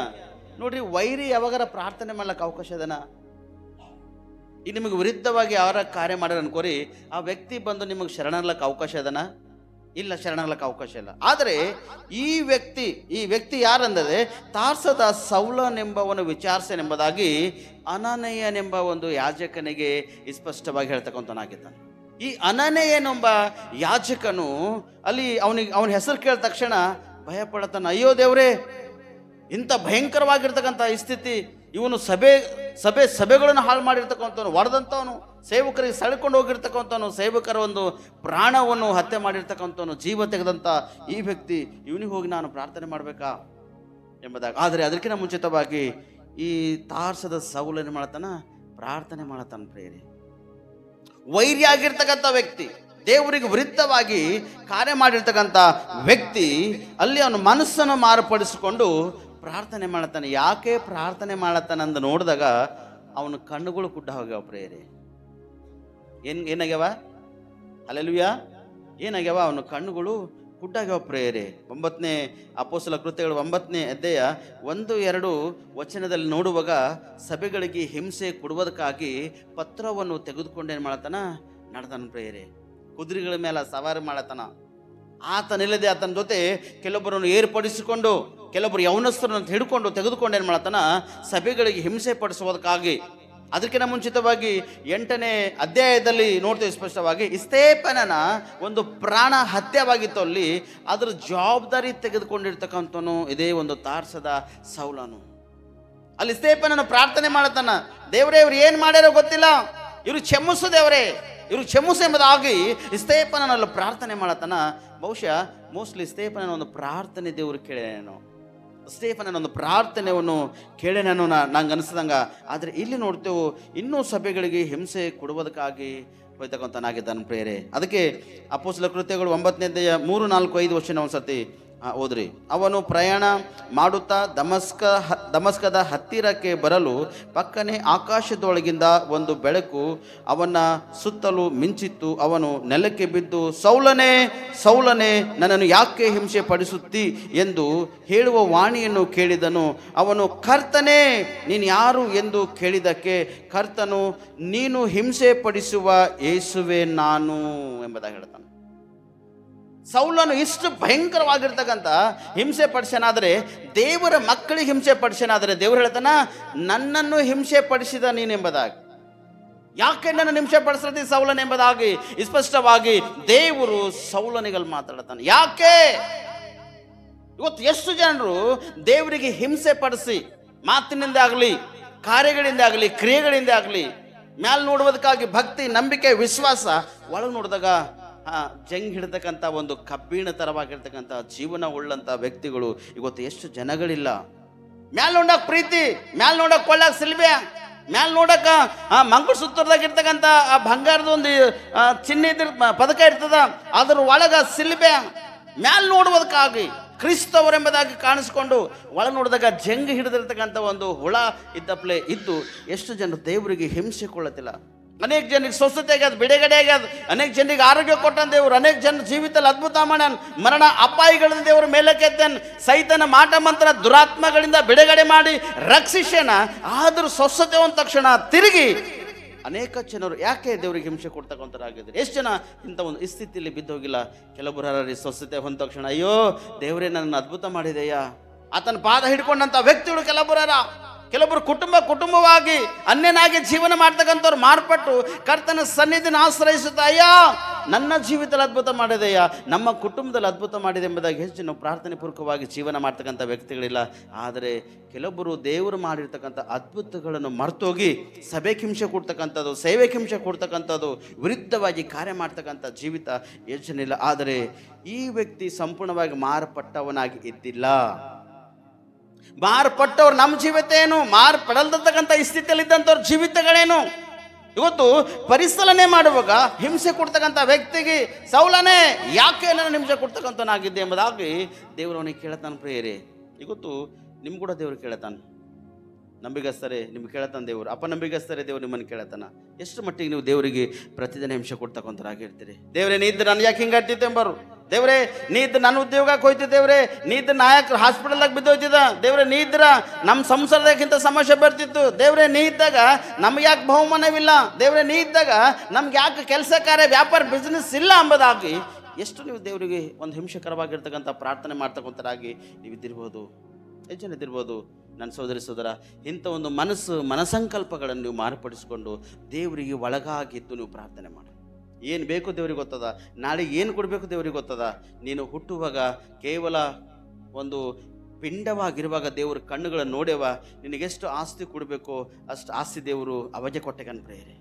ನೋಡ್ರಿ, ವೈರಿ ಯಾವಾಗಾರ ಪ್ರಾರ್ಥನೆ ಮಾಡ್ಲಿಕ್ಕೆ ಅವಕಾಶ ಅದನ? ಈಗ ನಿಮಗೆ ವಿರುದ್ಧವಾಗಿ ಯಾರ ಕಾರ್ಯ ಮಾಡ್ಯಾರ ಅನ್ಕೋರಿ, ಆ ವ್ಯಕ್ತಿ ಬಂದು ನಿಮಗೆ ಶರಣರ್ಲಕ್ಕೆ ಅವಕಾಶ ಅದನ? ಇಲ್ಲ, ಶರಣರ್ಲಕ್ಕೆ ಅವಕಾಶ ಇಲ್ಲ. ಆದರೆ ಈ ವ್ಯಕ್ತಿ ಯಾರಂದರೆ ತಾರ್ಸದ ಸೌಲನೆಂಬವನು ವಿಚಾರಿಸನೆಂಬುದಾಗಿ ಅನನೀಯನೆಂಬ ಒಂದು ಯಾಜಕನಿಗೆ ಸ್ಪಷ್ಟವಾಗಿ ಹೇಳ್ತಕ್ಕಂಥನಾಗಿದ್ದಾನೆ. ಈ ಅನನೀಯನೆಂಬ ಯಾಜಕನು ಅಲ್ಲಿ ಅವನ ಹೆಸರು ಕೇಳಿದ ತಕ್ಷಣ ಭಯಪಡತಾನ. ಅಯ್ಯೋ ದೇವ್ರೇ, ಇಂಥ ಭಯಂಕರವಾಗಿರ್ತಕ್ಕಂಥ ಸ್ಥಿತಿ, ಇವನು ಸಭೆಗಳನ್ನು ಹಾಳು ಮಾಡಿರ್ತಕ್ಕಂಥವನು, ಹೊಡೆದಂಥವನು, ಸೇವಕರಿಗೆ ಸೆಳೆಕೊಂಡು ಹೋಗಿರ್ತಕ್ಕಂಥವನು, ಸೇವಕರ ಒಂದು ಪ್ರಾಣವನ್ನು ಹತ್ಯೆ ಮಾಡಿರ್ತಕ್ಕಂಥವನು, ಜೀವ ತೆಗೆದಂಥ ಈ ವ್ಯಕ್ತಿ, ಇವನಿಗೆ ಹೋಗಿ ನಾನು ಪ್ರಾರ್ಥನೆ ಮಾಡಬೇಕಾ ಎಂಬುದಾಗಿ. ಆದರೆ ಅದಕ್ಕಿಂತ ಮುಂಚಿತವಾಗಿ ಈ ತಾರ್ಸದ ಸೌಲನ್ನು ಮಾಡತಾನ, ಪ್ರಾರ್ಥನೆ ಮಾಡತಾನ ಪ್ರೇರಿ. ವೈರಿಯಾಗಿರ್ತಕ್ಕಂಥ ವ್ಯಕ್ತಿ, ದೇವರಿಗೆ ವಿರುದ್ಧವಾಗಿ ಕಾರ್ಯ ಮಾಡಿರ್ತಕ್ಕಂಥ ವ್ಯಕ್ತಿ ಅಲ್ಲಿ ಅವನ ಮನಸ್ಸನ್ನು ಮಾರ್ಪಡಿಸಿಕೊಂಡು ಪ್ರಾರ್ಥನೆ ಮಾಡತಾನೆ. ಯಾಕೆ ಪ್ರಾರ್ಥನೆ ಮಾಡತಾನಂದು ನೋಡಿದಾಗ ಅವನ ಕಣ್ಣುಗಳು ಕುಡ್ಡ ಹೋಗ್ಯಾವ ಪ್ರೇರೆ. ಏನಾಗ್ಯಾವ? ಹಲ್ಲೆಲೂಯಾ. ಏನಾಗ್ಯಾವ? ಅವನ ಕಣ್ಣುಗಳು ಕುಡ್ಡಾಗ್ಯಾವ ಪ್ರೇರೆ. 9ನೇ ಅಪೊಸ್ತಲ ಕೃತ್ಯಗಳು 9ನೇ ಅಧ್ಯಾಯ 1-2 ವಚನದಲ್ಲಿ ನೋಡುವಾಗ, ಸಭೆಗಳಿಗೆ ಹಿಂಸೆ ಕೊಡುವುದಕ್ಕಾಗಿ ಪತ್ರವನ್ನು ತೆಗೆದುಕೊಂಡು ಏನು ಮಾಡತಾನ? ನಡ್ತಾನ ಪ್ರೇರೆ. ಕುದುರೆಗಳ ಮೇಲೆ ಸವಾರಿ ಮಾಡತಾನ. ಆತನಿಲ್ಲದೆ ಆತನ ಜೊತೆ ಕೆಲವೊಬ್ಬರನ್ನು ಏರ್ಪಡಿಸಿಕೊಂಡು, ಕೆಲವೊಬ್ಬರು ಯೌವನಸ್ಥರನ್ನು ಹಿಡ್ಕೊಂಡು ತೆಗೆದುಕೊಂಡು ಏನು ಮಾಡತಾನ? ಸಭೆಗಳಿಗೆ ಹಿಂಸೆ ಪಡಿಸುವುದಕ್ಕಾಗಿ. ಅದಕ್ಕಿಂತ ಮುಂಚಿತವಾಗಿ 8ನೇ ಅಧ್ಯಾಯದಲ್ಲಿ ನೋಡ್ತೇವೆ ಸ್ಪಷ್ಟವಾಗಿ, ಸ್ತೆಫನನ ಒಂದು ಪ್ರಾಣ ಹತ್ಯವಾಗಿತ್ತು. ಅಲ್ಲಿ ಅದರ ಜವಾಬ್ದಾರಿ ತೆಗೆದುಕೊಂಡಿರ್ತಕ್ಕಂಥವನು ಇದೇ ಒಂದು ತಾರ್ಸದ ಸೌಲನು. ಅಲ್ಲಿ ಸ್ತೆಫನನ ಪ್ರಾರ್ಥನೆ ಮಾಡತಾನ, ದೇವರೇ ಇವ್ರು ಏನು ಮಾಡ್ಯಾರೋ ಗೊತ್ತಿಲ್ಲ, ಇವರು ಕ್ಷಮಿಸು ದೇವರೇ, ಇವರು ಕ್ಷಮಿಸು ಎಂಬುದಾಗಿ ಸ್ತೆಫನನಲ್ಲಿ ಪ್ರಾರ್ಥನೆ ಮಾಡತಾನ. ಬಹುಶಃ ಮೋಸ್ಟ್ಲಿ ಸ್ತೆಫನನ ಒಂದು ಪ್ರಾರ್ಥನೆ ದೇವರು ಕೇಳೇನೋ, ಸ್ತೆಫನನ ಒಂದು ಪ್ರಾರ್ಥನೆಯನ್ನು ಕೇಳೇನೇನೋ ನಂಗೆ ಅನಿಸ್ದಂಗ. ಆದರೆ ಇಲ್ಲಿ ನೋಡ್ತೇವೆ, ಇನ್ನೂ ಸಭೆಗಳಿಗೆ ಹಿಂಸೆ ಕೊಡುವುದಕ್ಕಾಗಿ ಹೋಯ್ತಕ್ಕಂಥನಾಗಿದ್ದಾನೆ ಪ್ರೇರೆ. ಅದಕ್ಕೆ ಅಪೊಸ್ತಲ ಕೃತ್ಯಗಳು 9ನೇ ಅಧ್ಯಾಯ 3, 4, 5 ವಚನ ಒಂದ್ಸತಿ ಓದ್ರಿ. ಅವನು ಪ್ರಯಾಣ ಮಾಡುತ್ತಾ ದಮಸ್ಕದ ಹತ್ತಿರಕ್ಕೆ ಬರಲು ಪಕ್ಕನೆ ಆಕಾಶದೊಳಗಿಂದ ಒಂದು ಬೆಳಕು ಅವನ ಸುತ್ತಲೂ ಮಿಂಚಿತ್ತು. ಅವನು ನೆಲಕ್ಕೆ ಬಿದ್ದು, ಸೌಲನೇ ಸೌಲನೇ, ನನ್ನನ್ನು ಯಾಕೆ ಹಿಂಸೆ ಪಡಿಸುತ್ತಿ ಎಂದು ಹೇಳುವ ವಾಣಿಯನ್ನು ಕೇಳಿದನು. ಅವನು, ಕರ್ತನೇ ನೀನು ಯಾರು ಎಂದು ಕೇಳಿದಕ್ಕೆ ಕರ್ತನು, ನೀನು ಹಿಂಸೆ ಪಡಿಸುವ ಯೇಸುವೆ ನಾನು ಎಂಬುದಾಗಿ ಹೇಳ್ತಾನೆ. ಸೌಲನು ಇಷ್ಟು ಭಯಂಕರವಾಗಿರ್ತಕ್ಕಂಥ ಹಿಂಸೆ ಪಡಿಸನಾದರೆ, ದೇವರ ಮಕ್ಕಳಿಗೆ ಹಿಂಸೆ ಪಡಿಸನಾದರೆ, ದೇವರು ಹೇಳ್ತಾನ, ನನ್ನನ್ನು ಹಿಂಸೆ ಪಡಿಸಿದ ನೀನೆಂಬುದಾಗಿ. ಯಾಕೆ ನನ್ನ ಹಿಂಸೆ ಪಡಿಸ್ತಿ ಸೌಲನ್ ಎಂಬುದಾಗಿ ಸ್ಪಷ್ಟವಾಗಿ ದೇವರು ಸೌಲನಿಗಲ್ಲಿ ಮಾತಾಡ್ತಾನೆ. ಯಾಕೆ? ಇವತ್ತು ಎಷ್ಟು ಜನರು ದೇವರಿಗೆ ಹಿಂಸೆ ಪಡಿಸಿ, ಮಾತಿನಿಂದ ಆಗಲಿ, ಕಾರ್ಯಗಳಿಂದ ಆಗಲಿ, ಕ್ರಿಯೆಗಳಿಂದ ಆಗಲಿ ಮ್ಯಾಲ್ ನೋಡುವುದಕ್ಕಾಗಿ ಭಕ್ತಿ, ನಂಬಿಕೆ, ವಿಶ್ವಾಸ. ಒಳಗೆ ನೋಡಿದಾಗ ಜಂಗ್ ಹಿಡ್ತಕ್ಕಂಥ ಒಂದು ಕಬ್ಬಿಣ ಥರವಾಗಿರ್ತಕ್ಕಂಥ ಜೀವನ ಉಳ್ಳಂಥ ವ್ಯಕ್ತಿಗಳು ಇವತ್ತು ಎಷ್ಟು ಜನಗಳಿಲ್ಲ. ಮ್ಯಾಲ್ ನೋಡಕ್ ಪ್ರೀತಿ, ಮ್ಯಾಲ್ ನೋಡಕ್ ಕೊಳ್ಳಾಕ ಸಿಲ್ಬೆ, ಮ್ಯಾಲ್ ನೋಡಕ ಮಂಗಳಸೂತ್ರದಾಗ ಇರ್ತಕ್ಕಂಥ ಆ ಬಂಗಾರದ ಒಂದು ಚಿನ್ನ ಪದಕ ಇರ್ತದ, ಅದ್ರ ಒಳಗ ಸಿಲ್ಬೆ. ಮ್ಯಾಲ್ ನೋಡುವುದಕ್ಕಾಗಿ ಕ್ರಿಸ್ತವರೆಂಬುದಾಗಿ ಕಾಣಿಸ್ಕೊಂಡು ಒಳ ನೋಡಿದಾಗ ಜಂಗ್ ಹಿಡಿದಿರ್ತಕ್ಕಂಥ ಒಂದು ಹುಳ ಇದ್ದಪ್ಲೆ ಇದ್ದು ಎಷ್ಟು ಜನರು ದೇವರಿಗೆ ಹಿಂಸೆ ಕೊಳ್ಳತ್ತಿಲ್ಲ. ಅನೇಕ ಜನರಿಗೆ ಸ್ವಸ್ಥತೆ ಆಗ್ಯದ, ಬಿಡುಗಡೆ ಆಗ್ಯದ, ಅನೇಕ ಜನರಿಗೆ ಆರೋಗ್ಯ ಕೊಟ್ಟನ್ ದೇವ್ರು, ಅನೇಕ ಜನ ಜೀವಿತದಲ್ಲಿ ಅದ್ಭುತ ಮಾಡ್ಯಾನ, ಮರಣ ಅಪಾಯಗಳಿಂದ ದೇವರು ಮೇಲಕ್ಕೆ ಎತ್ತಾನ, ಸೈತನ ಮಾಟ ಮಂತ್ರ ದುರಾತ್ಮಗಳಿಂದ ಬಿಡುಗಡೆ ಮಾಡಿ ರಕ್ಷಿಸ್ಯಾನ. ಆದರೂ ಸ್ವಸ್ಥತೆ ಒಂದ ತಕ್ಷಣ ತಿರುಗಿ ಅನೇಕ ಜನರು ಯಾಕೆ ದೇವರಿಗೆ ಹಿಂಸೆ ಕೊಡ್ತಕ್ಕಂಥರಾಗಿದ್ದಾರೆ. ಎಷ್ಟು ಜನ ಇಂಥ ಒಂದು ಸ್ಥಿತಿಯಲ್ಲಿ ಬಿದ್ದೋಗಿಲ್ಲ. ಕೆಲವೊಬ್ಬರು ಸ್ವಸ್ಥತೆ ಹೊಂದ ತಕ್ಷಣ ಅಯ್ಯೋ ದೇವರೇ ನನ್ನ ಅದ್ಭುತ ಮಾಡಿದೆಯಾ ಆತನ ಪಾದ ಹಿಡ್ಕೊಂಡಂಥ ವ್ಯಕ್ತಿಗಳು ಕೆಲವೊಬ್ಬರು ಕುಟುಂಬವಾಗಿ ಅನ್ಯನಾಗಿ ಜೀವನ ಮಾಡ್ತಕ್ಕಂಥವ್ರು ಮಾರ್ಪಟ್ಟು ಕರ್ತನ ಸನ್ನಿಧಿನ ಆಶ್ರಯಿಸುತ್ತಾ ಅಯ್ಯ ನನ್ನ ಜೀವಿತದಲ್ಲಿ ಅದ್ಭುತ ಮಾಡಿದೆಯಾ, ನಮ್ಮ ಕುಟುಂಬದಲ್ಲಿ ಅದ್ಭುತ ಮಾಡಿದೆ ಎಂಬುದಾಗಿ ಹೆಚ್ಚು ನಾವು ಪ್ರಾರ್ಥನೆ ಪೂರ್ವಕವಾಗಿ ಜೀವನ ಮಾಡ್ತಕ್ಕಂಥ ವ್ಯಕ್ತಿಗಳಿಲ್ಲ. ಆದರೆ ಕೆಲವೊಬ್ಬರು ದೇವರು ಮಾಡಿರ್ತಕ್ಕಂಥ ಅದ್ಭುತಗಳನ್ನು ಮರ್ತೋಗಿ ಸಭೆಗೆ ಹಿಂಸೆ ಕೊಡ್ತಕ್ಕಂಥದ್ದು, ಸೇವೆಗೆ ಹಿಂಸೆ ಕೊಡ್ತಕ್ಕಂಥದ್ದು, ವಿರುದ್ಧವಾಗಿ ಕಾರ್ಯ ಮಾಡ್ತಕ್ಕಂಥ ಜೀವಿತ ಯೋಚನೆಯಿಲ್ಲ. ಆದರೆ ಈ ವ್ಯಕ್ತಿ ಸಂಪೂರ್ಣವಾಗಿ ಮಾರ್ಪಟ್ಟವನಾಗಿ ಇದ್ದಿಲ್ಲ. ಮಾರ್ಪಟ್ಟವ್ರು ನಮ್ಮ ಜೀವಿತ ಏನು, ಮಾರ್ಪಡಲ್ತಕ್ಕಂಥ ಸ್ಥಿತಿಯಲ್ಲಿದ್ದಂಥವ್ರ ಜೀವಿತಗಳೇನು. ಇವತ್ತು ಪರಿಶೀಲನೆ ಮಾಡುವಾಗ ಹಿಂಸೆ ಕೊಡ್ತಕ್ಕಂಥ ವ್ಯಕ್ತಿಗೆ ಸೌಲನೇ ಯಾಕೆ ನಾನು ಹಿಂಸೆ ಕೊಡ್ತಕ್ಕಂಥನಾಗಿದ್ದೆ ಎಂಬುದಾಗಿ ದೇವರು ಅವನಿಗೆ ಕೇಳತಾನೆ. ಪ್ರಿಯರೇ, ಇವತ್ತು ನಿಮ್ಗೆ ಕೂಡ ದೇವರು ಕೇಳತಾನೆ. ನಂಬಿಗಸ್ತರೇ ನಿಮ್ಗೆ ಕೇಳತಾನೆ ದೇವರು, ಅಪನಂಬಿಗಸ್ತರೇ ದೇವರು ನಿಮ್ಮನ್ನು ಕೇಳತಾನ. ಎಷ್ಟು ಮಟ್ಟಿಗೆ ನೀವು ದೇವರಿಗೆ ಪ್ರತಿದಿನ ಹಿಂಸೆ ಕೊಡ್ತಕ್ಕಂಥರಾಗಿರ್ತೀರಿ. ದೇವರೇ ನೀ ಇದ್ದು ನಾನು ಯಾಕೆ ಹಿಂಗೆ ಆಡ್ತಿದ್ದೆ ಎಂಬರು, ದೇವರೇ ನೀ ಇದ್ದು ನನ್ನ ಉದ್ಯೋಗಕ್ಕೆ ಹೋಯ್ತು, ದೇವರೇ ನೀ ಇದ್ದು ನಾಯಕರು ಹಾಸ್ಪಿಟಲ್ದಾಗ ಬಿದ್ದೋಯ್ತಿದ್ದ, ದೇವರೇ ನೀ ಇದ್ರ ನಮ್ಮ ಸಂಸಾರದಾಗಿಂತ ಸಮಸ್ಯೆ ಬರ್ತಿತ್ತು, ದೇವರೇ ನೀ ಇದ್ದಾಗ ನಮ್ಗೆ ಯಾಕೆ ಬಹುಮಾನವಿಲ್ಲ, ದೇವರೇ ನೀ ಇದ್ದಾಗ ನಮ್ಗೆ ಯಾಕೆ ಕೆಲಸ ಕಾರ್ಯ ವ್ಯಾಪಾರ ಬಿಸ್ನೆಸ್ ಇಲ್ಲ ಎಂಬುದಾಗಿ ಎಷ್ಟು ನೀವು ದೇವರಿಗೆ ಒಂದು ಹಿಂಸೆಕರವಾಗಿರ್ತಕ್ಕಂಥ ಪ್ರಾರ್ಥನೆ ಮಾಡ್ತಕ್ಕಂಥರಾಗಿ ನೀವು ಇದ್ದಿರ್ಬೋದು, ಎಷ್ಟು ಜನ ಇದ್ದಿರ್ಬೋದು. ನನ್ನ ಸೋದರ ಇಂಥ ಒಂದು ಮನಸಂಕಲ್ಪಗಳನ್ನು ನೀವು ಮಾರ್ಪಡಿಸಿಕೊಂಡು ದೇವರಿಗೆ ಒಳಗಾಗಿದ್ದು ನೀವು ಪ್ರಾರ್ಥನೆ ಮಾಡಿ. ಏನು ಬೇಕು ದೇವ್ರಿಗೆ ಗೊತ್ತದ, ನಾಳೆ ಏನು ಕೊಡಬೇಕು ದೇವ್ರಿಗೆ ಗೊತ್ತದ. ನೀನು ಹುಟ್ಟುವಾಗ ಕೇವಲ ಒಂದು ಪಿಂಡವಾಗಿರುವಾಗ ದೇವ್ರ ಕಣ್ಣುಗಳನ್ನು ನೋಡ್ಯವ, ನಿನಗೆಷ್ಟು ಆಸ್ತಿ ಕೊಡಬೇಕು ಅಷ್ಟು ಆಸ್ತಿ ದೇವರು ಅವಾಗೆ ಕೊಟ್ಟೆಕನ್ ಪ್ರೇರೆ.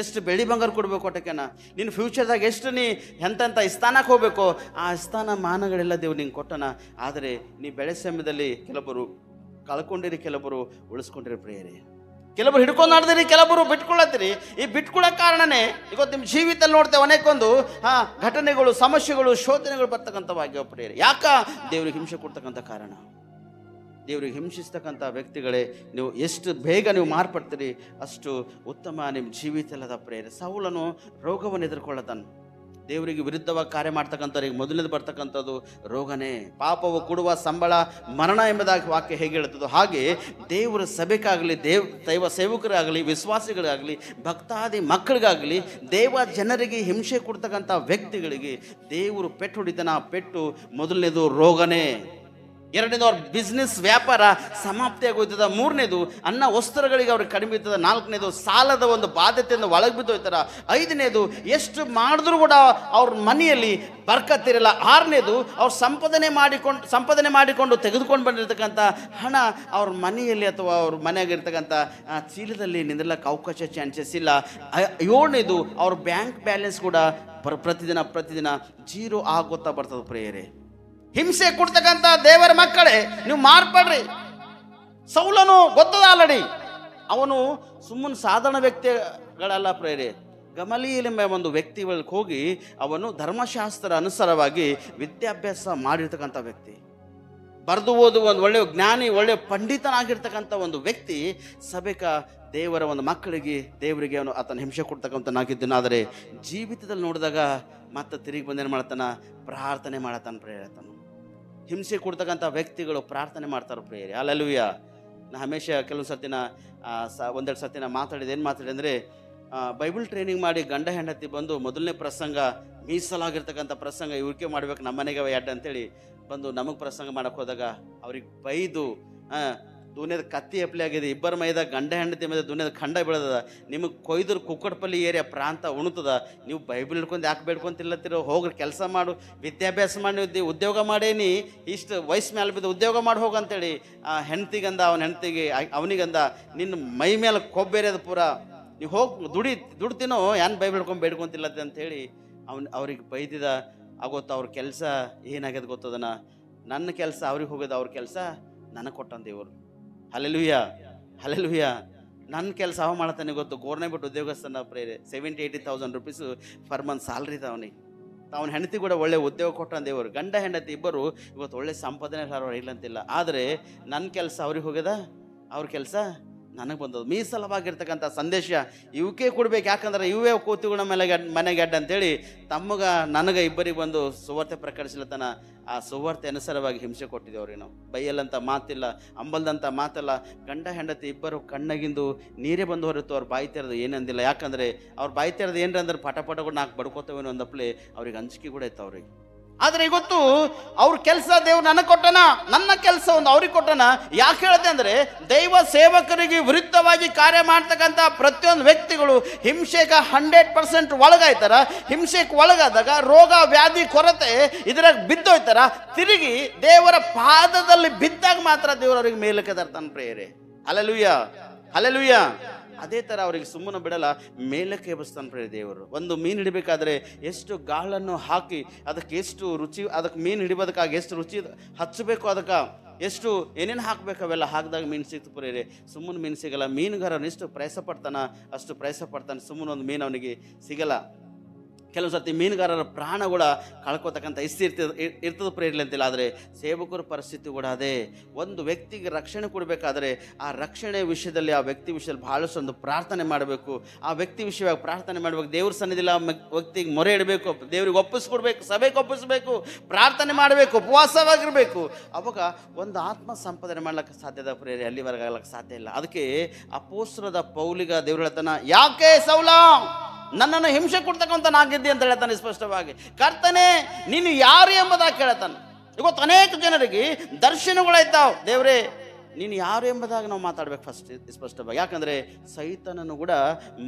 ಎಷ್ಟು ಬೆಳ್ಳಿ ಬಂಗಾರ ಕೊಡಬೇಕು ಕೊಟ್ಟೆಕನ. ನಿನ್ನ ಫ್ಯೂಚರ್ದಾಗ ಎಷ್ಟು ನೀ ಎಂಥ ಸ್ಥಾನಕ್ಕೆ ಹೋಗಬೇಕು ಆ ಸ್ಥಾನ ಮಾನಗಳೆಲ್ಲ ದೇವ್ರು ನಿಂಗೆ ಕೊಟ್ಟನ. ಆದರೆ ನೀ ಬೆಳೆ ಸಮಯದಲ್ಲಿ ಕೆಲವೊಬ್ಬರು ಕಳ್ಕೊಂಡಿರಿ, ಕೆಲವೊಬ್ಬರು ಉಳಿಸ್ಕೊಂಡಿರಿ ಪ್ರೇರೆ. ಕೆಲವರು ಹಿಡ್ಕೊಂಡು ಆಡ್ದಿರಿ, ಕೆಲವರು ಬಿಟ್ಕೊಳತ್ತೀರಿ. ಈ ಬಿಟ್ಕೊಳ್ಳೋ ಕಾರಣನೇ ಇವತ್ತು ನಿಮ್ಮ ಜೀವಿತದಲ್ಲಿ ನೋಡ್ತೇವೆ ಅನೇಕೊಂದು ಘಟನೆಗಳು, ಸಮಸ್ಯೆಗಳು, ಶೋಧನೆಗಳು ಬರ್ತಕ್ಕಂಥವಾಗಿವೆ ಪ್ರೇರೆ. ಯಾಕ ದೇವ್ರಿಗೆ ಹಿಂಸೆ ಕೊಡ್ತಕ್ಕಂಥ ಕಾರಣ. ದೇವ್ರಿಗೆ ಹಿಂಸಿಸ್ತಕ್ಕಂಥ ವ್ಯಕ್ತಿಗಳೇ ನೀವು ಎಷ್ಟು ಬೇಗ ನೀವು ಮಾರ್ಪಡ್ತೀರಿ ಅಷ್ಟು ಉತ್ತಮ ನಿಮ್ಮ ಜೀವಿತಲ್ಲದ ಪ್ರೇರೆ. ಸೌಲನು ರೋಗವನ್ನು ಎದುರ್ಕೊಳ್ಳತಾನೆ. ದೇವರಿಗೆ ವಿರುದ್ಧವಾಗಿ ಕಾರ್ಯ ಮಾಡ್ತಕ್ಕಂಥವ್ರಿಗೆ ಮೊದಲನೇದು ಬರ್ತಕ್ಕಂಥದ್ದು ರೋಗನೇ. ಪಾಪವು ಕೊಡುವ ಸಂಬಳ ಮರಣ ಎಂಬುದಾಗಿ ವಾಕ್ಯ ಹೇಗೆ ಹೇಳ್ತದೋ ಹಾಗೆ ದೇವರ ಸಭೆಗಾಗಲಿ, ದೈವ ಸೇವಕರಾಗಲಿ, ವಿಶ್ವಾಸಿಗಳಿಗಾಗಲಿ, ಭಕ್ತಾದಿ ಮಕ್ಕಳಿಗಾಗಲಿ, ದೇವ ಜನರಿಗೆ ಹಿಂಸೆ ಕೊಡ್ತಕ್ಕಂಥ ವ್ಯಕ್ತಿಗಳಿಗೆ ದೇವರು ಪೆಟ್ಟು ಹೊಡಿತಾನ. ಪೆಟ್ಟು ಮೊದಲನೇದು ರೋಗನೇ. ಎರಡನೇದು ಅವ್ರ ಬಿಸ್ನೆಸ್ ವ್ಯಾಪಾರ ಸಮಾಪ್ತಿಯಾಗಿ ಹೋಯ್ತದ. ಮೂರನೇದು ಅನ್ನ ವಸ್ತ್ರಗಳಿಗೆ ಅವ್ರಿಗೆ ಕಡಿಮೆ ಇರ್ತದ. ನಾಲ್ಕನೇದು ಸಾಲದ ಒಂದು ಬಾಧ್ಯತೆಯಿಂದ ಒಳಗೆ ಬಿದ್ದು ಹೋಯ್ತಾರ. ಐದನೇದು ಎಷ್ಟು ಮಾಡಿದ್ರೂ ಕೂಡ ಅವ್ರ ಮನೆಯಲ್ಲಿ ಬರ್ಕತ್ತಿರಲ್ಲ. ಆರನೇದು ಅವ್ರು ಸಂಪಾದನೆ ಮಾಡಿಕೊಂಡು ತೆಗೆದುಕೊಂಡು ಬಂದಿರತಕ್ಕಂಥ ಹಣ ಅವ್ರ ಮನೆಯಲ್ಲಿ ಅಥವಾ ಅವ್ರ ಮನೆಯಾಗಿರ್ತಕ್ಕಂಥ ಚೀಲದಲ್ಲಿ ನಿಂದಿರ್ಲಕ್ಕೆ ಅವಕಾಶ ಚಾನ್ಸಸ್ ಇಲ್ಲ. ಏಳನೇದು ಅವ್ರ ಬ್ಯಾಂಕ್ ಬ್ಯಾಲೆನ್ಸ್ ಕೂಡ ಪ್ರತಿದಿನ ಜೀರೋ ಆಗೋತ್ತಾ ಬರ್ತದೆ ಪ್ರೇಯರೇ. ಹಿಂಸೆ ಕೊಡ್ತಕ್ಕಂಥ ದೇವರ ಮಕ್ಕಳೇ ನೀವು ಮಾರ್ಪಡ್ರಿ. ಸೌಲನು ಗೊತ್ತದ ಆಲ್ರೆಡಿ, ಅವನು ಸುಮ್ಮನೆ ಸಾಧಾರಣ ವ್ಯಕ್ತಿಗಳಲ್ಲ ಪ್ರೇರೆ. ಗಮಲೀಯೇಲ್ ಎಂಬ ಒಂದು ವ್ಯಕ್ತಿ ಹೋಗಿ ಅವನು ಧರ್ಮಶಾಸ್ತ್ರ ಅನುಸಾರವಾಗಿ ವಿದ್ಯಾಭ್ಯಾಸ ಮಾಡಿರ್ತಕ್ಕಂಥ ವ್ಯಕ್ತಿ, ಬರೆದು ಓದುವ ಒಂದು ಒಳ್ಳೆಯ ಜ್ಞಾನಿ, ಒಳ್ಳೆಯ ಪಂಡಿತನಾಗಿರ್ತಕ್ಕಂಥ ಒಂದು ವ್ಯಕ್ತಿ ಸಭೆಕ ದೇವರ ಒಂದು ಮಕ್ಕಳಿಗೆ, ದೇವರಿಗೆ ಅವನು ಆತನ ಹಿಂಸೆ ಕೊಡ್ತಕ್ಕಂಥನಾಗಿದ್ದನು. ಆದರೆ ಜೀವಿತದಲ್ಲಿ ನೋಡಿದಾಗ ಮತ್ತೆ ತಿರುಗಿ ಬಂದೇನು ಮಾಡ್ತಾನ, ಪ್ರಾರ್ಥನೆ ಮಾಡತಾನ ಪ್ರೇರತನು. ಹಿಂಸೆ ಕೊಡ್ತಕ್ಕಂಥ ವ್ಯಕ್ತಿಗಳು ಪ್ರಾರ್ಥನೆ ಮಾಡ್ತಾರೆ ಪ್ರೇಯರಿ. ಅಲ್ಲೂಯ್ಯ. ನಾ ಹಮೇಶ ಕೆಲವು ಸರ್ತಿನ ಒಂದೆರಡು ಸರ್ತಿನ ಮಾತಾಡಿದೆ. ಏನು ಮಾತಾಡಿದೆ ಅಂದರೆ, ಬೈಬಲ್ ಟ್ರೈನಿಂಗ್ ಮಾಡಿ ಗಂಡ ಹೆಂಡತಿ ಬಂದು ಮೊದಲನೇ ಪ್ರಸಂಗ, ಮೀಸಲಾಗಿರ್ತಕ್ಕಂಥ ಪ್ರಸಂಗ ಇವ್ರಿಗೆ ಮಾಡ್ಬೇಕು, ನಮ್ಮ ಮನೆಗೆ ಎಡ್ಡ ಅಂತೇಳಿ ಬಂದು ನಮಗೆ ಪ್ರಸಂಗ ಮಾಡೋಕ್ಕೆ ಹೋದಾಗ ಅವ್ರಿಗೆ ಬೈದು ದುನಿಯದ ಕತ್ತಿ ಅಪ್ಲಿ ಆಗಿದೆ, ಇಬ್ಬರ ಮೈದಾಗ ಗಂಡ ಹೆಂಡತಿ ಮೇಲೆ ದುನಿಯದ ಖಂಡ ಬೀಳದ, ನಿಮಗೆ ಕೊಯ್ದ್ರು ಕುಕ್ಕಡ್ಪಲ್ಲಿ ಏರಿಯಾ ಪ್ರಾಂತ ಉಣ್ತದ, ನೀವು ಬೈಬಲ್ ಹಿಡ್ಕೊಂಡು ಯಾಕೆ ಬೇಡ್ಕೊಂತಿಲ್ಲತ್ತಿರೋ, ಹೋಗ್ರಿ ಕೆಲಸ ಮಾಡು, ವಿದ್ಯಾಭ್ಯಾಸ ಮಾಡಿ ಉದ್ಯೋಗ ಮಾಡೇನಿ, ಇಷ್ಟು ವಯಸ್ಸು ಮೇಲೆ ಬಿದ್ದು ಉದ್ಯೋಗ ಮಾಡಿ ಹೋಗಂತೇಳಿ ಹೆಂಡ್ತಿಗಂದ, ಅವನ ಹೆಂಡ್ತಿಗೆ ಅವನಿಗಂದ, ನಿನ್ನ ಮೈ ಮೇಲೆ ಕೊಬ್ಬೇರೆದ ಪೂರ ನೀವು ಹೋಗಿ ದುಡ್ತೀನೋ ಏನು ಬೇಡ್ಕೊಂತಿಲ್ಲ ಅಂತೇಳಿ ಅವ್ರಿಗೆ ಬೈದಿದ ಆಗೋತ್ತ ಅವ್ರ ಕೆಲಸ ಏನಾಗ್ಯದ ಗೊತ್ತದನ, ನನ್ನ ಕೆಲಸ ಅವ್ರಿಗೆ ಹೋಗೋದು, ಅವ್ರ ಕೆಲಸ ನನಗೆ ಕೊಟ್ಟಂತ ದೇವರು. Hallelujah hallelujah. ನನ್ನ ಕೆಲಸ ಅವ ಮಾಡತಾನೆ ಗೊತ್ತು. ಗೌರ್ಮೆಂಟ್ ಉದ್ಯೋಗಸ್ಥನ ಪ್ರೇರೆ 70,000-80,000 ರೂಪೀಸು ಪರ್ ಮಂತ್ ಸ್ಯಾಲ್ರಿ ಅವನಿಗೆ. ಅವನ ಹೆಂಡತಿ ಕೂಡ ಒಳ್ಳೆ ಉದ್ಯೋಗ ಕೊಟ್ಟಂತ ದೇವರು. ಗಂಡ ಹೆಂಡತಿ ಇಬ್ಬರು ಇವತ್ತು ಒಳ್ಳೆ ಸಂಪಾದನೆ ಇಲ್ಲಂತಿಲ್ಲ. ಆದರೆ ನನ್ನ ಕೆಲಸ ಅವ್ರಿಗೆ ಹೋಗ್ಯದ, ಅವ್ರ ಕೆಲಸ ನನಗೆ ಬಂದದ್ದು. ಮೀಸಲವಾಗಿರ್ತಕ್ಕಂಥ ಸಂದೇಶ ಇವಕ್ಕೆ ಕೊಡ್ಬೇಕು. ಯಾಕಂದ್ರೆ ಇವೇ ಕೂತಿಗಳ ಮನೆಗೆ ಅಡ್ಡ ಅಂತೇಳಿ ನನಗೆ ಇಬ್ಬರಿಗೆ ಬಂದು ಸುವಾರ್ತೆ ಪ್ರಕಟಿಸ್ಲತನ ಆ ಸುವಾರ್ತೆ ಅನುಸಾರವಾಗಿ ಹಿಂಸೆ ಕೊಟ್ಟಿದ್ದೇವ್ರಿ ನಾವು. ಬೈಯಲ್ಲಂತ ಮಾತಿಲ್ಲ, ಅಂಬಲ್ದಂಥ ಮಾತಲ್ಲ. ಗಂಡ ಹೆಂಡತಿ ಇಬ್ಬರು ಕಣ್ಣಗಿಂದು ನೀರೇ ಬಂದು ಹೊರತು ಅವ್ರು ಬಾಯಿ ತೆರೆದು ಏನಂದಿಲ್ಲ. ಯಾಕಂದರೆ ಅವ್ರು ಬಾಯಿ ತೆರೆದು ಏನ್ರ ಅಂದ್ರೆ ಪಟಪಟಗಳು ನಾಲ್ಕು ಬಡ್ಕೋತವೇನೋ ಅಂದಪ್ಲೆ ಅವ್ರಿಗೆ ಅಂಜಿಕೆ ಕೂಡ ಇತ್ತು ಅವ್ರಿಗೆ. ಆದರೆ ಇವತ್ತು ಅವ್ರ ಕೆಲಸ ದೇವ್ರು ನನಗೆ ಕೊಟ್ಟನ, ನನ್ನ ಕೆಲಸ ಒಂದು ಅವ್ರಿಗೆ ಕೊಟ್ಟನ. ಯಾಕೆ ಹೇಳ್ದೆ ಅಂದರೆ ದೈವ ಸೇವಕರಿಗೆ ವಿರುದ್ಧವಾಗಿ ಕಾರ್ಯ ಮಾಡ್ತಕ್ಕಂಥ ಪ್ರತಿಯೊಂದು ವ್ಯಕ್ತಿಗಳು ಹಿಂಸೆಗೆ 100% ಒಳಗಾಯ್ತಾರ. ಹಿಂಸೆಗೆ ಒಳಗಾದಾಗ ರೋಗ ವ್ಯಾಧಿ ಕೊರತೆ ಇದ್ರಾಗ ಬಿದ್ದೋಯ್ತಾರ. ತಿರುಗಿ ದೇವರ ಪಾದದಲ್ಲಿ ಬಿದ್ದಾಗ ಮಾತ್ರ ದೇವರು ಅವ್ರಿಗೆ ಮೇಲಕ್ಕೆ ತರ್ತಾನೆ ಪ್ರೇರೆ. Hallelujah hallelujah. ಅದೇ ಥರ ಅವ್ರಿಗೆ ಸುಮ್ಮನೆ ಬಿಡಲ್ಲ, ಮೇಲಕ್ಕೆ ಎಬ್ಬಿಸ್ತಾನೆ ಪ್ರೇರೆ ದೇವರು. ಒಂದು ಮೀನು ಹಿಡಿಬೇಕಾದ್ರೆ ಎಷ್ಟು ಗಾಳನ್ನು ಹಾಕಿ ಅದಕ್ಕೆ ಎಷ್ಟು ರುಚಿ, ಅದಕ್ಕೆ ಮೀನು ಹಿಡಿಬೋದಕ್ಕಾಗಿ ಎಷ್ಟು ರುಚಿ ಹಚ್ಚಬೇಕು, ಅದಕ್ಕೆ ಎಷ್ಟು ಏನೇನು ಹಾಕಬೇಕು ಅವೆಲ್ಲ ಹಾಕಿದಾಗ ಮೀನು ಸಿಕ್ತು ಪ್ರೇರೆ. ಸುಮ್ಮನೆ ಮೀನು ಸಿಗಲ್ಲ. ಮೀನುಗಾರನು ಎಷ್ಟು ಪ್ರಯಾಸ ಪಡ್ತಾನೆ, ಸುಮ್ಮನೆ ಒಂದು ಮೀನು ಅವನಿಗೆ ಸಿಗಲ್ಲ. ಕೆಲವು ಸರ್ತಿ ಮೀನುಗಾರರ ಪ್ರಾಣ ಕೂಡ ಕಳ್ಕೊತಕ್ಕಂಥ ಇರ್ತದೆ ಪ್ರೇರಲೆ ಅಂತಿಲ್ಲ. ಆದರೆ ಸೇವಕರ ಪರಿಸ್ಥಿತಿ ಕೂಡ ಅದೇ. ಒಂದು ವ್ಯಕ್ತಿಗೆ ರಕ್ಷಣೆ ಕೊಡಬೇಕಾದ್ರೆ ಆ ರಕ್ಷಣೆ ವಿಷಯದಲ್ಲಿ ಆ ವ್ಯಕ್ತಿ ವಿಷಯದಲ್ಲಿ ಬಹಳಷ್ಟು ಒಂದು ಪ್ರಾರ್ಥನೆ ಮಾಡಬೇಕು. ಆ ವ್ಯಕ್ತಿ ವಿಷಯವಾಗಿ ಪ್ರಾರ್ಥನೆ ಮಾಡಬೇಕು. ದೇವ್ರ ಸನ್ನಿಧಿಲ್ಲ ಆ ವ್ಯಕ್ತಿಗೆ ಮೊರೆ ಇಡಬೇಕು, ದೇವ್ರಿಗೆ ಒಪ್ಪಿಸ್ಕೊಡ್ಬೇಕು, ಸಭೆಗೆ ಒಪ್ಪಿಸ್ಬೇಕು, ಪ್ರಾರ್ಥನೆ ಮಾಡಬೇಕು, ಉಪವಾಸವಾಗಿರಬೇಕು. ಅವಾಗ ಒಂದು ಆತ್ಮ ಸಂಪಾದನೆ ಮಾಡ್ಲಿಕ್ಕೆ ಸಾಧ್ಯದ ಪ್ರೇರೆ, ಅಲ್ಲಿವರೆಗೆ ಆಗ್ಲಿಕ್ಕೆ ಸಾಧ್ಯ ಇಲ್ಲ. ಅದಕ್ಕೆ ಅಪೊಸ್ತಲನಾದ ಪೌಲಿಗ ದೇವ್ರ ಹೇಳ್ತಾನ, ಯಾಕೆ ಸೌಲ ನನ್ನನ್ನು ಹಿಂಸೆ ಕೊಡ್ತಕ್ಕಂಥ ನಾಗಿದ್ದಿ ಅಂತ ಹೇಳ್ತಾನೆ ಸ್ಪಷ್ಟವಾಗಿ. ಕರ್ತನೆ ನೀನು ಯಾರು ಎಂಬುದಾಗಿ ಕೇಳ್ತಾನೆ. ಇವತ್ತು ಅನೇಕ ಜನರಿಗೆ ದರ್ಶನಗಳಾಯ್ತಾವ್, ದೇವ್ರೇ ನೀನು ಯಾರು ಎಂಬುದಾಗಿ ನಾವು ಮಾತಾಡ್ಬೇಕು ಫಸ್ಟ್ ಸ್ಪಷ್ಟವಾಗಿ. ಯಾಕಂದರೆ ಸೈತಾನನು ಕೂಡ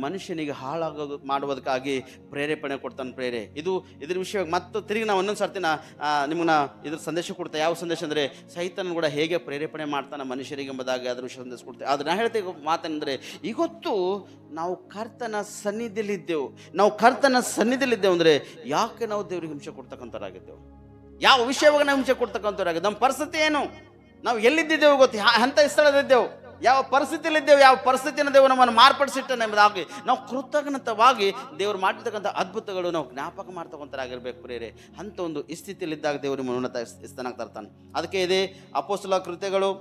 ಮನುಷ್ಯನಿಗೆ ಹಾಳಾಗೋದು ಮಾಡುವುದಕ್ಕಾಗಿ ಪ್ರೇರೇಪಣೆ ಕೊಡ್ತಾನೆ ಪ್ರೇರೆ. ಇದ್ರ ವಿಷಯವಾಗಿ ಮತ್ತು ತಿರುಗಿ ನಾವು ಒಂದೊಂದು ಸರ್ತಿನ ನಿಮ್ಮನ್ನ ಇದ್ರ ಸಂದೇಶ ಕೊಡ್ತಾ. ಯಾವ ಸಂದೇಶ ಅಂದರೆ ಸೈತಾನನು ಕೂಡ ಹೇಗೆ ಪ್ರೇರೇಪಣೆ ಮಾಡ್ತಾನೆ ಮನುಷ್ಯರಿಗೆ ಎಂಬುದಾಗಿ ಅದ್ರ ವಿಷಯ ಸಂದೇಶ ಕೊಡ್ತೇವೆ. ಆದರೆ ನಾನು ಹೇಳ್ತೇವೆ ಮಾತೇನೆಂದರೆ, ಇವತ್ತು ನಾವು ಕರ್ತನ ಸನ್ನಿಧಿಯಲ್ಲಿದ್ದೆವು ಅಂದರೆ ಯಾಕೆ ನಾವು ದೇವರಿಗೆ ಹಿಂಸೆ ಕೊಡ್ತಕ್ಕಂಥವ್ರಾಗಿದ್ದೆವು? ಯಾವ ವಿಷಯವಾಗಿ ನಾವು ಹಿಂಸೆ ಕೊಡ್ತಕ್ಕಂಥವ್ರಾಗಿದ್ದು? ನಮ್ಮ ಪರಿಸ್ಥಿತಿ ಏನು? ನಾವು ಎಲ್ಲಿದ್ದೇವೆ ಗೊತ್ತಿ? ಅಂಥ ಸ್ಥಳದಲ್ಲಿದ್ದೆವು, ಯಾವ ಪರಿಸ್ಥಿತಿಯಲ್ಲಿದ್ದೆವು, ಯಾವ ಪರಿಸ್ಥಿತಿಯನ್ನು ದೇವರು ನಮ್ಮನ್ನು ಮಾರ್ಪಡಿಸಿಟ್ಟನೆ ಎಂಬುದಾಗಿ ನಾವು ಕೃತಜ್ಞತವಾಗಿ ದೇವರು ಮಾಡಿರ್ತಕ್ಕಂಥ ಅದ್ಭುತಗಳು ನಾವು ಜ್ಞಾಪಕ ಮಾಡ್ತಕ್ಕಂಥರಾಗಿರ್ಬೇಕು ಪ್ರೇರೆ. ಅಂಥ ಒಂದು ಸ್ಥಿತಿಯಲ್ಲಿದ್ದಾಗ ದೇವರು ನಿಮ್ಮ ಉನ್ನತ ಸ್ಥಾನಕ್ಕೆ ತರ್ತಾನೆ. ಅದಕ್ಕೆ ಇದೆ ಅಪೊಸ್ತಲ ಕೃತ್ಯಗಳು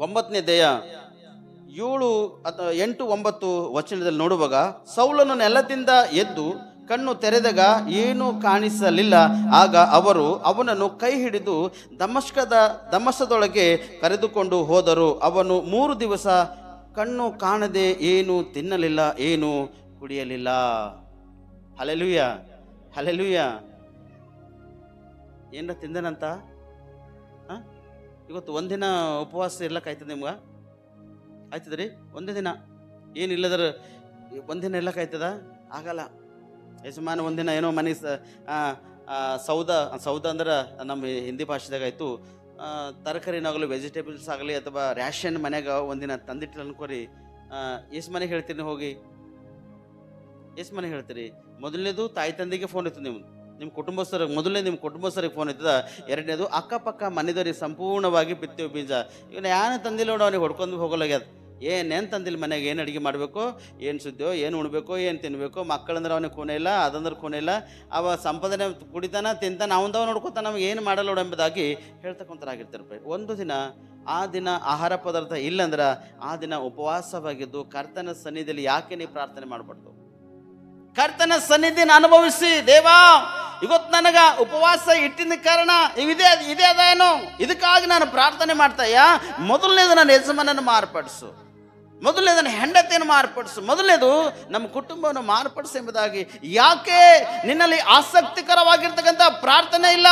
9ನೇ ಅಧ್ಯಾಯ 7-8-9 ವಚನದಲ್ಲಿ ನೋಡುವಾಗ, ಸೌಲನು ನೆಲದಿಂದ ಎದ್ದು ಕಣ್ಣು ತೆರೆದಾಗ ಏನೂ ಕಾಣಿಸಲಿಲ್ಲ. ಆಗ ಅವರು ಅವನನ್ನು ಕೈ ಹಿಡಿದು ದಮಸ್ಕದೊಳಗೆ ಕರೆದುಕೊಂಡು ಹೋದರು. ಅವನು 3 ದಿವಸ ಕಣ್ಣು ಕಾಣದೆ ಏನು ತಿನ್ನಲಿಲ್ಲ, ಏನು ಕುಡಿಯಲಿಲ್ಲ. Hallelujah hallelujah. ಏನರ ತಿಂದನಂತ ಇವತ್ತು ಒಂದಿನ ಉಪವಾಸ ಇರ್ಲಕ್ಕೆ ಆಯ್ತದೆ ನಿಮ್ಗೆ? ಆಯ್ತದ್ರಿ? ಒಂದೇ ದಿನ ಏನಿಲ್ಲದ್ರ ಒಂದಿನ ಇರ್ಲಕ್ಕೆ ಆಯ್ತದ? ಆಗಲ್ಲ. ಯಜಮಾನ ಒಂದಿನ ಏನೋ ಮನೆ ಸೌದ ಅಂದ್ರೆ ನಮ್ಮ ಹಿಂದಿ ಭಾಷೆದಾಗ ಆಯಿತು, ತರಕಾರಿನಾಗಲಿ ವೆಜಿಟೇಬಲ್ಸ್ ಆಗಲಿ ಅಥವಾ ರ್ಯಾಷನ್ ಮನೆಗೆ ಒಂದಿನ ತಂದಿಟ್ಟು ಅನ್ಕೋರಿ. ಎಷ್ಟು ಮನೆಗೆ ಹೇಳ್ತೀರಿ ಹೋಗಿ? ಎಷ್ಟು ಮನೆಗೆ ಹೇಳ್ತೀರಿ? ಮೊದಲನೇದು ತಾಯಿ ತಂದೆಗೆ ಫೋನ್ ಇತ್ತು, ನಿಮ್ಮ ಕುಟುಂಬಸ್ಥರಿಗೆ ನಿಮ್ಮ ಕುಟುಂಬಸ್ಥರಿಗೆ ಫೋನ್ ಇರ್ತದ. ಎರಡನೇದು ಅಕ್ಕಪಕ್ಕ ಮನೆದವ್ರಿಗೆ ಸಂಪೂರ್ಣವಾಗಿ ಬಿತ್ತೇವು ಬೀಜ. ಇವನು ಏನು ತಂದಿಲ್ಲ ನೋಡು, ಅವನಿಗೆ ಹೊಡ್ಕೊಂಡು ಹೋಗಲಾಗ್ಯದ. ಏನೇನು ತಂದಿಲ್ಲ ಮನೆಗೆ, ಏನು ಅಡುಗೆ ಮಾಡಬೇಕು, ಏನು ಸುದ್ದಿಯೋ, ಏನು ಉಣ್ಬೇಕು, ಏನು ತಿನ್ನಬೇಕು. ಮಕ್ಕಳಂದ್ರೆ ಅವನಿಗೆ ಖೂನೆ ಇಲ್ಲ, ಅದಂದ್ರೆ ಖೂನೆ ಇಲ್ಲ. ಅವ ಸಂಪಾದನೆ ಕುಡಿತಾನ ತಿಂತಾನ, ಅವಂದವ ನೋಡ್ಕೊತಾನ, ನಮ್ಗೆ ಏನು ಮಾಡಲ್ಲ ನೋಡು ಎಂಬುದಾಗಿ ಹೇಳ್ತಕ್ಕಂಥರಾಗಿರ್ತಾರೆ. ಒಂದು ದಿನ ಆ ದಿನ ಆಹಾರ ಪದಾರ್ಥ ಇಲ್ಲಂದ್ರೆ ಆ ದಿನ ಉಪವಾಸವಾಗಿದ್ದು ಕರ್ತನ ಸನ್ನಿಧಿಯಲ್ಲಿ ಯಾಕೆ ನೀವು ಪ್ರಾರ್ಥನೆ ಮಾಡಬಾರ್ದು? ಕರ್ತನ ಸನ್ನಿಧಿನ ಅನುಭವಿಸಿ, ದೇವಾ ಇವತ್ತು ನನಗ ಉಪವಾಸ ಇಟ್ಟಿನ ಕಾರಣ ಇದೇ ಅದೇನೋ, ಇದಕ್ಕಾಗಿ ನಾನು ಪ್ರಾರ್ಥನೆ ಮಾಡ್ತಾಯ. ಮೊದಲನೇದು ನನ್ನ ಯಜಮಾನನ್ನು ಮಾರ್ಪಡಿಸು, ಮೊದಲನೇದು ನನ್ನ ಹೆಂಡತಿಯನ್ನು ಮಾರ್ಪಡಿಸು, ಮೊದಲನೇದು ನಮ್ಮ ಕುಟುಂಬವನ್ನು ಮಾರ್ಪಡಿಸು ಎಂಬುದಾಗಿ. ಯಾಕೆ ನಿನ್ನಲ್ಲಿ ಆಸಕ್ತಿಕರವಾಗಿರ್ತಕ್ಕಂಥ ಪ್ರಾರ್ಥನೆ ಇಲ್ಲ?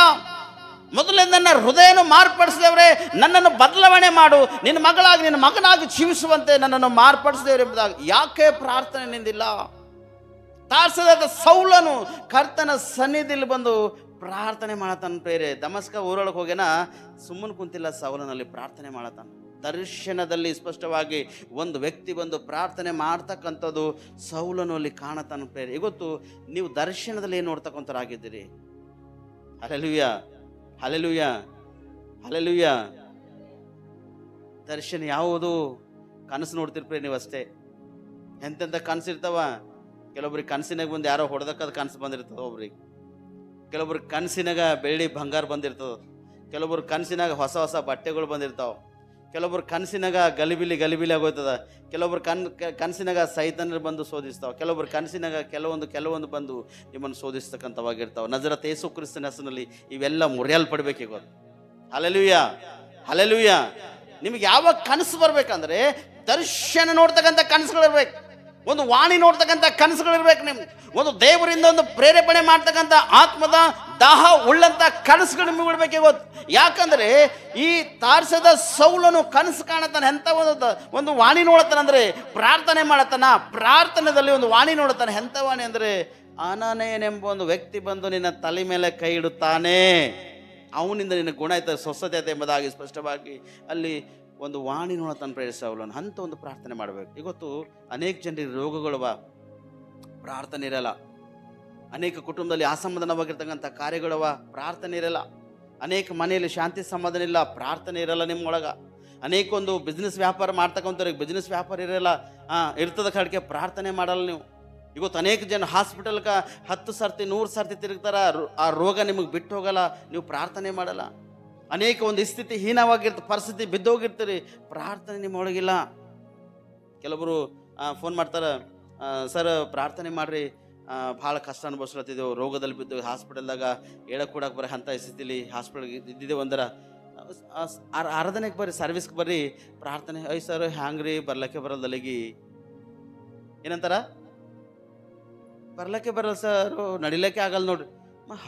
ಮೊದಲೇ ನನ್ನ ಹೃದಯನು ಮಾರ್ಪಡಿಸಿದವರೇ, ನನ್ನನ್ನು ಬದಲಾವಣೆ ಮಾಡು, ನಿನ್ನ ಮಗಳಾಗಿ ನಿನ್ನ ಮಗನಾಗಿ ಜೀವಿಸುವಂತೆ ನನ್ನನ್ನು ಮಾರ್ಪಡಿಸಿದವರು ಎಂಬುದಾಗಿ ಯಾಕೆ ಪ್ರಾರ್ಥನೆ ನಿಂದಿಲ್ಲ? ತಾರ್ಸದ ಸೌಲನು ಕರ್ತನ ಸನ್ನಿಧಿಯಲ್ಲಿ ಬಂದು ಪ್ರಾರ್ಥನೆ ಮಾಡತಾನ ಪ್ರೇರೆ. ದಮಸ್ಕ ಊರೊಳಗೆ ಹೋಗ್ಯಾನ, ಸುಮ್ಮನೆ ಕುಂತಿಲ್ಲ, ಸೌಲನಲ್ಲಿ ಪ್ರಾರ್ಥನೆ ಮಾಡತಾನ. ದರ್ಶನದಲ್ಲಿ ಸ್ಪಷ್ಟವಾಗಿ ಒಂದು ವ್ಯಕ್ತಿ ಬಂದು ಪ್ರಾರ್ಥನೆ ಮಾಡ್ತಕ್ಕಂಥದ್ದು ಸೌಲನು ಅಲ್ಲಿ ಕಾಣತಾನ ಪ್ರೇರೆ. ಇವತ್ತು ನೀವು ದರ್ಶನದಲ್ಲಿ ಏನು ನೋಡ್ತಕ್ಕಂಥರಾಗಿದ್ದೀರಿ? Hallelujah, hallelujah, hallelujah. ದರ್ಶನ ಯಾವುದು? ಕನಸು ನೋಡ್ತಿರ್ಪ್ರಿ ನೀವು ಅಷ್ಟೇ. ಎಂತೆಂಥ ಕನಸಿರ್ತಾವ. ಕೆಲವೊಬ್ರಿಗೆ ಕನಸಿನಾಗ ಬಂದು ಯಾರೋ ಹೊಡೆದಕ್ಕದ ಕನಸು ಬಂದಿರ್ತದೆ, ಒಬ್ರಿಗೆ ಕೆಲವೊಬ್ರು ಕನಸಿನಾಗ ಬೆಳ್ಳಿ ಬಂಗಾರ ಬಂದಿರ್ತದೆ, ಕೆಲವೊಬ್ರು ಕನಸಿನಾಗ ಹೊಸ ಹೊಸ ಬಟ್ಟೆಗಳು ಬಂದಿರ್ತಾವೆ, ಕೆಲವೊಬ್ರು ಕನಸಿನಾಗ ಗಲಿಬಿಲಿ ಆಗೋಯ್ತದ, ಕೆಲವೊಬ್ರು ಕನಸಿನಾಗ ಸೈತಾನರು ಬಂದು ಶೋಧಿಸ್ತಾವೆ, ಕೆಲವೊಬ್ರು ಕನಸಿನಾಗ ಕೆಲವೊಂದು ಬಂದು ನಿಮ್ಮನ್ನು ಶೋಧಿಸ್ತಕ್ಕಂಥವಾಗಿರ್ತಾವೆ. ನಜರತ್ ಯೇಸು ಕ್ರಿಸ್ತನ ಹೆಸರಿನಲ್ಲಿ ಇವೆಲ್ಲ ಮುರಿಯಲ್ಪಡ್ಬೇಕೀಗ. Hallelujah, hallelujah. ನಿಮ್ಗೆ ಯಾವಾಗ ಕನಸು ಬರ್ಬೇಕಂದ್ರೆ ದರ್ಶನ ನೋಡ್ತಕ್ಕಂಥ ಕನಸುಗಳಿರ್ಬೇಕು, ಒಂದು ವಾಣಿ ನೋಡ್ತಕ್ಕಂಥ ಕನಸುಗಳಿರ್ಬೇಕು, ನಿಮ್ಗೆ ಒಂದು ದೇವರಿಂದ ಒಂದು ಪ್ರೇರೇಪಣೆ ಮಾಡ್ತಕ್ಕಂಥ ಆತ್ಮದ ದಾಹ ಉಳ್ಳಂಥ ಕನಸುಗಳು ನಿಮಗೆ ಬಿಡ್ಬೇಕೆ ಗೊತ್ತು. ಯಾಕಂದ್ರೆ ಈ ತಾರ್ಸದ ಸೌಲನು ಕನಸು ಕಾಣತಾನೆ, ಎಂಥ ಒಂದು ವಾಣಿ ನೋಡತಾನಂದ್ರೆ ಪ್ರಾರ್ಥನೆ ಮಾಡತಾನ. ಪ್ರಾರ್ಥನೆಯಲ್ಲಿ ಒಂದು ವಾಣಿ ನೋಡತಾನೆ. ಎಂಥ ವಾಣಿ ಅಂದರೆ ಅನಾನಯನೆಂಬ ಒಂದು ವ್ಯಕ್ತಿ ಬಂದು ನಿನ್ನ ತಲೆ ಮೇಲೆ ಕೈ ಇಡುತ್ತಾನೆ, ಅವನಿಂದ ನಿನ್ನ ಗುಣ ಆಯ್ತದೆ, ಸ್ವಸ್ಥತೆ ಆಯ್ತು ಎಂಬುದಾಗಿ ಸ್ಪಷ್ಟವಾಗಿ ಅಲ್ಲಿ ಒಂದು ವಾಣಿ ನೋಡತಾನೆ ಪ್ರೇರಿಸ ಅವಳನ್ನು. ಅಂಥ ಒಂದು ಪ್ರಾರ್ಥನೆ ಮಾಡಬೇಕು. ಇವತ್ತು ಅನೇಕ ಜನರಿಗೆ ರೋಗಗಳವ, ಪ್ರಾರ್ಥನೆ ಇರಲ್ಲ. ಅನೇಕ ಕುಟುಂಬದಲ್ಲಿ ಅಸಮಾಧಾನವಾಗಿರ್ತಕ್ಕಂಥ ಕಾರ್ಯಗಳವ, ಪ್ರಾರ್ಥನೆ ಇರಲ್ಲ. ಅನೇಕ ಮನೆಯಲ್ಲಿ ಶಾಂತಿ ಸಮಾಧಾನ ಇಲ್ಲ, ಪ್ರಾರ್ಥನೆ ಇರಲ್ಲ ನಿಮ್ಮೊಳಗೆ. ಅನೇಕ ಒಂದು ಬಿಸ್ನೆಸ್ ವ್ಯಾಪಾರ ಮಾಡ್ತಕ್ಕಂಥವ್ರಿಗೆ ಬಿಸ್ನೆಸ್ ವ್ಯಾಪಾರ ಇರಲ್ಲ, ಇರ್ತದ ಕಡೆಗೆ ಪ್ರಾರ್ಥನೆ ಮಾಡಲ್ಲ ನೀವು. ಇವತ್ತು ಅನೇಕ ಜನ ಹಾಸ್ಪಿಟಲ್ಗೆ 10 ಸರ್ತಿ 100 ಸರ್ತಿ ತಿರುಗ್ತಾರ, ಆ ರೋಗ ನಿಮಗೆ ಬಿಟ್ಟು ಹೋಗಲ್ಲ, ನೀವು ಪ್ರಾರ್ಥನೆ ಮಾಡಲ್ಲ. ಅನೇಕ ಒಂದು ಸ್ಥಿತಿ ಹೀನವಾಗಿರ್ತ ಪರಿಸ್ಥಿತಿ ಬಿದ್ದೋಗಿರ್ತೀರಿ, ಪ್ರಾರ್ಥನೆ ನಿಮ್ಮೊಳಗಿಲ್ಲ. ಕೆಲವರು ಫೋನ್ ಮಾಡ್ತಾರೆ, ಸರ್ ಪ್ರಾರ್ಥನೆ ಮಾಡಿರಿ, ಭಾಳ ಕಷ್ಟ ಅನುಭವಿಸ್ಲತ್ತಿದ್ದೆವು, ರೋಗದಲ್ಲಿ ಬಿದ್ದು ಹಾಸ್ಪಿಟಲ್ದಾಗ ಹೇಳக்கூಡಕ್ಕೆ ಬರೀ ಅಂಥ ಸ್ಥಿತಿಲಿ ಹಾಸ್ಪಿಟಲ್ಗೆ ಇದ್ದಿದ್ದೇವೆ ಅಂದ್ರೆ ಆರಾಧನೆಗೆ ಬರ್ರಿ, ಸರ್ವಿಸ್ಗೆ ಬರ್ರಿ, ಪ್ರಾರ್ಥನೆ. ಸರ್ ಹ್ಯಾಂಗ್ರಿ ಬರ್ಲಕ್ಕೆ ಬರಲ್ದಲ್ಲಿಗಿ ಏನಂತಾರ, ಬರ್ಲಕ್ಕೆ ಬರಲ್ಲ ಸರ್, ನಡಿಲಕ್ಕೆ ಆಗಲ್ಲ ನೋಡ್ರಿ.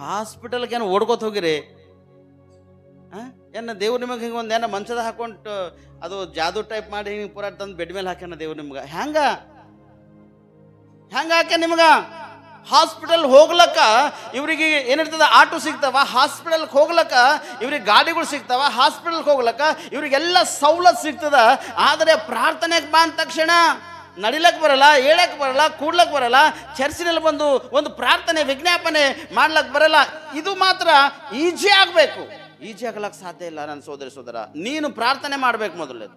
ಹಾಸ್ಪಿಟಲ್ಗೆ ಏನು ಓಡ್ಕೋತ ಹೋಗಿರಿ? ಏನು ದೇವ್ರು ನಿಮಗೆ ಹಿಂಗೆ ಒಂದು ಏನೋ ಮಂಚದ ಹಾಕೊಂಡು ಅದು ಜಾದು ಟೈಪ್ ಮಾಡಿ ಹಿಂಗೆ ಪೂರ ತಂದು ಬೆಡ್ ಮೇಲೆ ಹಾಕ್ಯಾನ ದೇವ್ರು ನಿಮ್ಗೆ? ಹೆಂಗ ಹಾಕ್ಯ ನಿಮ್ಗೆ? ಹಾಸ್ಪಿಟಲ್ ಹೋಗ್ಲಕ್ಕ ಇವ್ರಿಗೆ ಏನಿರ್ತದ, ಆಟೋ ಸಿಗ್ತಾವ, ಹಾಸ್ಪಿಟಲ್ಗೆ ಹೋಗ್ಲಕ್ಕ ಇವ್ರಿಗೆ ಗಾಡಿಗಳು ಸಿಗ್ತಾವ, ಹಾಸ್ಪಿಟಲ್ಗೆ ಹೋಗ್ಲಕ್ಕ ಇವ್ರಿಗೆಲ್ಲ ಸವಲತ್ತು ಸಿಗ್ತದ. ಆದರೆ ಪ್ರಾರ್ಥನೆಗೆ ಬಂದ ತಕ್ಷಣ ನಡಿಲಕ್ಕೆ ಬರಲ್ಲ, ಹೇಳಕ್ಕೆ ಬರಲ್ಲ, ಕೂಡ್ಲಕ್ಕೆ ಬರಲ್ಲ, ಚರ್ಚಿನಲ್ಲಿ ಬಂದು ಒಂದು ಪ್ರಾರ್ಥನೆ ವಿಜ್ಞಾಪನೆ ಮಾಡ್ಲಕ್ಕೆ ಬರಲ್ಲ. ಇದು ಮಾತ್ರ ಈಜಿ ಆಗಬೇಕು. ಈಜಿ ಆಗ್ಲಕ್ಕೆ ಸಾಧ್ಯ ಇಲ್ಲ ನನ್ನ ಸೋದರ. ನೀನು ಪ್ರಾರ್ಥನೆ ಮಾಡಬೇಕು. ಮೊದಲನೇದು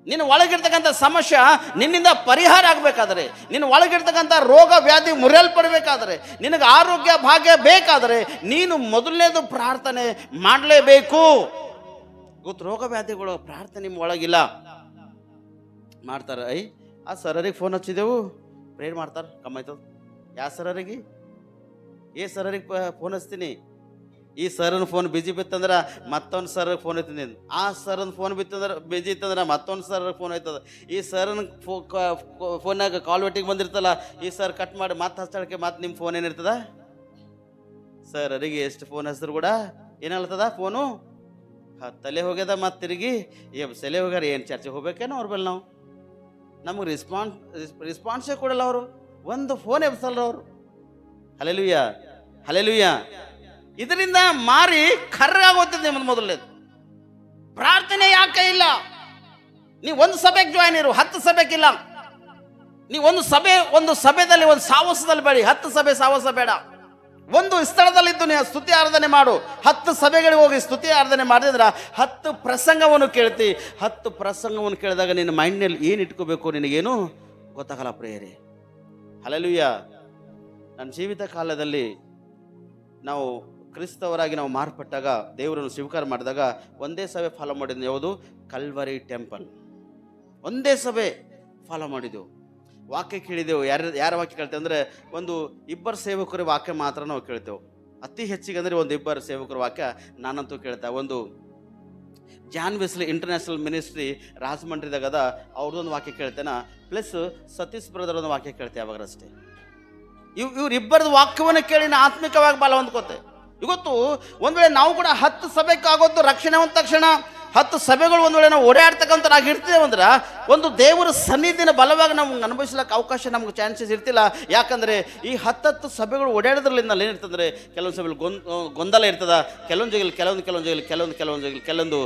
ನಿನ್ನ ಒಳಗಿರ್ತಕ್ಕಂಥ ಸಮಸ್ಯೆ ನಿನ್ನಿಂದ ಪರಿಹಾರ ಆಗಬೇಕಾದ್ರೆ, ನಿನ್ನ ಒಳಗಿರ್ತಕ್ಕಂಥ ರೋಗ ವ್ಯಾಧಿ ಮುರಿಯಲ್ಪಡಬೇಕಾದ್ರೆ, ನಿನಗೆ ಆರೋಗ್ಯ ಭಾಗ್ಯ ಬೇಕಾದರೆ ನೀನು ಮೊದಲನೇದು ಪ್ರಾರ್ಥನೆ ಮಾಡಲೇಬೇಕು. ಗೊತ್ತು, ರೋಗ ವ್ಯಾಧಿಗಳು ಪ್ರಾರ್ಥನೆ ನಿಮ್ಮ ಒಳಗಿಲ್ಲ. ಮಾಡ್ತಾರೆ, ಆ ಸರರಿಗೆ ಫೋನ್ ಹಚ್ಚಿದೆವು, ಪ್ರೇರ್ ಮಾಡ್ತಾರೆ, ಕಮ್ಮಾಯ್ತದ. ಯಾವ ಸರರಿಗೆ? ಸರರಿಗೆ ಫೋನ್ ಹಚ್ತೀನಿ. ಈ ಸರ್ನ ಫೋನ್ ಬಿಜಿ ಬಿತ್ತಂದ್ರೆ ಮತ್ತೊಂದು ಸರ್ಗೆ ಫೋನ್ ಐತದ. ಆ ಸರ್ನ ಫೋನ್ ಬಿತ್ತಂದ್ರೆ ಬಿಜಿ ಇತ್ತಂದ್ರೆ ಮತ್ತೊಂದು ಸರ್ಗೆ ಫೋನ್ ಐತದ. ಈ ಸರ್ನ ಫೋನ್ನಾಗ ಕಾಲ್ ವೆಟ್ಟಿಗೆ ಬಂದಿರ್ತಲ್ಲ, ಈ ಸರ್ ಕಟ್ ಮಾಡಿ ಮತ್ತೆ ಹಚ್ಚಳಕ್ಕೆ ಮತ್ತೆ ನಿಮ್ಮ ಫೋನ್ ಏನಿರ್ತದ? ಸರಿಗೆ ಎಷ್ಟು ಫೋನ್ ಹಚ್ಚಿದ್ರು ಕೂಡ ಏನಾಗ್ತದ, ಫೋನು ತಲೆ ಹೋಗ್ಯದ. ಮತ್ತೆ ತಿರುಗಿ ಸೆಲೆ ಹೋಗ್ಯಾರ, ಏನು ಚರ್ಚೆ ಹೋಗ್ಬೇಕೇನೋ ಅವ್ರ ಬಲ್ಲಿ. ನಾವು ನಮಗೆ ರೆಸ್ಪಾನ್ಸೇ ಕೊಡಲ್ಲ ಅವರು, ಒಂದು ಫೋನ್ ಎಬ್ಸಲ್ಲ ಅವರು. Hallelujah, hallelujah. ಇದರಿಂದ ಮಾರಿ ಕರ್ರಾಗೋಗ್ತದೆ ನಿಮ್ಮದು. ಮೊದಲನೇದು ಪ್ರಾರ್ಥನೆ ಯಾಕೆ ಇಲ್ಲ? ನೀವು ಒಂದು ಸಭೆಗೆ ಜಾಯ್ನ್ ಇರು, 10 ಸಭೆಗಿಲ್ಲ. ನೀವು ಒಂದು ಸಭೆದಲ್ಲಿ ಒಂದು ಸಾವಸದಲ್ಲಿ ಬೇಡಿ, 10 ಸಭೆ ಸಾವಸ ಬೇಡ. ಒಂದು ಸ್ಥಳದಲ್ಲಿದ್ದು ನೀವು ಸ್ತುತಿ ಆರಾಧನೆ ಮಾಡು. 10 ಸಭೆಗಳಿಗೆ ಹೋಗಿ ಸ್ತುತಿ ಆರಾಧನೆ ಮಾಡಿದ್ರೆ 10 ಪ್ರಸಂಗವನ್ನು ಕೇಳ್ತಿ. 10 ಪ್ರಸಂಗವನ್ನು ಕೇಳಿದಾಗ ನಿನ್ನ ಮೈಂಡ್ನಲ್ಲಿ ಏನು ಇಟ್ಕೋಬೇಕು ನಿನಗೇನು ಗೊತ್ತಾಗಲ್ಲ ಪ್ರೇಯರೇ. ಹಲ್ಲೆಲೂಯಾ. ನನ್ನ ಜೀವಿತ ಕಾಲದಲ್ಲಿ ನಾವು ಕ್ರಿಸ್ತವರಾಗಿ ನಾವು ಮಾರ್ಪಟ್ಟಾಗ, ದೇವರನ್ನು ಸ್ವೀಕಾರ ಮಾಡಿದಾಗ ಒಂದೇ ಸಭೆ ಫಾಲೋ ಮಾಡಿದ್ವಿ. ಯಾವುದು? Calvary temple. ಒಂದೇ ಸಭೆ ಫಾಲೋ ಮಾಡಿದೆವು. ವಾಕ್ಯ ಕೇಳಿದೆವು. ಯಾರ ವಾಕ್ಯ ಕೇಳ್ತೇವೆ ಅಂದರೆ ಒಂದು 2 ಸೇವಕರ ವಾಕ್ಯ ಮಾತ್ರ ನಾವು ಕೇಳ್ತೇವೆ. ಅತಿ ಹೆಚ್ಚಿಗೆ ಅಂದರೆ ಒಂದು 2 ಸೇವಕರ ವಾಕ್ಯ ನಾನಂತೂ ಕೇಳ್ತೇವೆ. ಒಂದು ಜಾನ್ ವೆಸ್ಲಿ ಇಂಟರ್ನ್ಯಾಷನಲ್ ಮಿನಿಸ್ಟ್ರಿ ರಾಜಮಂಡ್ರಿದಾಗದ, ಅವ್ರದ್ದೊಂದು ವಾಕ್ಯ ಕೇಳ್ತೇನೆ. ಪ್ಲಸ್ ಸತೀಶ್ ಬ್ರದರ್ ಒಂದು ವಾಕ್ಯ ಕೇಳ್ತೇವೆ. ಅವಾಗಷ್ಟೇ ಇವ್ರಿಬ್ಬರದ್ದು ವಾಕ್ಯವನ್ನು ಕೇಳಿ ನಾ ಆತ್ಮಿಕವಾಗಿ ಬಲ ಹೊಂದ್ಕೋತೆ. ಇವತ್ತು ಒಂದು ವೇಳೆ ನಾವು ಕೂಡ 10 ಸಭೆಗೆ ಆಗೋದು ರಕ್ಷಣೆ ಹೊಂದ ತಕ್ಷಣ 10 ಸಭೆಗಳು ಒಂದು ವೇಳೆ ನಾವು ಓಡಾಡ್ತಕ್ಕಂಥ ನಾವು ಇರ್ತೀವಿ ಅಂದ್ರೆ ಒಂದು ದೇವರ ಸನ್ನಿಧಿನ ಬಲವಾಗಿ ನಮ್ಗೆ ಅನುಭವಿಸ್ಲಿಕ್ಕೆ ಅವಕಾಶ ನಮ್ಗೆ ಚಾನ್ಸಸ್ ಇರ್ತಿಲ್ಲ. ಯಾಕಂದರೆ ಈ 10 ಸಭೆಗಳು ಓಡಾಡೋದ್ರಲ್ಲಿಂದ ಏನಿರ್ತಂದರೆ ಕೆಲವೊಂದು ಸಭೆಗಳು ಗೊಂದಲ ಇರ್ತದ, ಕೆಲವೊಂದು ಜಾಗದಲ್ಲಿ ಕೆಲವೊಂದು ಜಾಗದಲ್ಲಿ ಕೆಲವೊಂದು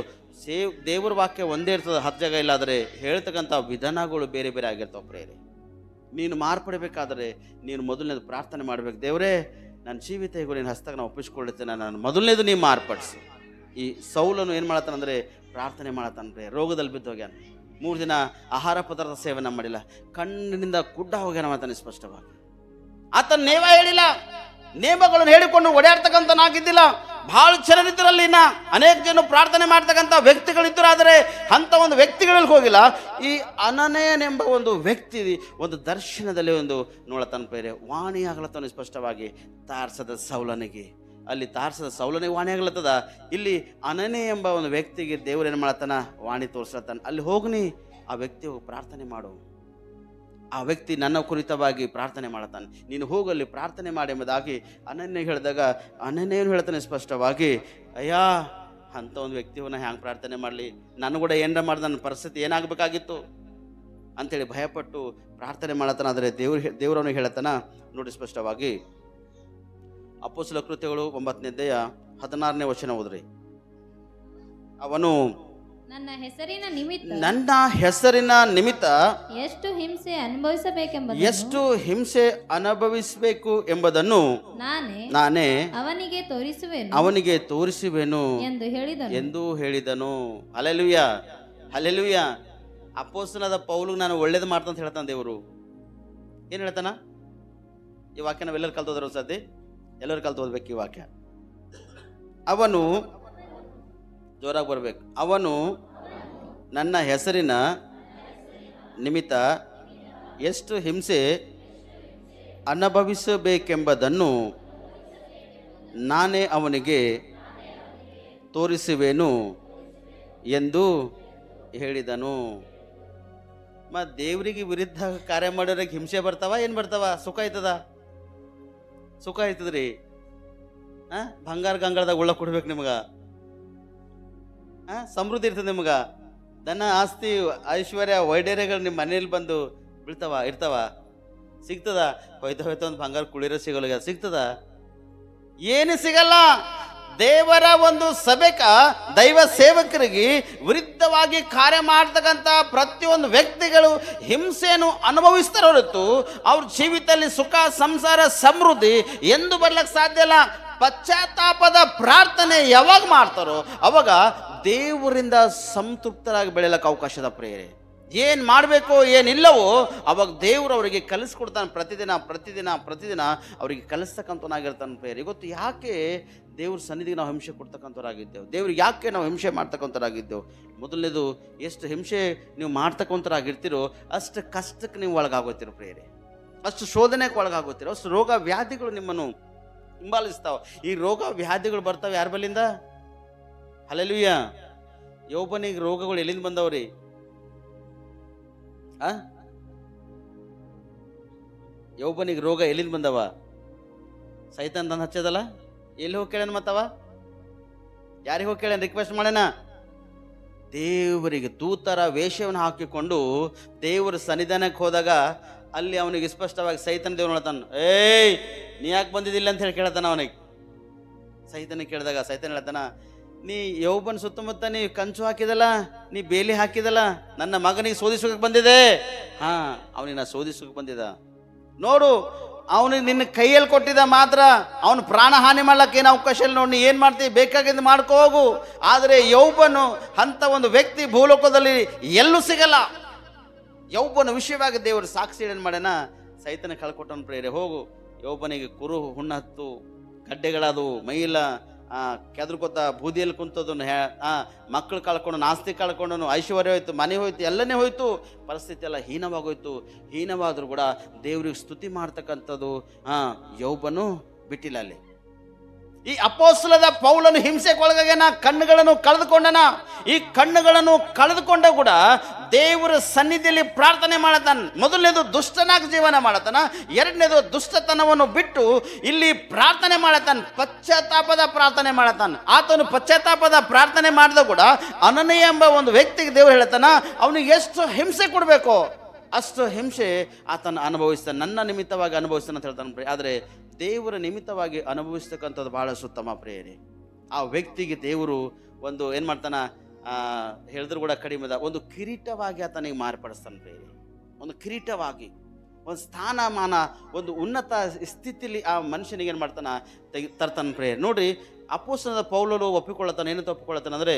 ದೇವ್ರ ವಾಕ್ಯ ಒಂದೇ ಇರ್ತದೆ, 10 ಜಾಗ ಇಲ್ಲ. ಆದರೆ ಹೇಳ್ತಕ್ಕಂಥ ವಿಧಾನಗಳು ಬೇರೆ ಬೇರೆ ಆಗಿರ್ತಾವೆ ಪ್ರೇರೆ. ನೀನು ಮಾರ್ಪಡಬೇಕಾದ್ರೆ ನೀನು ಮೊದಲನೇದು ಪ್ರಾರ್ಥನೆ ಮಾಡಬೇಕು. ದೇವರೇ, ನನ್ನ ಜೀವಿತ ಹೇಗೋ ನೀನು ಹಸ್ತಕ್ಕೆ ನಾನು ಒಪ್ಪಿಸ್ಕೊಳ್ಳುತ್ತೇನೆ, ನಾನು ಮೊದಲನೇದು ನೀವು ಮಾರ್ಪಡಿಸಿ. ಈ ಸೌಲನು ಏನು ಮಾಡತ್ತಾನಂದರೆ ಪ್ರಾರ್ಥನೆ ಮಾಡತ್ತಾನ ಪ್ರೇರೆ. ರೋಗದಲ್ಲಿ ಬಿದ್ದು ಹೋಗ್ಯಾನ, 3 ದಿನ ಆಹಾರ ಪದಾರ್ಥ ಸೇವನೆ ಮಾಡಿಲ್ಲ, ಕಣ್ಣಿನಿಂದ ಕುಡ್ಡ ಹೋಗ್ಯಾನ ಮಾತಾನೆ ಸ್ಪಷ್ಟವಾಗಿ. ಆತನ ನೇಮ ಹೇಳಿಲ್ಲ, ನೇಮಗಳನ್ನು ಹೇಳಿಕೊಂಡು ಓಡಾಡ್ತಕ್ಕಂಥನಾಗಿದ್ದಿಲ್ಲ. ಭಾಳ ಜನರಿದ್ದರಲ್ಲಿ ಅನೇಕ ಜನ ಪ್ರಾರ್ಥನೆ ಮಾಡ್ತಕ್ಕಂಥ ವ್ಯಕ್ತಿಗಳಿದ್ದರು. ಆದರೆ ಅಂಥ ಒಂದು ವ್ಯಕ್ತಿಗಳಲ್ಲಿ ಹೋಗಿಲ್ಲ. ಈ ಅನನಯನೆಂಬ ಒಂದು ವ್ಯಕ್ತಿ ಒಂದು ದರ್ಶನದಲ್ಲಿ ಒಂದು ನೋಡತನ ಬೇರೆ ವಾಣಿ ಆಗ್ಲತ್ತವನು ಸ್ಪಷ್ಟವಾಗಿ. ತಾರ್ಸದ ಸೌಲನಿಗೆ, ಅಲ್ಲಿ ತಾರ್ಸದ ಸೌಲನಿಗೆ ವಾಣಿ ಆಗ್ಲತ್ತದ. ಇಲ್ಲಿ ಅನನಯ ಎಂಬ ಒಂದು ವ್ಯಕ್ತಿಗೆ ದೇವರು ಏನು ಮಾಡತ್ತಾನ, ವಾಣಿ ತೋರಿಸ್ಲತ್ತಾನ. ಅಲ್ಲಿ ಹೋಗ್ನಿ, ಆ ವ್ಯಕ್ತಿ ಹೋಗಿ ಪ್ರಾರ್ಥನೆ ಮಾಡು. ಆ ವ್ಯಕ್ತಿ ನನ್ನ ಕುರಿತವಾಗಿ ಪ್ರಾರ್ಥನೆ ಮಾಡತಾನೆ, ನೀನು ಹೋಗಲ್ಲಿ ಪ್ರಾರ್ಥನೆ ಮಾಡಿ ಎಂಬುದಾಗಿ ಅನನ್ಯ ಹೇಳಿದಾಗ ಅನನ್ಯ ಏನು ಹೇಳ್ತಾನೆ ಸ್ಪಷ್ಟವಾಗಿ, ಅಯ್ಯ ಅಂಥ ಒಂದು ವ್ಯಕ್ತಿವನ್ನ ಹ್ಯಾಂಗೆ ಪ್ರಾರ್ಥನೆ ಮಾಡಲಿ, ನಾನು ಕೂಡ ಏನಾರ ಮಾಡಿದ ನನ್ನ ಪರಿಸ್ಥಿತಿ ಏನಾಗಬೇಕಾಗಿತ್ತು ಅಂಥೇಳಿ ಭಯಪಟ್ಟು ಪ್ರಾರ್ಥನೆ ಮಾಡತಾನ. ಆದರೆ ದೇವರವನಿಗೆ ಹೇಳತಾನ ನೋಡಿ ಸ್ಪಷ್ಟವಾಗಿ. ಅಪೊಸ್ತಲ ಕೃತ್ಯಗಳು 9ನೇ ಅಧ್ಯಾಯ 16ನೇ ವಚನ ಓದ್ರಿ. ಅವನು ನನ್ನ ಹೆಸರಿನ ನಿಮಿತ್ತ ಎಷ್ಟು ಹಿಂಸೆ ಅನುಭವಿಸಬೇಕು ಎಂಬುದನ್ನು ನಾನೇ ಅವನಿಗೆ ತೋರಿಸುವೆನು ಎಂದು ಹೇಳಿದನು. Hallelujah, hallelujah. ಅಪೊಸ್ತಲನಾದ ಪೌಲು ನಾನು ಒಳ್ಳೇದು ಮಾಡ್ತಂತ ಹೇಳ್ತಾನೆ ದೇವರು. ಏನು ಹೇಳ್ತಾನ? ಈ ವಾಕ್ಯ ನಾವೆಲ್ಲರೂ ಕಲ್ತೋದ್ರ ಸದ್ಯ, ಎಲ್ಲರೂ ಕಲ್ತು ಓದ್ಬೇಕು ಈ ವಾಕ್ಯ. ಅವನು ಜೋರಾಗಿ ಬರ್ಬೇಕು. ಅವನು ನನ್ನ ಹೆಸರಿನ ನಿಮಿತ್ತ ಎಷ್ಟು ಹಿಂಸೆ ಅನುಭವಿಸಬೇಕೆಂಬುದನ್ನು ನಾನೇ ಅವನಿಗೆ ತೋರಿಸುವೆನು ಎಂದು ಹೇಳಿದನು. ದೇವರಿಗೆ ವಿರುದ್ಧ ಕಾರ್ಯ ಮಾಡೋರಿಗೆ ಹಿಂಸೆ ಬರ್ತಾವ, ಏನು ಬರ್ತಾವ? ಸುಖ ಆಯ್ತದ? ಸುಖ ಆಯ್ತದ್ರಿ. ಬಂಗಾರ ಗಂಗಾಳದಾಗ ಉಳ್ಳ ಕೊಡ್ಬೇಕು ನಿಮ್ಗೆ, ಸಮೃದ್ಧಿ ಇರ್ತದೆ ನಿಮ್ಗೆ. ಧನ ಆಸ್ತಿ ಐಶ್ವರ್ಯ ವೈಡೇರ್ಯಗಳು ನಿಮ್ಮ ಮನೇಲಿ ಬಂದು ಬೀಳ್ತಾವ, ಇರ್ತಾವ, ಸಿಗ್ತದ? ಹೋಯ್ತ ಒಂದು ಬಂಗಾರ ಕುಳಿರೋ ಸಿಗೋಲ್ಲ, ಸಿಗ್ತದ? ಏನು ಸಿಗಲ್ಲ. ದೇವರ ಒಂದು ಸಭೆಕ ದೈವ ಸೇವಕರಿಗೆ ವಿರುದ್ಧವಾಗಿ ಕಾರ್ಯ ಮಾಡ್ತಕ್ಕಂಥ ಪ್ರತಿಯೊಂದು ವ್ಯಕ್ತಿಗಳು ಹಿಂಸೆಯನ್ನು ಅನುಭವಿಸ್ತಾರ ಹೊರತು ಅವ್ರ ಜೀವಿತದಲ್ಲಿ ಸುಖ, ಸಂಸಾರ, ಸಮೃದ್ಧಿ ಎಂದು ಬರ್ಲಿಕ್ಕೆ ಸಾಧ್ಯ ಇಲ್ಲ. ಪಶ್ಚಾತ್ತಾಪದ ಪ್ರಾರ್ಥನೆ ಯಾವಾಗ ಮಾಡ್ತಾರೋ ಅವಾಗ ದೇವರಿಂದ ಸಂತೃಪ್ತರಾಗಿ ಬೆಳೆಯಲಿಕ್ಕೆ ಅವಕಾಶದ ಪ್ರೇರೆ. ಏನು ಮಾಡಬೇಕು ಏನಿಲ್ಲವೋ ಅವಾಗ ದೇವರು ಅವರಿಗೆ ಕಲಿಸ್ಕೊಡ್ತಾನೆ. ಪ್ರತಿದಿನ ಅವರಿಗೆ ಕಲಿಸ್ತಕ್ಕಂಥವನಾಗಿರ್ತಾನೆ ಪ್ರೇರೆ. ಇವತ್ತು ಯಾಕೆ ದೇವ್ರ ಸನ್ನಿಧಿಗೆ ನಾವು ಹಿಂಸೆ ಕೊಡ್ತಕ್ಕಂಥವ್ರಾಗಿದ್ದೆವು? ದೇವ್ರಿಗೆ ಯಾಕೆ ನಾವು ಹಿಂಸೆ ಮಾಡ್ತಕ್ಕಂಥವ್ರಾಗಿದ್ದೆವು? ಮೊದಲನೇದು, ಎಷ್ಟು ಹಿಂಸೆ ನೀವು ಮಾಡ್ತಕ್ಕಂಥವ್ರಾಗಿರ್ತೀರೋ ಅಷ್ಟು ಕಷ್ಟಕ್ಕೆ ನೀವು ಒಳಗಾಗೋತೀರೋ ಪ್ರೇರೆ, ಅಷ್ಟು ಶೋಧನೆಗೆ ಒಳಗಾಗೋತೀರೋ, ಅಷ್ಟು ರೋಗ ವ್ಯಾಧಿಗಳು ನಿಮ್ಮನ್ನು ಹಿಂಬಾಲಿಸ್ತಾವ. ಈ ರೋಗ ವ್ಯಾಧಿಗಳು ಬರ್ತಾವೆ ಯಾರ ಬಲ್ಲಿಂದ? ಹಲ್ಲೆಲೂಯ. ಯೋಬನಿಗೆ ರೋಗಗಳು ಎಲ್ಲಿಂದ ಬಂದವ್ರಿ? ಯೋಬನಿಗೆ ರೋಗ ಎಲ್ಲಿಂದ ಬಂದವ? ಸೈತಾನ್ ತಂದು ಹಚ್ಚದಲ್ಲ. ಎಲ್ಲಿ ಹೋಗಿ ಕೇಳೇನ? ಮತ್ತವ ಯಾರಿಗೆ ಹೋಗಿ ಕೇಳೇನ? ರಿಕ್ವೆಸ್ಟ್ ಮಾಡೇನ? ದೇವರಿಗೆ ದೂತರ ವೇಷವನ್ನು ಹಾಕಿಕೊಂಡು ದೇವರ ಸನ್ನಿಧಾನಕ್ಕೆ ಹೋದಾಗ ಅಲ್ಲಿ ಅವನಿಗೆ ಸ್ಪಷ್ಟವಾಗಿ ಸೈತನ್ ದೇವ್ರು ಹೇಳ್ತಾನ, ಏಯ್ ನೀ ಯಾಕೆ ಬಂದಿದ್ದಿಲ್ಲ ಅಂತ ಹೇಳಿ ಕೇಳ್ತಾನ ಅವನಿಗೆ. ಸೈತನಿಗೆ ಕೇಳಿದಾಗ ಸೈತನ್ ಹೇಳ್ತಾನ, ನೀ ಯೋಬನ ಸುತ್ತಮುತ್ತ ನೀ ಕಂಚು ಹಾಕಿದಲ್ಲ, ನೀ ಬೇಲಿ ಹಾಕಿದಲ್ಲ, ನನ್ನ ಮಗನಿಗೆ ಶೋಧಿಸೋಕೆ ಬಂದಿದೆ. ಅವನಿಗೆ ನಾ ಶೋಧಿಸೋಕೆ ಬಂದಿದ ನೋಡು. ಅವನಿಗೆ ನಿನ್ನ ಕೈಯಲ್ಲಿ ಕೊಟ್ಟಿದ್ದ ಮಾತ್ರ ಅವನು ಪ್ರಾಣ ಹಾನಿ ಮಾಡ್ಲಿಕ್ಕೆ ಏನು ಅವಕಾಶ ಇಲ್ಲ. ನೋಡಿ, ನೀ ಏನು ಮಾಡ್ತೀವಿ ಬೇಕಾಗಿದ್ದು ಮಾಡ್ಕೋ ಹೋಗು. ಆದರೆ ಯೋಬನು ಅಂತ ಒಂದು ವ್ಯಕ್ತಿ ಭೂಲೋಕದಲ್ಲಿ ಎಲ್ಲೂ ಸಿಗಲ್ಲ. ಯೋಬನ ವಿಷಯವಾಗಿ ದೇವರು ಸಾಕ್ಷಿ ಏನು ಮಾಡ್ಯಾನ? ಸೈತನ ಕಳ್ಕೊಟ್ಟನ ಪ್ರೇರೆ. ಹೋಗು, ಯೋಬನಿಗೆ ಕುರು ಹುಣ್ಣತ್ತು, ಗಡ್ಡೆಗಳದು, ಮೈಲ ಕೆದ್ರಕೊತ ಬೂದಿಯಲ್ಲಿ ಕುಂತದನ್ನು, ಮಕ್ಕಳು ಕಳ್ಕೊಂಡು, ಆಸ್ತಿ ಕಳ್ಕೊಂಡು, ಐಶ್ವರ್ಯ ಹೋಯ್ತು, ಮನೆ ಹೋಯ್ತು, ಎಲ್ಲನೇ ಹೋಯ್ತು, ಪರಿಸ್ಥಿತಿ ಎಲ್ಲ ಹೀನವಾಗೋಯ್ತು. ಹೀನವಾದರೂ ಕೂಡ ದೇವ್ರಿಗೆ ಸ್ತುತಿ ಮಾಡ್ತಕ್ಕಂಥದ್ದು ಯೋಬನು ಬಿಟ್ಟಿಲ್ಲ. ಅಲ್ಲಿ ಈ ಅಪೊಸ್ತಲದ ಪೌಲನು ಹಿಂಸೆಗೆ ಒಳಗಾಗ್ಯಾನ, ಕಣ್ಣುಗಳನ್ನು ಕಳೆದುಕೊಂಡನ. ಈ ಕಣ್ಣುಗಳನ್ನು ಕಳೆದುಕೊಂಡ ಕೂಡ ದೇವರ ಸನ್ನಿಧಿಯಲ್ಲಿ ಪ್ರಾರ್ಥನೆ ಮಾಡತಾನ. ಮೊದಲನೇದು ದುಷ್ಟನಾಗಿ ಜೀವನ ಮಾಡತಾನ, ಎರಡನೇದು ದುಷ್ಟತನವನ್ನು ಬಿಟ್ಟು ಇಲ್ಲಿ ಪ್ರಾರ್ಥನೆ ಮಾಡತಾನ, ಪಶ್ಚಾತ್ತಾಪದ ಪ್ರಾರ್ಥನೆ ಮಾಡತಾನ. ಆತನು ಪಶ್ಚಾತ್ತಾಪದ ಪ್ರಾರ್ಥನೆ ಮಾಡಿದ ಕೂಡ ಅನನಯ ಎಂಬ ಒಂದು ವ್ಯಕ್ತಿಗೆ ದೇವರು ಹೇಳ್ತಾನ, ಅವನಿಗೆ ಎಷ್ಟು ಹಿಂಸೆ ಕೊಡಬೇಕೋ ಅಷ್ಟು ಹಿಂಸೆ ಆತನ ಅನುಭವಿಸ್ತಾನೆ, ನನ್ನ ನಿಮಿತ್ತವಾಗಿ ಅನುಭವಿಸ್ತಾನೆ ಅಂತ ಹೇಳ್ತಾನೆ. ಆದರೆ ದೇವರ ನಿಮಿತ್ತವಾಗಿ ಅನುಭವಿಸ್ತಕ್ಕಂಥದ್ದು ಬಹಳ ಉತ್ತಮ ಪ್ರೇಯರಿ. ಆ ವ್ಯಕ್ತಿಗೆ ದೇವರು ಒಂದು ಏನು ಮಾಡ್ತಾನ? ಹೇಳಿದ್ರು ಕೂಡ ಕಡಿಮೆ ಅದ. ಒಂದು ಕಿರೀಟವಾಗಿ ಆತನಿಗೆ ಮಾರ್ಪಡಿಸ್ತಾನೆ ಪ್ರಿಯರೇ. ಒಂದು ಕಿರೀಟವಾಗಿ, ಒಂದು ಸ್ಥಾನಮಾನ, ಒಂದು ಉನ್ನತ ಸ್ಥಿತಿಲಿ ಆ ಮನುಷ್ಯನಿಗೆ ಏನು ಮಾಡ್ತಾನೆ, ತರ್ತಾನೆ ಪ್ರಿಯರೇ. ನೋಡ್ರಿ, ಅಪೊಸ್ತಲನಾದ ಪೌಲನು ಒಪ್ಪಿಕೊಳ್ಳತಾನೆ. ಏನಂತ ಒಪ್ಪಿಕೊಳ್ಳತಾನೆ ಅಂದರೆ,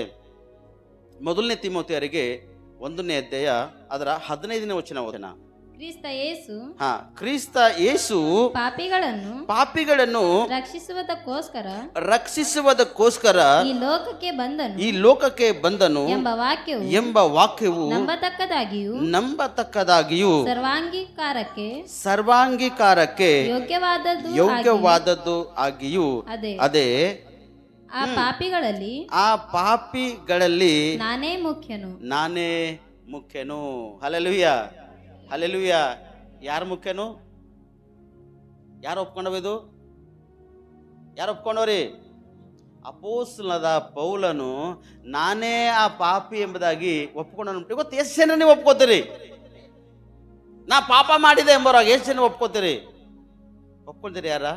ಮೊದಲನೇ ತಿಮೋಥೆಯರಿಗೆ 1ನೇ ಅಧ್ಯಾಯ ಅದರ 15ನೇ ವಚನ ಓದೋಣ. ಕ್ರಿಸ್ತ ಯೇಸು ಪಾಪಿಗಳನ್ನು ರಕ್ಷಿಸುವುದಕ್ಕೋಸ್ಕರ ಈ ಲೋಕಕ್ಕೆ ಬಂದನು ಎಂಬ ವಾಕ್ಯವು ನಂಬತಕ್ಕದಾಗಿಯೂ ಸರ್ವಾಂಗೀಕಾರಕ್ಕೆ ಯೋಗ್ಯವಾದದ್ದು ಆಗಿಯೂ ಅದೇ. ಆ ಪಾಪಿಗಳಲ್ಲಿ ನಾನೇ ಮುಖ್ಯನು. Hallelujah, hallelujah. ಯಾರು ಮುಖ್ಯನು? ಯಾರು ಒಪ್ಕೊಂಡವ? ಇದು ಯಾರು ಒಪ್ಕೊಂಡವ್ರಿ? ಅಪೊಸ್ತಲನಾದ ಪೌಲನು ನಾನೇ ಆ ಪಾಪಿ ಎಂಬುದಾಗಿ ಒಪ್ಕೊಂಡನು. ಇವತ್ತು ಎಷ್ಟು ಜನ ನೀವು ಒಪ್ಕೋತೀರಿ? ನಾ ಪಾಪ ಮಾಡಿದೆ ಎಂಬುವಾಗ ಎಷ್ಟು ಜನ ಒಪ್ಕೋತೀರಿ? ಒಪ್ಕೊಳ್ತೀರಿ? ಯಾರ?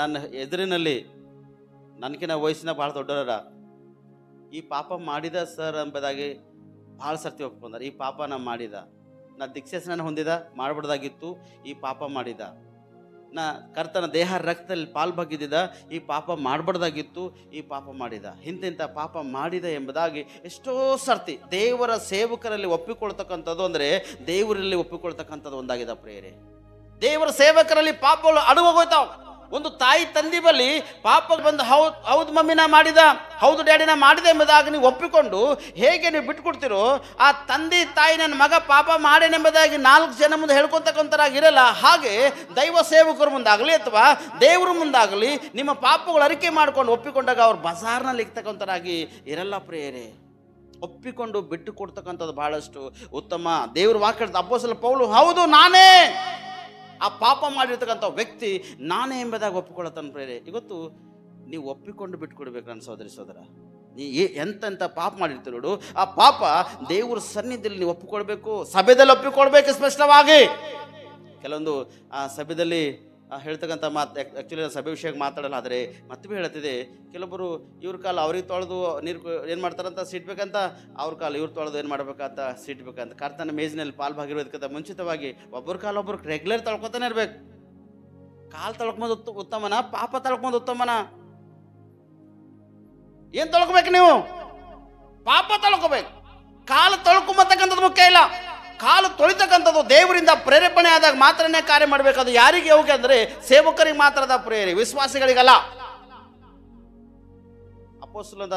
ನನ್ನ ಎದುರಿನಲ್ಲಿ ನನಗಿನ ವಯಸ್ಸಿನ ಭಾಳ ದೊಡ್ಡವರ ಈ ಪಾಪ ಮಾಡಿದ ಸರ್ ಎಂಬುದಾಗಿ ಭಾಳ ಸರ್ತಿ ಒಪ್ಕೊಂಡಾರ. ಈ ಪಾಪ ನಾ ಮಾಡಿದ, ನಾ ದೀಕ್ಷಾಸ್ನಾನ ಹೊಂದಿದ, ಮಾಡಬಾರ್ದಾಗಿತ್ತು, ಈ ಪಾಪ ಮಾಡಿದ. ನಾ ಕರ್ತನ ದೇಹ ರಕ್ತದಲ್ಲಿ ಪಾಲ್ಭಾಗಿದ್ದ, ಈ ಪಾಪ ಮಾಡಬಾರ್ದಾಗಿತ್ತು, ಈ ಪಾಪ ಮಾಡಿದ. ಇಂಥ ಪಾಪ ಮಾಡಿದ ಎಂಬುದಾಗಿ ಎಷ್ಟೋ ಸರ್ತಿ ದೇವರ ಸೇವಕರಲ್ಲಿ ಒಪ್ಪಿಕೊಳ್ತಕ್ಕಂಥದ್ದು ಅಂದರೆ ದೇವರಲ್ಲಿ ಒಪ್ಪಿಕೊಳ್ತಕ್ಕಂಥದ್ದು ಒಂದಾಗಿದೆ ಪ್ರಿಯರೇ. ದೇವರ ಸೇವಕರಲ್ಲಿ ಪಾಪಗಳು ಅಡಗೋಗ್ತಾವ. ಒಂದು ತಾಯಿ ತಂದೆ ಬಳಿ ಪಾಪ ಬಂದು ಹೌದು ಮಮ್ಮಿನ ಮಾಡಿದ, ಹೌದು ಡ್ಯಾಡಿನ ಮಾಡಿದೆ ಎಂಬುದಾಗಿ ನೀವು ಒಪ್ಪಿಕೊಂಡು ಹೇಗೆ ನೀವು ಬಿಟ್ಕೊಡ್ತಿರೋ, ಆ ತಂದೆ ತಾಯಿ ನನ್ನ ಮಗ ಪಾಪ ಮಾಡೇನೆಂಬುದಾಗಿ 4 ಜನ ಮುಂದೆ ಹೇಳ್ಕೊತಕ್ಕಂಥರಾಗಿರಲ್ಲ. ಹಾಗೆ ದೈವ ಸೇವಕರ ಮುಂದಾಗಲಿ ಅಥವಾ ದೇವರ ಮುಂದಾಗಲಿ ನಿಮ್ಮ ಪಾಪಗಳು ಅರಿಕೆ ಮಾಡ್ಕೊಂಡು ಒಪ್ಪಿಕೊಂಡಾಗ ಅವ್ರು ಬಜಾರ್ನಲ್ಲಿ ಇರ್ತಕ್ಕಂಥರಾಗಿ ಇರಲ್ಲ ಪ್ರಿಯರೇ. ಒಪ್ಪಿಕೊಂಡು ಬಿಟ್ಟು ಕೊಡ್ತಕ್ಕಂಥದ್ದು ಬಹಳಷ್ಟು ಉತ್ತಮ. ದೇವ್ರ ವಾಕ್ಯ ಅಪೊಸ್ತಲ ಪೌಲ ಹೌದು ನಾನೇ ಆ ಪಾಪ ಮಾಡಿರ್ತಕ್ಕಂಥ ವ್ಯಕ್ತಿ ನಾನೇ ಎಂಬುದಾಗಿ ಒಪ್ಪಿಕೊಳ್ಳತಾನೆ ಪ್ರೇರೆ. ಇವತ್ತು ನೀವು ಒಪ್ಪಿಕೊಂಡು ಬಿಟ್ಕೊಡ್ಬೇಕು ನನ್ನ ಸೋದರ. ನೀ ಎಂತೆಂಥ ಪಾಪ ಮಾಡಿರ್ತೀವಿ ನೋಡು, ಆ ಪಾಪ ದೇವ್ರ ಸನ್ನಿಧಿಯಲ್ಲಿ ನೀವು ಒಪ್ಪಿಕೊಳ್ಬೇಕು, ಸಭೆಯಲ್ಲಿ ಒಪ್ಪಿಕೊಳ್ಬೇಕು. ಸ್ಪಷ್ಟವಾಗಿ ಕೆಲವೊಂದು ಆ ಸಭೆಯಲ್ಲಿ ಹೇಳ್ತಕ್ಕಂಥ ಮಾತು ಆ್ಯಕ್ಚುಲಿ ನಾನು ಸಭೆ ವಿಷಯಕ್ಕೆ ಮಾತಾಡಲ್ಲ, ಆದರೆ ಮತ್ತೆ ಹೇಳ್ತಿದೆ, ಕೆಲವೊಬ್ಬರು ಇವ್ರ ಕಾಲ ಅವ್ರಿಗೆ ತೊಳೆದು ನೀರು ಏನು ಮಾಡ್ತಾರಂತ ಸಿಟ್ಬೇಕಂತ, ಅವ್ರ ಕಾಲ ಇವ್ರು ತೊಳೆದು ಏನು ಮಾಡ್ಬೇಕಂತ ಸಿಟ್ಬೇಕಂತ. ಕರ್ತನ ಮೇಜಿನಲ್ಲಿ ಪಾಲ್ಭಾಗಿರೋದಕ್ಕಿಂತ ಮುಂಚಿತವಾಗಿ ಒಬ್ಬರ ಕಾಲ ಒಬ್ಬರು ರೆಗ್ಯುಲರ್ ತೊಳ್ಕೊತಾನೆ ಇರ್ಬೇಕು. ಕಾಲು ತೊಳ್ಕೊಂಬೋದು ಉತ್ತಮನ, ಪಾಪ ತೊಳ್ಕೊಂಬೋದು ಉತ್ತಮನ? ಏನು ತೊಳ್ಕೊಬೇಕು ನೀವು? ಪಾಪ ತೊಳ್ಕೊಬೇಕು. ಕಾಲು ತೊಳ್ಕೊಂಬತಕ್ಕಂಥದ್ದು ಮುಖ್ಯ ಇಲ್ಲ. ಕಾಲು ತೊಳಿತಕ್ಕಂಥದ್ದು ದೇವರಿಂದ ಪ್ರೇರೇಪಣೆ ಆದಾಗ ಮಾತ್ರನೇ ಕಾರ್ಯ ಮಾಡಬೇಕು. ಅದು ಯಾರಿಗೆ ಯೋಗ್ಯ ಅಂದರೆ ಸೇವಕರಿಗೆ ಮಾತ್ರದ ಪ್ರೇರಣೆ, ವಿಶ್ವಾಸಿಗಳಿಗಲ್ಲ. ಅಪೊಸ್ತಲದ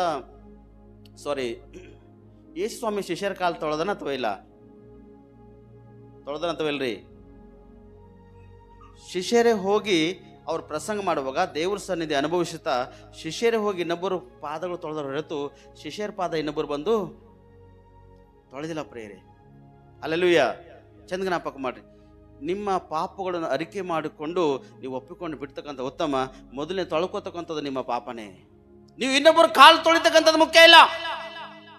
ಯೇಸು ಸ್ವಾಮಿ ಶಿಷ್ಯರ ಕಾಲು ತೊಳೆದನ ಅಥವಾ ಇಲ್ಲ? ತೊಳೆದನ ಅಥವಾ ಇಲ್ರಿ? ಶಿಷ್ಯರೇ ಹೋಗಿ ಅವ್ರು ಪ್ರಸಂಗ ಮಾಡುವಾಗ ದೇವ್ರ ಸನ್ನಿಧಿ ಅನುಭವಿಸುತ್ತಾ ಶಿಷ್ಯರೇ ಹೋಗಿ ಇನ್ನೊಬ್ಬರು ಪಾದಗಳು ತೊಳೆದವ್ರು ಹೊರತು ಶಿಷ್ಯರ ಪಾದ ಇನ್ನೊಬ್ಬರು ಬಂದು ತೊಳೆದಿಲ್ಲ ಪ್ರೇರೆ. ಅಲ್ಲೆಲೂಯ. ಚಂದ ಜ್ಞಾಪಕ ಮಾಡ್ರಿ. ನಿಮ್ಮ ಪಾಪಗಳನ್ನು ಅರಿಕೆ ಮಾಡಿಕೊಂಡು ನೀವು ಒಪ್ಪಿಕೊಂಡು ಬಿಡ್ತಕ್ಕಂಥ ಉತ್ತಮ. ಮೊದಲನೇ ತೊಳ್ಕೊತಕ್ಕಂಥದ್ದು ನಿಮ್ಮ ಪಾಪನೇ. ನೀವು ಇನ್ನೊಬ್ಬರು ಕಾಲು ತೊಳಿತಕ್ಕಂಥದ್ದು ಮುಖ್ಯ ಇಲ್ಲ,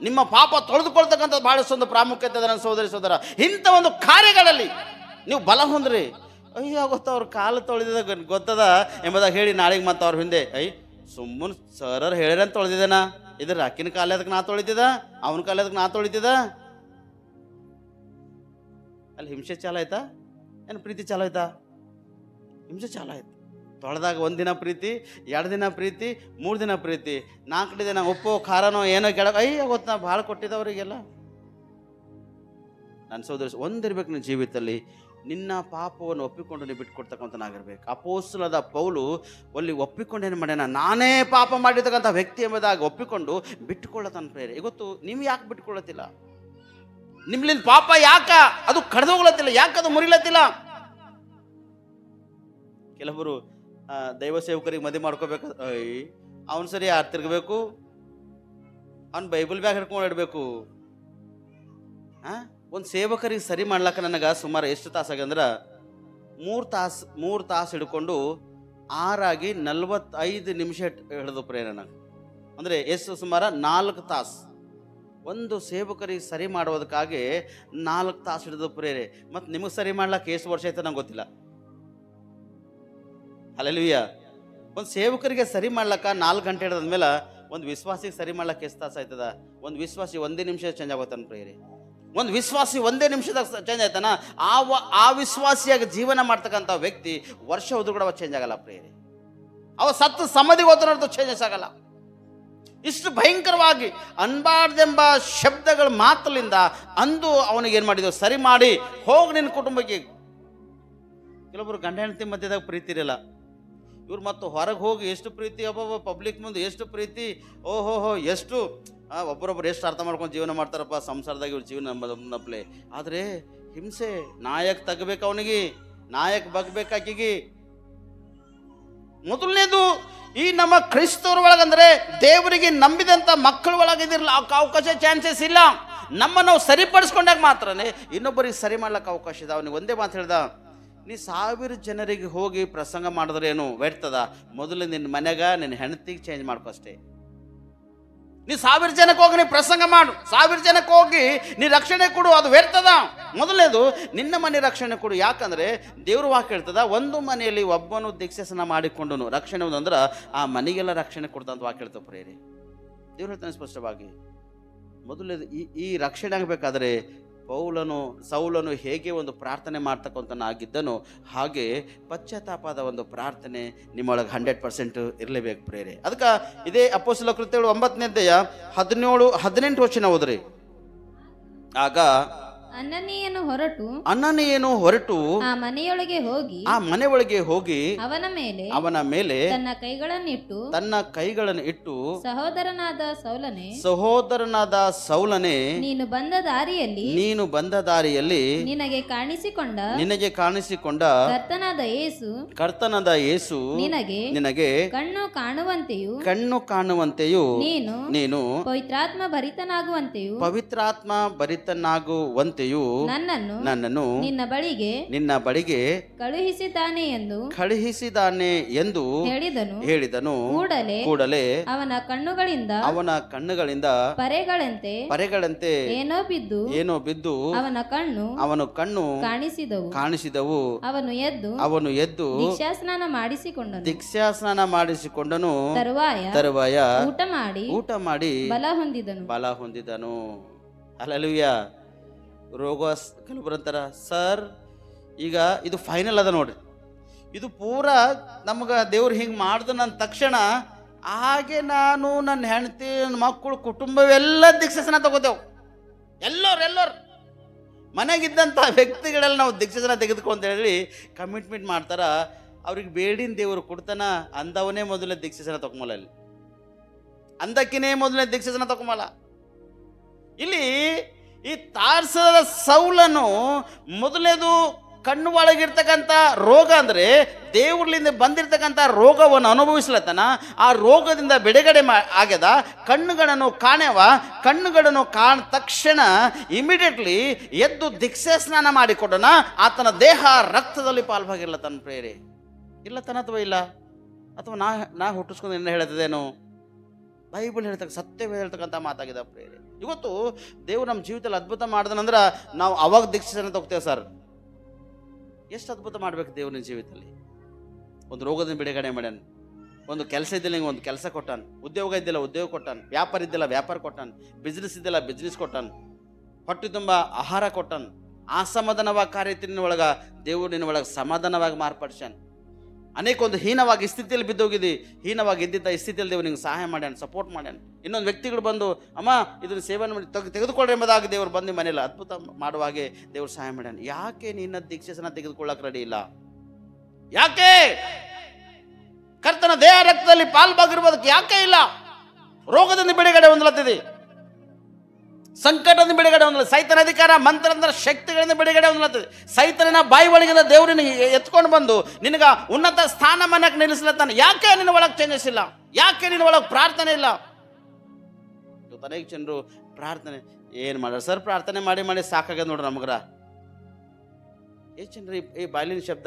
ನಿಮ್ಮ ಪಾಪ ತೊಳೆದುಕೊಳ್ತಕ್ಕಂಥದ್ದು ಬಹಳಷ್ಟೊಂದು ಪ್ರಾಮುಖ್ಯತೆ ಇದೆ ನನ್ನ ಸೋದರ. ಇಂಥ ಒಂದು ಕಾರ್ಯಗಳಲ್ಲಿ ನೀವು ಬಲ ಹೊಂದ್ರಿ. ಅಯ್ಯೋ ಗೊತ್ತ ಅವ್ರು ಕಾಲು ತೊಳೆದಿದ ಗೊತ್ತದ ಎಂಬುದಾಗಿ ಹೇಳಿ ನಾಳೆಗೆ ಮತ್ತೆ ಅವ್ರ ಹಿಂದೆ ಸುಮ್ಮನೆ ಸರ್ ಹೇಳ್ಯಾರಂತ ತೊಳೆದಿದ್ದೇನ, ಇದ್ರ ಅಕ್ಕಿನ ಕಾಲ ಅದಕ್ಕೆ ನಾ ತೊಳಿತಿದ್ದ, ಅವನ ಕಾಲ ಅದಕ್ಕೆ ನಾ ತೊಳಿತಿದ್ದ. ಅಲ್ಲಿ ಹಿಂಸೆ ಚಾಲ ಆಯ್ತಾ? ಏನು ಪ್ರೀತಿ ಚಾಲ ಆಯ್ತಾ? ಹಿಂಸೆ ಚಾಲ ಆಯ್ತು. ತೊಳೆದಾಗ 1 ದಿನ ಪ್ರೀತಿ, 2 ದಿನ ಪ್ರೀತಿ, 3 ದಿನ ಪ್ರೀತಿ, 4 ದಿನ ಉಪ್ಪು ಖಾರನೋ ಏನೋ ಕೆಳಗೆ ಅಯ್ಯ ಗೊತ್ತಾ ಭಾಳ ಕೊಟ್ಟಿದ್ದವರಿಗೆಲ್ಲ. ನನ್ನ ಸೋದರ ಒಂದಿರ್ಬೇಕು ನಿನ್ನ ಜೀವಿತದಲ್ಲಿ, ನಿನ್ನ ಪಾಪವನ್ನು ಒಪ್ಪಿಕೊಂಡು ನೀವು ಬಿಟ್ಕೊಡ್ತಕ್ಕಂಥನಾಗಿರ್ಬೇಕು. ಅಪೊಸ್ತಲನಾದ ಪೌಲು ಅಲ್ಲಿ ಒಪ್ಪಿಕೊಂಡು ಏನು ಮಾಡ್ಯಾನ, ನಾನೇ ಪಾಪ ಮಾಡಿರ್ತಕ್ಕಂಥ ವ್ಯಕ್ತಿ ಎಂಬುದಾಗಿ ಒಪ್ಪಿಕೊಂಡು ಬಿಟ್ಟುಕೊಳ್ಳತಾನ ಪ್ರೇರೆ. ಇವತ್ತು ನೀವು ಯಾಕೆ ಬಿಟ್ಕೊಳ್ಳತ್ತಿಲ್ಲ? ನಿಮ್ಲಿಂದ ಪಾಪ ಯಾಕ ಅದು ಕಡ್ದು ಹೋಗ್ಲತ್ತಿಲ್ಲ? ಯಾಕೆ ಅದು ಮುರಿಲತ್ತಿಲ್ಲ? ಕೆಲವರು ದೈವ ಸೇವಕರಿಗೆ ಮದುವೆ ಮಾಡ್ಕೋಬೇಕು, ಅವನು ಸರಿ ಯಾರು ತಿರ್ಗಬೇಕು, ಅವ್ನು ಬೈಬಲ್ ಬ್ಯಾಗ್ ಹಿಡ್ಕೊಂಡು ಇಡಬೇಕು. ಒಂದು ಸೇವಕರಿಗೆ ಸರಿ ಮಾಡ್ಲಕ್ಕ ನನಗೆ ಸುಮಾರು ಎಷ್ಟು ತಾಸಾಗಂದ್ರೆ 3 ತಾಸು ಹಿಡ್ಕೊಂಡು 6 45 ನಿಮಿಷ ಹಿಡಿದು ಪ್ರೇರಣೆ. ಅಂದರೆ ಎಷ್ಟು? ಸುಮಾರು 4 ತಾಸು. ಒಂದು ಸೇವಕರಿಗೆ ಸರಿ ಮಾಡೋದಕ್ಕಾಗಿ 4 ತಾಸು ಹಿಡಿದು ಪ್ರೇರೆ. ಮತ್ತು ನಿಮಗೆ ಸರಿ ಮಾಡ್ಲಿಕ್ಕೆ ಎಷ್ಟು ವರ್ಷ ಆಯ್ತು ನಂಗೆ ಗೊತ್ತಿಲ್ಲ. ಹಲ್ಲೆಲೂಯಾ. ಒಂದು ಸೇವಕರಿಗೆ ಸರಿ ಮಾಡ್ಲಕ್ಕ 4 ಗಂಟೆ ಹಿಡಿದ್ಮೇಲೆ ಒಂದು ವಿಶ್ವಾಸಿಗೆ ಸರಿ ಮಾಡ್ಲಿಕ್ಕೆ ಎಷ್ಟು ತಾಸು ಆಯ್ತದ? ಒಂದು ವಿಶ್ವಾಸಿ ಒಂದೇ ನಿಮಿಷ ಚೇಂಜ್ ಆಗೋತಾನ ಪ್ರಿಯರೇ. ಒಂದು ವಿಶ್ವಾಸಿ ಒಂದೇ ನಿಮಿಷದಾಗ ಚೇಂಜ್ ಆಯ್ತಾನ. ಆ ವಿಶ್ವಾಸಿಯಾಗಿ ಜೀವನ ಮಾಡ್ತಕ್ಕಂಥ ವ್ಯಕ್ತಿ ವರ್ಷ ಹೋದ್ರೂ ಕೂಡ ಅವ ಚೇಂಜ್ ಆಗಲ್ಲ ಪ್ರಿಯರೇ. ಅವ ಸತ್ತು ಸಮಾಧಿಗೆ ಹೋದ ಚೇಂಜಸ್ ಆಗಲ್ಲ. ಇಷ್ಟು ಭಯಂಕರವಾಗಿ ಅನ್ಬಾರ್ದೆಂಬ ಶಬ್ದಗಳ ಮಾತಲಿಂದ ಅಂದು ಅವನಿಗೆ ಏನು ಮಾಡಿದೆವು? ಸರಿ ಮಾಡಿ ಹೋಗಿ ನಿನ್ನ ಕುಟುಂಬಕ್ಕೆ. ಕೆಲವೊಬ್ರು ಗಂಡ ಹೆಂಡತಿ ಮಧ್ಯದಾಗ ಪ್ರೀತಿ ಇರಲ್ಲ. ಇವ್ರು ಮತ್ತು ಹೊರಗೆ ಹೋಗಿ ಎಷ್ಟು ಪ್ರೀತಿ, ಒಬ್ಬೊಬ್ಬ ಪಬ್ಲಿಕ್ ಮುಂದೆ ಎಷ್ಟು ಪ್ರೀತಿ, ಓಹೋಹೋ ಎಷ್ಟು ಒಬ್ಬರೊಬ್ಬರು ಎಷ್ಟು ಅರ್ಥ ಮಾಡ್ಕೊಂಡು ಜೀವನ ಮಾಡ್ತಾರಪ್ಪ ಸಂಸಾರದಾಗ ಇವ್ರ ಜೀವನ ನಪ್ಪಲೆ. ಆದರೆ ಹಿಂಸೆ ನಾಯಕ್ ತಗಬೇಕು, ಅವನಿಗೆ ನಾಯಕ್ ಬಗ್ಬೇಕಾಕಿಗೆ. ಮೊದಲನೇದು ಈ ನಮ್ಮ ಕ್ರೈಸ್ತವ್ರ ಒಳಗಂದ್ರೆ ದೇವರಿಗೆ ನಂಬಿದಂಥ ಮಕ್ಕಳ ಒಳಗಿದಿರಲ್ಲ ಅವಕಾಶ ಚಾನ್ಸಸ್ ಇಲ್ಲ. ನಾವು ಸರಿಪಡಿಸ್ಕೊಂಡಾಗ ಮಾತ್ರನೇ ಇನ್ನೊಬ್ಬರಿಗೆ ಸರಿ ಮಾಡ್ಲಿಕ್ಕೆ ಅವಕಾಶ ಇದೆ. ಅವನಿಗೆ ಒಂದೇ ಮಾತು ಹೇಳ್ದ, ನೀ 1000 ಜನರಿಗೆ ಹೋಗಿ ಪ್ರಸಂಗ ಮಾಡಿದ್ರೆ ಏನು ವ್ಯರ್ಥದ? ಮೊದಲು ನಿನ್ನ ಮನೆಗ ನಿನ್ನ ಹೆಂಡತಿಗೆ ಚೇಂಜ್ ಮಾಡ್ಕೊ ಅಷ್ಟೇ. ನೀ 1000 ಜನಕ್ಕೆ ಹೋಗಿ ನೀ ಪ್ರಸಂಗ ಮಾಡು, 1000 ಜನಕ್ಕೆ ಹೋಗಿ ನೀ ರಕ್ಷಣೆ ಕೊಡು, ಅದು ವ್ಯರ್ಥದ. ಮೊದಲನೇದು ನಿನ್ನ ಮನೆ ರಕ್ಷಣೆ ಕೊಡು. ಯಾಕಂದ್ರೆ ದೇವ್ರ ವಾಕ್ಯ ಹೇಳ್ತದ, ಒಂದು ಮನೆಯಲ್ಲಿ ಒಬ್ಬನು ದೀಕ್ಷಾಸನ ಮಾಡಿಕೊಂಡನು ರಕ್ಷಣೆ ಅಂದ್ರೆ ಆ ಮನೆಗೆಲ್ಲ ರಕ್ಷಣೆ ಕೊಡ್ತಂತ ವಾಕ್ಯ ಹೇಳ್ತಾವ ಪ್ರೇರಿ. ದೇವ್ರು ಹೇಳ್ತಾನೆ ಸ್ಪಷ್ಟವಾಗಿ. ಮೊದಲನೇದು ಈ ರಕ್ಷಣೆ ಆಗಬೇಕಾದ್ರೆ ಸೌಲನು ಹೇಗೆ ಒಂದು ಪ್ರಾರ್ಥನೆ ಮಾಡ್ತಕ್ಕಂಥನಾಗಿದ್ದನು, ಹಾಗೆ ಪಶ್ಚಾತ್ತಾಪದ ಒಂದು ಪ್ರಾರ್ಥನೆ ನಿಮ್ಮೊಳಗೆ 100% ಇರಲೇಬೇಕು ಪ್ರೇರೆ. ಅದಕ್ಕೆ ಇದೇ ಅಪೊಸ್ತಲ ಕೃತ್ಯಗಳು 9ನೇ ಅಧ್ಯಾಯ 17-18 ವಚನ ಓದ್ರಿ. ಆಗ ಅನನೀಯನು ಹೊರಟು ಆ ಮನೆಯೊಳಗೆ ಹೋಗಿ ಅವನ ಮೇಲೆ ತನ್ನ ಕೈಗಳನ್ನು ಇಟ್ಟು ಸಹೋದರನಾದ ಸೌಲನೇ, ನೀನು ಬಂದ ದಾರಿಯಲ್ಲಿ ನಿನಗೆ ಕಾಣಿಸಿಕೊಂಡ ಕರ್ತನಾದ ಯೇಸು ನಿನಗೆ ಕಣ್ಣು ಕಾಣುವಂತೆಯೂ ನೀನು ಪವಿತ್ರಾತ್ಮ ಭರಿತನಾಗುವಂತೆಯೂ ನನ್ನನ್ನು ನಿನ್ನ ಬಳಿಗೆ ಕಳುಹಿಸಿದ್ದಾನೆ ಎಂದು ಹೇಳಿದನು. ಕೂಡಲೇ ಅವನ ಕಣ್ಣುಗಳಿಂದ ಪರೆಗಳಂತೆ ಏನೋ ಬಿದ್ದು ಅವನ ಕಣ್ಣು ಕಾಣಿಸಿದವು. ಅವನು ಎದ್ದು ದೀಕ್ಷಾಸ್ನಾನ ಮಾಡಿಸಿಕೊಂಡನು. ತರುವಾಯ ಊಟ ಮಾಡಿ ಬಲ ಹೊಂದಿದನು. ಹಲ್ಲೆಲೂಯಾ. ಕೆಲವರಂತಾರ, ಸರ್ ಈಗ ಇದು ಫೈನಲ್ ಅದ ನೋಡ್ರಿ, ಇದು ಪೂರಾ ನಮ್ಗೆ ದೇವ್ರು ಹಿಂಗೆ ಮಾಡ್ದು ನನ್ನ ತಕ್ಷಣ ಹಾಗೆ ನಾನು ನನ್ನ ಹೆಂಡತಿ ನನ್ನ ಮಕ್ಕಳು ಕುಟುಂಬವೆಲ್ಲ ದೀಕ್ಷಾಸನ ತಗೋತೇವೆ. ಎಲ್ಲರೂ ಮನೆಗಿದ್ದಂಥ ವ್ಯಕ್ತಿಗಳೆಲ್ಲ ನಾವು ದೀಕ್ಷಾಸನ ತೆಗೆದುಕೊಂತ ಹೇಳಿ ಕಮಿಟ್ಮೆಂಟ್ ಮಾಡ್ತಾರ. ಅವ್ರಿಗೆ ಬೇಡಿನ ದೇವರು ಕೊಡ್ತಾನ, ಅಂದವನೇ ಮೊದಲನೇ ದೀಕ್ಷಾಸನ ತಗೊಂಬಲ್ಲ. ಅಲ್ಲಿ ಅಂದಕ್ಕಿನೇ ಮೊದಲನೇ ದೀಕ್ಷಾಸನ ತಗೊಂಬಲ್ಲ. ಇಲ್ಲಿ ಈ ತಾರ್ಸದ ಸೌಲನು ಮೊದಲನೇದು ಕಣ್ಣು ಒಳಗಿರ್ತಕ್ಕಂಥ ರೋಗ ಅಂದರೆ ದೇವ್ರಲಿಂದ ಬಂದಿರತಕ್ಕಂಥ ರೋಗವನ್ನು ಅನುಭವಿಸ್ಲತ್ತನ. ಆ ರೋಗದಿಂದ ಬಿಡುಗಡೆ ಆಗ್ಯದ. ಕಣ್ಣುಗಳನ್ನು ಕಾಣ ತಕ್ಷಣ ಇಮಿಡಿಯೇಟ್ಲಿ ಎದ್ದು ದೀಕ್ಷಾಸ್ನಾನ ಮಾಡಿಕೊಡೋಣ. ಆತನ ದೇಹ ರಕ್ತದಲ್ಲಿ ಪಾಲ್ಭಾಗಿರ್ಲತ್ತನ ಪ್ರೇರೆ ಇಲ್ಲತನ ಅಥವಾ ನಾ ಹುಟ್ಟಿಸ್ಕೊಂಡು ಏನು ಹೇಳ್ತದೇನು? ಬೈಬಲ್ ಸತ್ಯವೇ ಹೇಳ್ತಕ್ಕಂಥ ಮಾತಾಗಿದೆ ಪ್ರೇರೆ. ಇವತ್ತು ದೇವ್ರು ನಮ್ಮ ಜೀವಿತದಲ್ಲಿ ಅದ್ಭುತ ಮಾಡ್ದನಂದ್ರೆ ನಾವು ಅವಾಗ ದೀಕ್ಷಾಸನ ತಗೋತೇವೆ. ಸರ್ ಎಷ್ಟು ಅದ್ಭುತ ಮಾಡ್ಬೇಕು ದೇವ್ರ ಜೀವಿತದಲ್ಲಿ. ಒಂದು ರೋಗದಿಂದ ಬಿಡುಗಡೆ ಮಾಡ್ಯಾನ, ಒಂದು ಕೆಲಸ ಇದ್ದಿಲ್ಲ ಒಂದು ಕೆಲಸ ಕೊಟ್ಟಾನ, ಉದ್ಯೋಗ ಇದ್ದಿಲ್ಲ ಉದ್ಯೋಗ ಕೊಟ್ಟಾನ, ವ್ಯಾಪಾರ ಇದ್ದಿಲ್ಲ ವ್ಯಾಪಾರ ಕೊಟ್ಟಾನ, ಬಿಸ್ನೆಸ್ ಇದ್ದಿಲ್ಲ ಬಿಸ್ನೆಸ್ ಕೊಟ್ಟಾನ, ಹೊಟ್ಟೆ ತುಂಬ ಆಹಾರ ಕೊಟ್ಟಾನ. ಅಸಮಾಧಾನವಾಗಿ ಕಾರ್ಯತಿನ ಒಳಗ ದೇವ್ರು ನಿನ್ನ ಒಳಗೆ ಸಮಾಧಾನವಾಗಿ ಮಾರ್ಪಡಿಸ್ಯಾನ. ಅನೇಕ ಒಂದು ಹೀನವಾಗಿ ಸ್ಥಿತಿಯಲ್ಲಿ ಬಿದ್ದೋಗಿದ್ದಿ, ಹೀನವಾಗಿ ಇದ್ದಿದ್ದ ಸ್ಥಿತಿಯಲ್ಲಿ ದೇವ್ರು ನಿಂಗೆ ಸಹಾಯ ಮಾಡ್ಯಾನ, ಸಪೋರ್ಟ್ ಮಾಡ್ಯಾನ. ಇನ್ನೊಂದು ವ್ಯಕ್ತಿಗಳು ಬಂದು ಅಮ್ಮ ಇದನ್ನು ಸೇವನೆ ಮಾಡಿ ತೆಗೆದುಕೊಳ್ಳಿ ಎಂಬುದಾಗಿ ದೇವ್ರು ಬಂದು ಮನೇಲಿ ಅದ್ಭುತ ಮಾಡುವಾಗೆ ದೇವ್ರು ಸಹಾಯ ಮಾಡ್ಯಾನ. ಯಾಕೆ ನಿನ್ನ ದೀಕ್ಷಾಸನ ತೆಗೆದುಕೊಳ್ಳಕ್ಕೆ ರೆಡಿ ಇಲ್ಲ? ಯಾಕೆ ಕರ್ತನ ದೇಹ ರಕ್ತದಲ್ಲಿ ಪಾಲ್ಭಾಗಿರ್ಬೋದಕ್ಕೆ ಯಾಕೆ ಇಲ್ಲ? ರೋಗದಿಂದ ಬಿಡುಗಡೆ ಹೊಂದಲತ್ತಿದೆ, ಸಂಕಟದಿಂದ ಬಿಡುಗಡೆ ಹೊಂದಲ, ಸೈತನ ಅಧಿಕಾರ ಮಂತ್ರದ ಶಕ್ತಿಗಳಿಂದ ಬಿಡುಗಡೆ ಹೊಂದಲತ್ತದೆ. ಸೈತನ ಬಾಯಿ ಒಳಗಿಂದ ದೇವ್ರನ್ನ ಎತ್ಕೊಂಡು ಬಂದು ನಿನಗ ಉನ್ನತ ಸ್ಥಾನಮಾನಕ್ಕೆ ನಿಲ್ಲಿಸ್ಲತ್ತಾನೆ. ಯಾಕೆ ನಿನ್ನ ಒಳಗೆ ಚೇಂಜಸ್ ಇಲ್ಲ? ಯಾಕೆ ನಿನ್ನ ಒಳಗೆ ಪ್ರಾರ್ಥನೆ ಇಲ್ಲ? ಇವತ್ತು ಅನೇಕ ಜನರು ಪ್ರಾರ್ಥನೆ ಏನು ಮಾಡ್ಯಾರ ಸರ್, ಪ್ರಾರ್ಥನೆ ಮಾಡಿ ಸಾಕಾಗದ ನೋಡ್ರಿ ನಮಗ್ರ. ಎಷ್ಟು ಜನರು ಈ ಬಾಯಿಲಿನ ಶಬ್ದ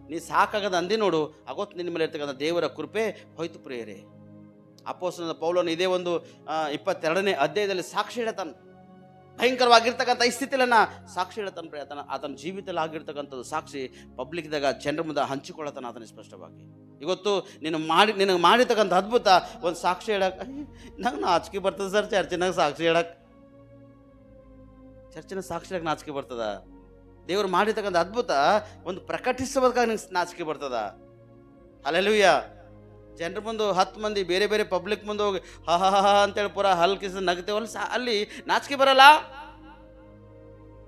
ನೀ ಸಾಕಾಗದ ಅಂದಿ ನೋಡು, ಆಗೋತ್ತು ನಿನ್ನ ಮೇಲೆ ಇರ್ತಕ್ಕಂಥ ದೇವರ ಕೃಪೆ ಹೋಯ್ತು ಪ್ರಿಯರೇ. ಅಪೊಸ್ತಲನಾದ ಪೌಲನು ಇದೇ ಒಂದು 22ನೇ ಅಧ್ಯಾಯದಲ್ಲಿ ಸಾಕ್ಷಿ ಹೇಳ್ತಾನೆ. ಭಯಂಕರವಾಗಿರ್ತಕ್ಕಂಥ ಈ ಸ್ಥಿತಿಲನ್ನ ಸಾಕ್ಷಿ ಹೇಳ್ತಾನೆ ಪ್ರಿಯ. ಆತನ ಜೀವಿತದಲ್ಲಿ ಆಗಿರ್ತಕ್ಕಂಥದ್ದು ಸಾಕ್ಷಿ ಪಬ್ಲಿಕ್ದಾಗ ಜನರ ಮುಂದೆ ಹಂಚಿಕೊಳ್ಳತಾನೆ ಆತನ ಸ್ಪಷ್ಟವಾಗಿ. ಇವತ್ತು ನಿನಗೆ ಮಾಡಿರ್ತಕ್ಕಂಥ ಅದ್ಭುತ ಒಂದು ಸಾಕ್ಷಿ ಹೇಳಕ್ಕೆ ನಂಗೆ ನಾಚಿಕೆ ಬರ್ತದೆ ಸರ್. ಚರ್ಚಿನಾಗ ಸಾಕ್ಷಿ ಹೇಳಕ್ಕೆ, ಚರ್ಚಿನ ಸಾಕ್ಷಿ ಹೇಳಕ್ಕೆ ನಾಚಿಕೆ ಬರ್ತದ. ದೇವರು ಮಾಡಿರ್ತಕ್ಕಂಥ ಅದ್ಭುತ ಒಂದು ಪ್ರಕಟಿಸೋದಕ್ಕಾಗಿ ನಿಂಗೆ ನಾಚಿಕೆ ಬರ್ತದ. ಹಲ್ಲೆಲೂಯ. ಜನರ ಮುಂದೆ 10 ಮಂದಿ ಬೇರೆ ಬೇರೆ ಪಬ್ಲಿಕ್ ಮುಂದೆ ಹೋಗಿ ಹಾ ಹಾ ಹಾ ಅಂತೇಳಿ ಪೂರ ಹಲ್ಕಿಸಿ ನಗ್ತೇವಲ್ಲ, ಅಲ್ಲಿ ನಾಚಿಕೆ ಬರಲ್ಲ.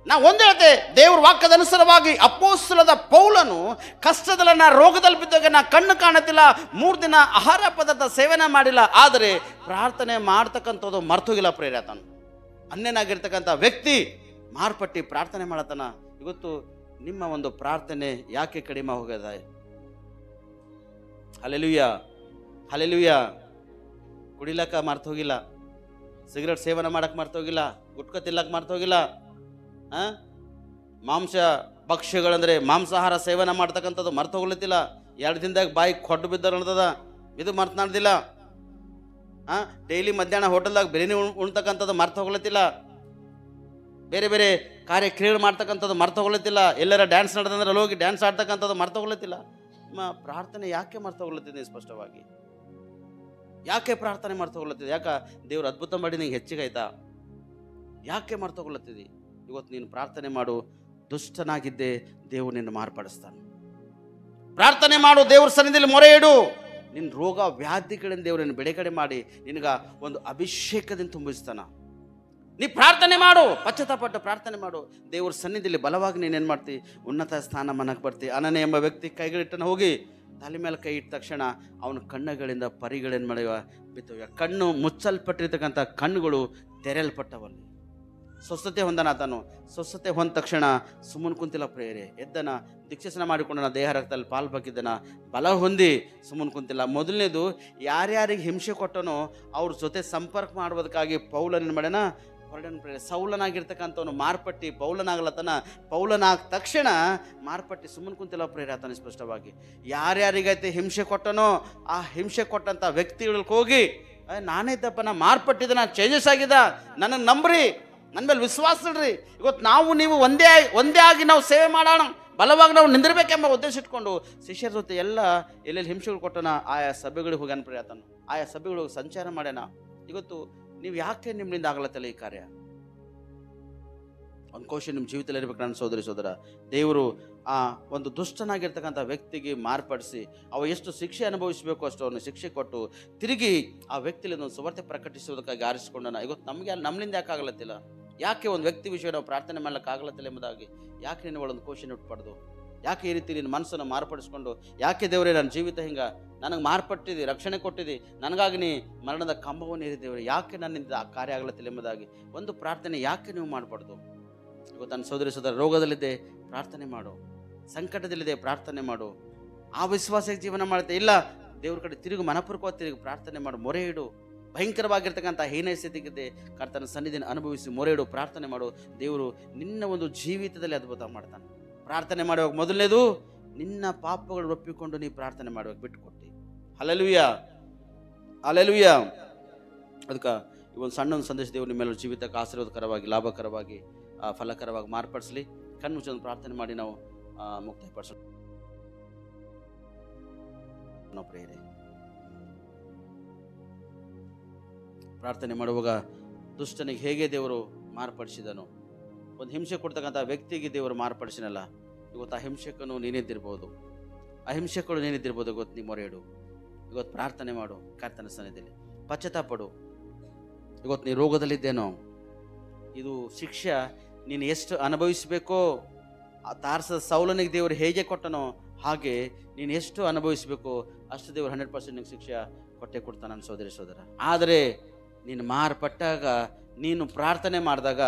ನಾ ಒಂದು ಹೇಳ್ತೆ, ದೇವ್ರ ವಾಕ್ಯದ ಅನುಸಾರವಾಗಿ ಅಪೊಸ್ತಲನಾದ ಪೌಲನು ಕಷ್ಟದಲ್ಲ, ರೋಗದಲ್ಲಿ ಬಿದ್ದಾಗ ನಾ ಕಣ್ಣು ಕಾಣುತ್ತಿಲ್ಲ, 3 ದಿನ ಆಹಾರ ಪದಾರ್ಥ ಸೇವನೆ ಮಾಡಿಲ್ಲ, ಆದರೆ ಪ್ರಾರ್ಥನೆ ಮಾಡ್ತಕ್ಕಂಥದ್ದು ಮರ್ತೋಗಿಲ್ಲ ಪ್ರೇರತನ. ಅನ್ಯನಾಗಿರ್ತಕ್ಕಂಥ ವ್ಯಕ್ತಿ ಮಾರ್ಪಟ್ಟಿ ಪ್ರಾರ್ಥನೆ ಮಾಡತನ. ಇವತ್ತು ನಿಮ್ಮ ಒಂದು ಪ್ರಾರ್ಥನೆ ಯಾಕೆ ಕಡಿಮೆ ಹೋಗದ? Hallelujah, hallelujah. ಕುಡಿಲಕ್ಕ ಮರ್ತೋಗಿಲ್ಲ, ಸಿಗರೇಟ್ ಸೇವನೆ ಮಾಡಕ್ಕೆ ಮರ್ತೋಗಿಲ್ಲ, ಗುಟ್ಕ ತಿಲ್ಲಕ್ಕೆ ಮರ್ತೋಗಿಲ್ಲ, ಮಾಂಸ ಭಕ್ಷ್ಯಗಳಂದರೆ ಮಾಂಸಾಹಾರ ಸೇವನೆ ಮಾಡ್ತಕ್ಕಂಥದ್ದು ಮರ್ತು ಹೋಗ್ಲತ್ತಿಲ್ಲ, 2 ದಿನದಾಗ ಬಾಯಿ ಕೊಟ್ಟು ಬಿದ್ದರು ಅನ್ನೋದ ಇದು ಮರ್ತನಾಡ್ದಿಲ್ಲ. ಡೈಲಿ ಮಧ್ಯಾಹ್ನ ಹೋಟೆಲ್ದಾಗ ಬಿರಿಯಾನಿ ಉಣ್ತಕ್ಕಂಥದ್ದು ಮರ್ತು ಹೋಗ್ಲತ್ತಿಲ್ಲ, ಬೇರೆ ಬೇರೆ ಕಾರ್ಯಕ್ರಿಯೆ ಮಾಡ್ತಕ್ಕಂಥದ್ದು ಮರ್ತು ಹೋಗ್ಲತ್ತಿಲ್ಲ, ಎಲ್ಲರ ಡ್ಯಾನ್ಸ್ ನಡೆದಂದ್ರೆ ಹೋಗಿ ಡ್ಯಾನ್ಸ್ ಆಡ್ತಕ್ಕಂಥದ್ದು ಮರ್ತು ಹೋಗ್ಲತ್ತಿಲ್ಲ. ನಿಮ್ಮ ಪ್ರಾರ್ಥನೆ ಯಾಕೆ ಮರ್ತು ಹೋಗ್ಲತ್ತಿದೆ? ಸ್ಪಷ್ಟವಾಗಿ ಯಾಕೆ ಪ್ರಾರ್ಥನೆ ಮರ್ತು ಹೋಗ್ಲತ್ತಿದೆ? ಯಾಕೆ ದೇವ್ರು ಅದ್ಭುತ ಮಾಡಿ ನಿಂಗೆ ಹೆಚ್ಚಿಗೆ ಆಯ್ತಾ? ಯಾಕೆ ಮರ್ತು ಹೋಗ್ಲತ್ತಿದೆ? ಇವತ್ತು ನೀನು ಪ್ರಾರ್ಥನೆ ಮಾಡು. ದುಷ್ಟನಾಗಿದ್ದೆ, ದೇವ್ರು ನಿನ್ನ ಮಾರ್ಪಡಿಸ್ತಾನೆ. ಪ್ರಾರ್ಥನೆ ಮಾಡು, ದೇವ್ರ ಸನ್ನಿಧಿಯಲ್ಲಿ ಮೊರೆ ಇಡು. ನಿನ್ನ ರೋಗ ವ್ಯಾಧಿಗಳಿಂದ ದೇವ್ರು ನಿನ್ನ ಬಿಡುಗಡೆ ಮಾಡಿ ನಿನಗ ಒಂದು ಅಭಿಷೇಕದಿಂದ ತುಂಬಿಸ್ತಾನ. ನೀ ಪ್ರಾರ್ಥನೆ ಮಾಡು, ಪಶ್ಚಾತ್ತಾಪಟ್ಟು ಪ್ರಾರ್ಥನೆ ಮಾಡು. ದೇವ್ರ ಸನ್ನಿಧಿಯಲ್ಲಿ ಬಲವಾಗಿ ನೀನೇನು ಮಾಡ್ತಿ? ಉನ್ನತ ಸ್ಥಾನ ಮನಕ್ಕೆ ಬರ್ತಿ. ಅನನ್ಯ ಎಂಬ ವ್ಯಕ್ತಿ ಕೈಗಳಿಟ್ಟನ ಹೋಗಿ ತಲೆ ಮೇಲೆ ಕೈ ಇಟ್ಟ ತಕ್ಷಣ ಅವನ ಕಣ್ಣುಗಳಿಂದ ಪರಿಗಳೇನು ಮಾಡಿವ ಬಿತ್ತವ. ಕಣ್ಣು ಮುಚ್ಚಲ್ಪಟ್ಟಿರ್ತಕ್ಕಂಥ ಕಣ್ಣುಗಳು ತೆರೆಯಲ್ಪಟ್ಟವಲ್ಲಿ. ಸ್ವಸ್ಥತೆ ಹೊಂದನ ಆತನು. ಸ್ವಸ್ಥತೆ ಹೊಂದ ತಕ್ಷಣ ಸುಮ್ಮನೆ ಕುಂತಿಲ್ಲ ಪ್ರೇರೆ, ಎದ್ದನ, ದೀಕ್ಷಾಸನ ಮಾಡಿಕೊಂಡನ, ದೇಹ ರಕ್ತದಲ್ಲಿ ಪಾಲು ಬಗ್ಗಿದ್ದನ, ಬಲ ಹೊಂದಿ ಸುಮ್ಮನೆ ಕುಂತಿಲ್ಲ. ಮೊದಲನೇದು, ಯಾರ್ಯಾರಿಗೆ ಹಿಂಸೆ ಕೊಟ್ಟನೋ ಅವ್ರ ಜೊತೆ ಸಂಪರ್ಕ ಮಾಡುವುದಕ್ಕಾಗಿ ಪೌಲನ ಮಾಡ್ಯಾನ, ಹೊರಡನ ಪ್ರೇರೆ. ಸೌಲನಾಗಿರ್ತಕ್ಕಂಥವನು ಮಾರ್ಪಟ್ಟಿ ಪೌಲನಾಗ್ಲತನ. ಪೌಲನಾಗ ತಕ್ಷಣ ಮಾರ್ಪಟ್ಟಿ ಸುಮ್ಮನೆ ಕುಂತಿಲ್ಲ ಪ್ರೇರೆ ಆತನ ಸ್ಪಷ್ಟವಾಗಿ. ಯಾರ್ಯಾರಿಗೈತೆ ಹಿಂಸೆ ಕೊಟ್ಟನೋ ಆ ಹಿಂಸೆ ಕೊಟ್ಟಂಥ ವ್ಯಕ್ತಿಗಳಿಗೆ ಹೋಗಿ, ನಾನೇ ಇದ್ದಪ್ಪ, ನಾ ಮಾರ್ಪಟ್ಟಿದ್ದ, ನಾ ಚೇಂಜಸ್ ಆಗಿದ್ದ, ನನಗೆ ನಂಬ್ರಿ, ನನ್ನ ಮೇಲೆ ವಿಶ್ವಾಸ ಇಡ್ರಿ. ಇವತ್ತು ನಾವು ನೀವು ಒಂದೇ ಆಗಿ ನಾವು ಸೇವೆ ಮಾಡೋಣ, ಬಲವಾಗಿ ನಾವು ನಿಂದಿರ್ಬೇಕೆಂಬ ಉದ್ದೇಶ ಇಟ್ಕೊಂಡು ಶಿಷ್ಯರ ಜೊತೆ ಎಲ್ಲೆಲ್ಲಿ ಹಿಂಸೆಗಳು ಕೊಟ್ಟನ ಆಯಾ ಸಭೆಗಳಿಗೆ ಹೋಗ್ಯಾನ ಪ್ರಿಯಾತನ. ಆಯಾ ಸಭೆಗಳಿಗೆ ಸಂಚಾರ ಮಾಡ್ಯಾನ. ಇವತ್ತು ನೀವು ಯಾಕೆ ನಿಮ್ಮಿಂದ ಆಗ್ಲತ್ತಲ್ಲ ಈ ಕಾರ್ಯ? ಒಂದು ಕ್ವಶನ್ ನಿಮ್ಮ ಜೀವಿತದಲ್ಲಿ ಇರ್ಬೇಕು ನನ್ನ ಸೋದರಿ ಸೋದರ. ದೇವರು ಆ ಒಂದು ದುಷ್ಟನಾಗಿರ್ತಕ್ಕಂಥ ವ್ಯಕ್ತಿಗೆ ಮಾರ್ಪಡಿಸಿ ಅವ ಎಷ್ಟು ಶಿಕ್ಷೆ ಅನುಭವಿಸಬೇಕು ಅಷ್ಟು ಅವನು ಶಿಕ್ಷೆ ಕೊಟ್ಟು ತಿರುಗಿ ಆ ವ್ಯಕ್ತಿಯಲ್ಲಿ ಒಂದು ಸುವಾರ್ತೆ ಪ್ರಕಟಿಸುವುದಕ್ಕಾಗಿ ಆರಿಸಿಕೊಂಡನ. ಇವತ್ತು ನಮ್ಮಿಂದ ಯಾಕೆ ಆಗ್ಲತ್ತಿಲ್ಲ? ಯಾಕೆ ಒಂದು ವ್ಯಕ್ತಿ ವಿಷಯ ನಾವು ಪ್ರಾರ್ಥನೆ ಮಾಡ್ಲಿಕ್ಕೆ ಆಗ್ಲತ್ತಿಲ್ಲ ಎಂಬುದಾಗಿ ಯಾಕೆ ನಿನ್ನ ಒಳಗೊಂದು ಕ್ವಶನ್ ಇಟ್ಬಾರ್ದು? ಯಾಕೆ ಈ ರೀತಿ ನಿನ್ನ ಮನಸ್ಸನ್ನು ಮಾರ್ಪಡಿಸ್ಕೊಂಡು, ಯಾಕೆ ದೇವರೇ ನನ್ನ ಜೀವಿತ ಹಿಂಗೆ ನನಗೆ ಮಾರ್ಪಟ್ಟಿದೆ, ರಕ್ಷಣೆ ಕೊಟ್ಟಿದೆ, ನನಗಾಗಿ ನೀ ಮರಣದ ಕಂಬವನ್ನು ಏರಿ ದೇವರೇ, ಯಾಕೆ ನನ್ನಿಂದ ಆ ಕಾರ್ಯ ಆಗ್ಲತ್ತಿಲ್ಲ ಎಂಬುದಾಗಿ ಒಂದು ಪ್ರಾರ್ಥನೆ ಯಾಕೆ ನೀವು ಮಾಡಬಾರ್ದು? ಇವತ್ತು ನನ್ನ ಸೋದರಿ ಸೋದರ ರೋಗದಲ್ಲಿದೆ, ಪ್ರಾರ್ಥನೆ ಮಾಡು. ಸಂಕಟದಲ್ಲಿದೆ, ಪ್ರಾರ್ಥನೆ ಮಾಡು. ಆ ವಿಶ್ವಾಸಕ್ಕೆ ಜೀವನ ಮಾಡುತ್ತೆ ಇಲ್ಲ, ದೇವ್ರ ಕಡೆ ತಿರುಗಿ ಮನಪೂರ್ವಕವಾಗಿ ತಿರುಗಿ ಪ್ರಾರ್ಥನೆ ಮಾಡು, ಮೊರೆ ಇಡು. ಭಯಂಕರವಾಗಿರ್ತಕ್ಕಂಥ ಹೀನ ಸ್ಥಿತಿಗಿದೆ, ಕರ್ತನ ಸನ್ನಿಧಿಯನ್ನು ಅನುಭವಿಸಿ ಮೊರೆ ಇಡು, ಪ್ರಾರ್ಥನೆ ಮಾಡು. ದೇವರು ನಿನ್ನ ಒಂದು ಜೀವಿತದಲ್ಲಿ ಅದ್ಭುತ ಮಾಡ್ತಾನೆ. ಪ್ರಾರ್ಥನೆ ಮಾಡುವಾಗ ಮೊದಲನೇದು ನಿನ್ನ ಪಾಪಗಳು ಒಪ್ಪಿಕೊಂಡು ನೀ ಪ್ರಾರ್ಥನೆ ಮಾಡುವಾಗ ಬಿಟ್ಟುಕೊಟ್ಟು. Hallelujah, hallelujah. ಅದಕ್ಕೆ ಇವೊಂದು ಸಣ್ಣ ಒಂದು ಸಂದೇಶ ದೇವರು ನಿಮ್ಮೆಲ್ಲರ ಜೀವಿತಕ್ಕೆ ಆಶೀರ್ವಾದಕರವಾಗಿ, ಲಾಭಕರವಾಗಿ, ಫಲಕರವಾಗಿ ಮಾರ್ಪಡಿಸಲಿ. ಕಣ್ಣು ಮುಚ್ಚಿ ಪ್ರಾರ್ಥನೆ ಮಾಡಿ ನಾವು ಮುಕ್ತಾಯಪಡಿಸೋಣ. ನಾವು ಪ್ರೇರೆ ಪ್ರಾರ್ಥನೆ ಮಾಡುವಾಗ ದುಷ್ಟನಿಗೆ ಹೇಗೆ ದೇವರು ಮಾರ್ಪಡಿಸಿದನು, ಒಂದು ಹಿಂಸೆ ಕೊಡ್ತಕ್ಕಂಥ ವ್ಯಕ್ತಿಗೆ ದೇವರು ಮಾರ್ಪಡಿಸಿನಲ್ಲ, ಇವತ್ತು ಆ ಹಿಂಸೆಕನು ನೀನಿದ್ದಿರ್ಬೋದು, ಅಹಿಂಸೆಗಳು ನೀನಿದ್ದಿರ್ಬೋದು. ಇವತ್ತು ನೀ ಮೊರೆ ಇಡು, ಇವತ್ತು ಪ್ರಾರ್ಥನೆ ಮಾಡು, ಕರ್ತನ ಸನ್ನಿಧಿಯಲ್ಲಿ ಪಶ್ಚಾತ್ತಾಪಡು. ಇವತ್ತು ನೀ ರೋಗದಲ್ಲಿದ್ದೇನೋ, ಇದು ಶಿಕ್ಷೆ ನೀನು ಎಷ್ಟು ಅನುಭವಿಸಬೇಕೋ, ಆ ತಾರಸದ ಸೌಲನಿಗೆ ದೇವರು ಹೇಗೆ ಕೊಟ್ಟನೋ ಹಾಗೆ ನೀನು ಎಷ್ಟು ಅನುಭವಿಸಬೇಕೋ ಅಷ್ಟು ದೇವರು 100% ನಿಂಗೆ ಶಿಕ್ಷೆ ಕೊಟ್ಟೆ ಕೊಡ್ತಾನೆ ನನ್ನ ಸೋದರಿ ಸೋದರ. ಆದರೆ ನೀನು ಮಾರ್ಪಟ್ಟಾಗ, ನೀನು ಪ್ರಾರ್ಥನೆ ಮಾಡಿದಾಗ